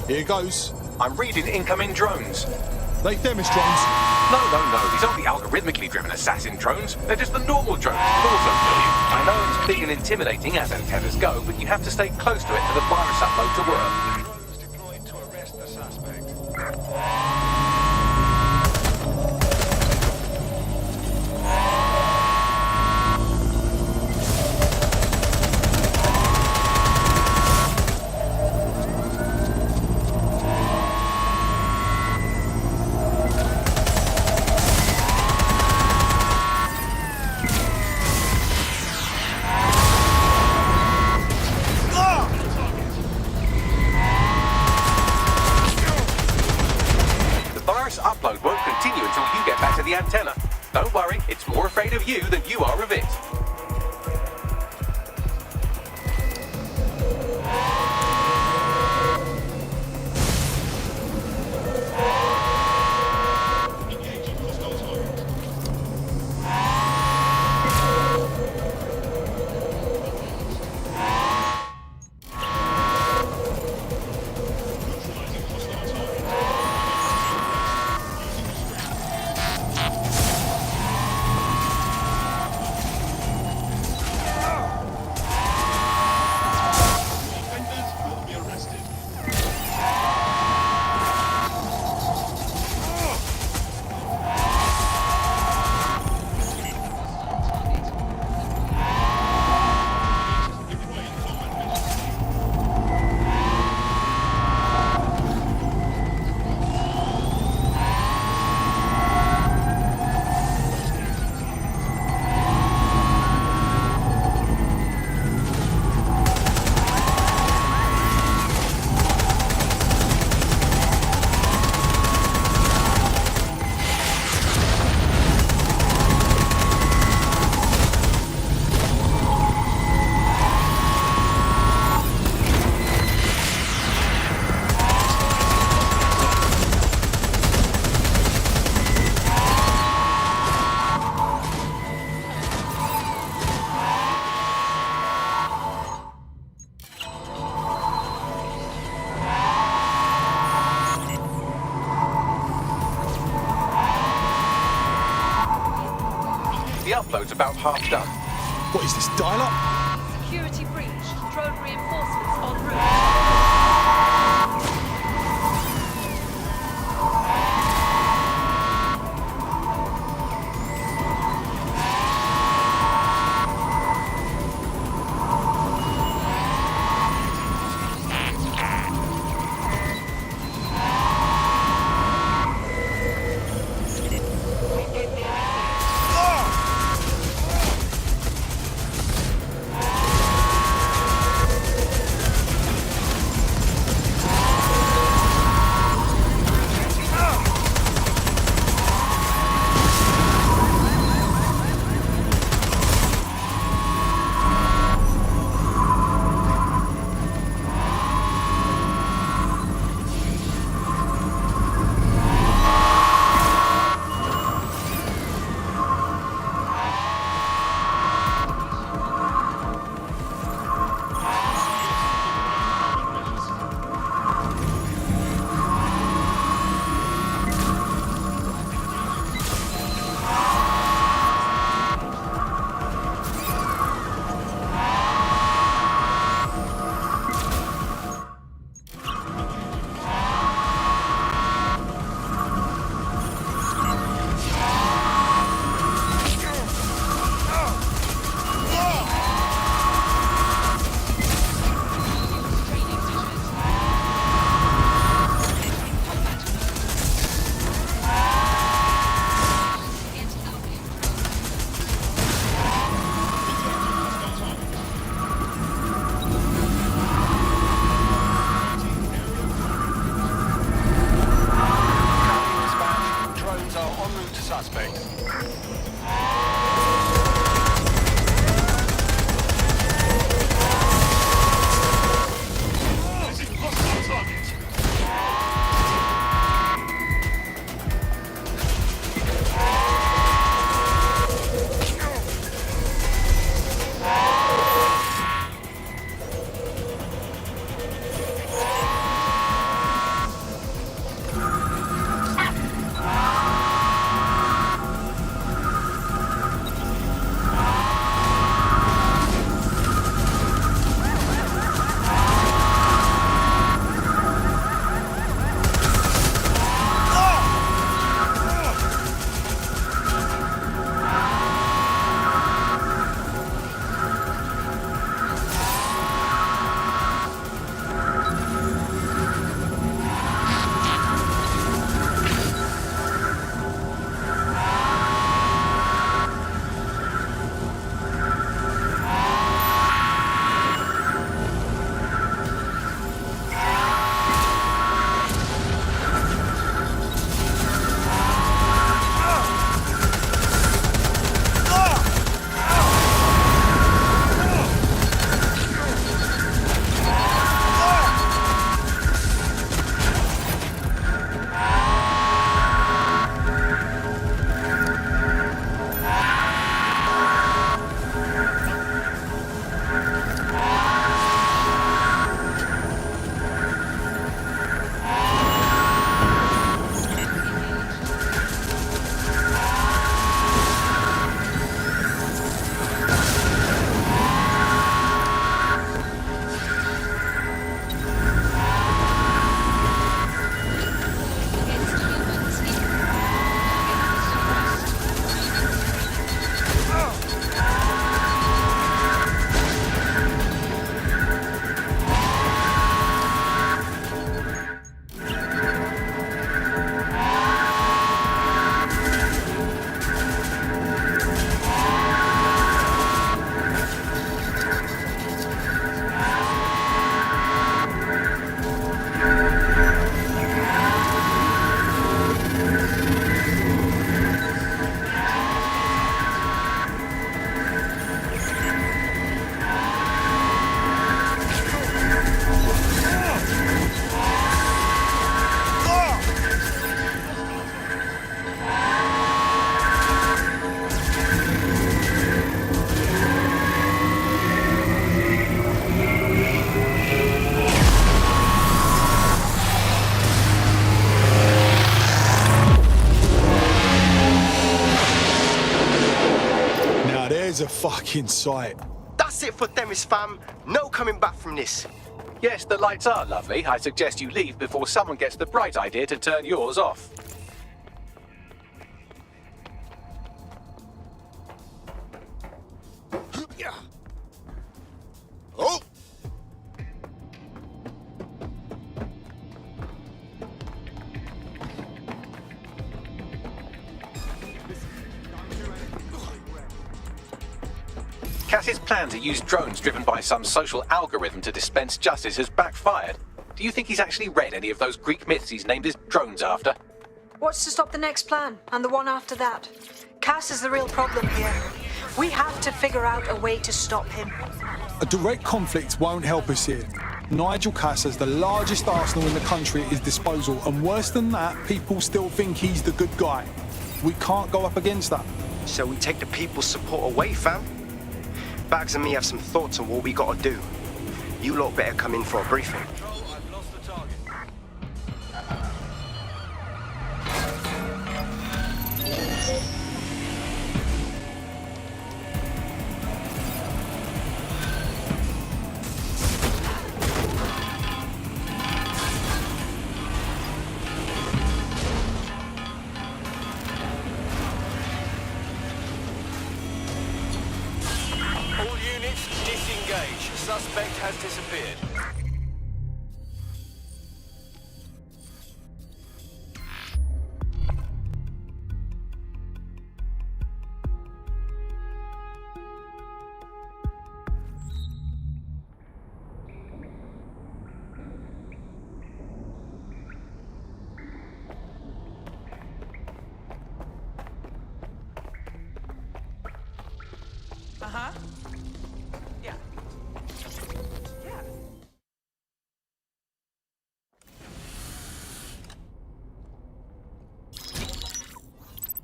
Here goes. I'm reading incoming drones. They Themis drones? No. These aren't the algorithmically driven assassin drones. They're just the normal drones that also kill you. I know it's big and intimidating as antennas go, but you have to stay close to it for the virus upload to work. Drones deployed to arrest the suspect. Upload won't continue until you get back to the antenna. Don't worry, it's more afraid of you than you are of it. upload's about half done. What is this, dial-up? Security breach. Drone reinforcements en route. fucking sight. That's it for Themis, fam. No coming back from this. Yes, the lights are lovely. I suggest you leave before someone gets the bright idea to turn yours off. Oh! Cass's plan to use drones driven by some social algorithm to dispense justice has backfired. Do you think he's actually read any of those Greek myths he's named his drones after? What's to stop the next plan, and the one after that? Cass is the real problem here. We have to figure out a way to stop him. A direct conflict won't help us here. Nigel Cass has the largest arsenal in the country at his disposal, and worse than that, people still think he's the good guy. We can't go up against that. So we take the people's support away, fam? Bags and me have some thoughts on what we gotta do. You lot better come in for a briefing. All units, disengage. Suspect has disappeared. Uh-huh. Yeah. Yeah.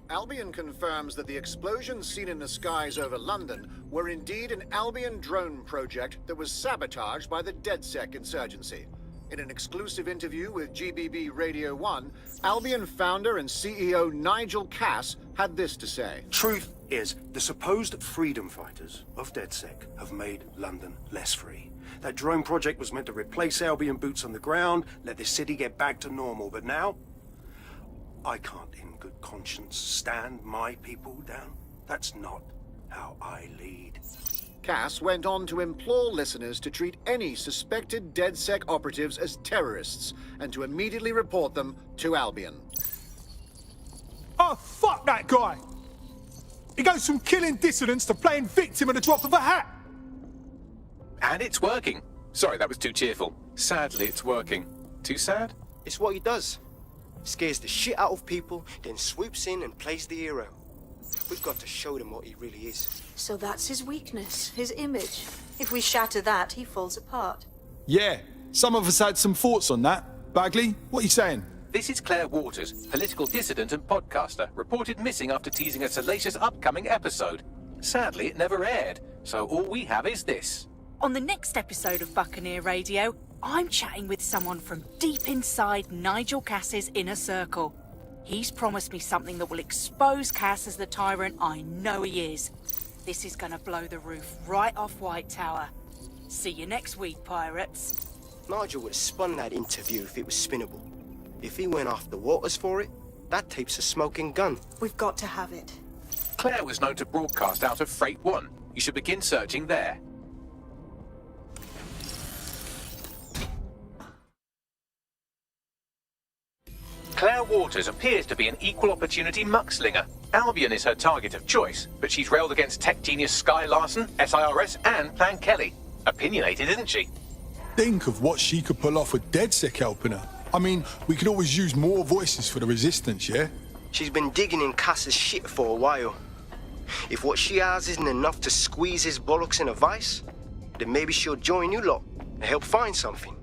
Albion confirms that the explosions seen in the skies over London were indeed an Albion drone project that was sabotaged by the DedSec insurgency. In an exclusive interview with GBB Radio 1, Albion founder and CEO Nigel Cass had this to say. Truth is, the supposed freedom fighters of DedSec have made London less free. That drone project was meant to replace Albion boots on the ground, let the city get back to normal, but now I can't in good conscience stand my people down. That's not how I lead. Cass went on to implore listeners to treat any suspected DedSec operatives as terrorists and to immediately report them to Albion. Oh, fuck that guy! He goes from killing dissidents to playing victim at the drop of a hat! And it's working. Sorry, that was too cheerful. Sadly, it's working. Too sad? It's what he does. Scares the shit out of people, then swoops in and plays the hero. We've got to show them what he really is. So that's his weakness, his image. If we shatter that, he falls apart. Yeah, some of us had some thoughts on that. Bagley, what are you saying? This is Claire Waters, political dissident and podcaster, reported missing after teasing a salacious upcoming episode. Sadly, it never aired, so all we have is this. On the next episode of Buccaneer Radio, I'm chatting with someone from deep inside Nigel Cass's inner circle. He's promised me something that will expose Cass as the tyrant I know he is. This is gonna blow the roof right off White Tower. See you next week, pirates. Nigel would have spun that interview if it was spinnable. If he went after Waters for it, that tape's a smoking gun. We've got to have it. Claire was known to broadcast out of Freight 1. You should begin searching there. Claire Waters appears to be an equal opportunity muckslinger. Albion is her target of choice, but she's railed against tech genius Sky Larson, SIRS, and Plan Kelly. Opinionated, isn't she? Think of what she could pull off with DedSec helping her. I mean, we could always use more voices for the resistance, yeah? She's been digging in Cass's shit for a while. If what she has isn't enough to squeeze his bollocks in a vice, then maybe she'll join you lot and help find something.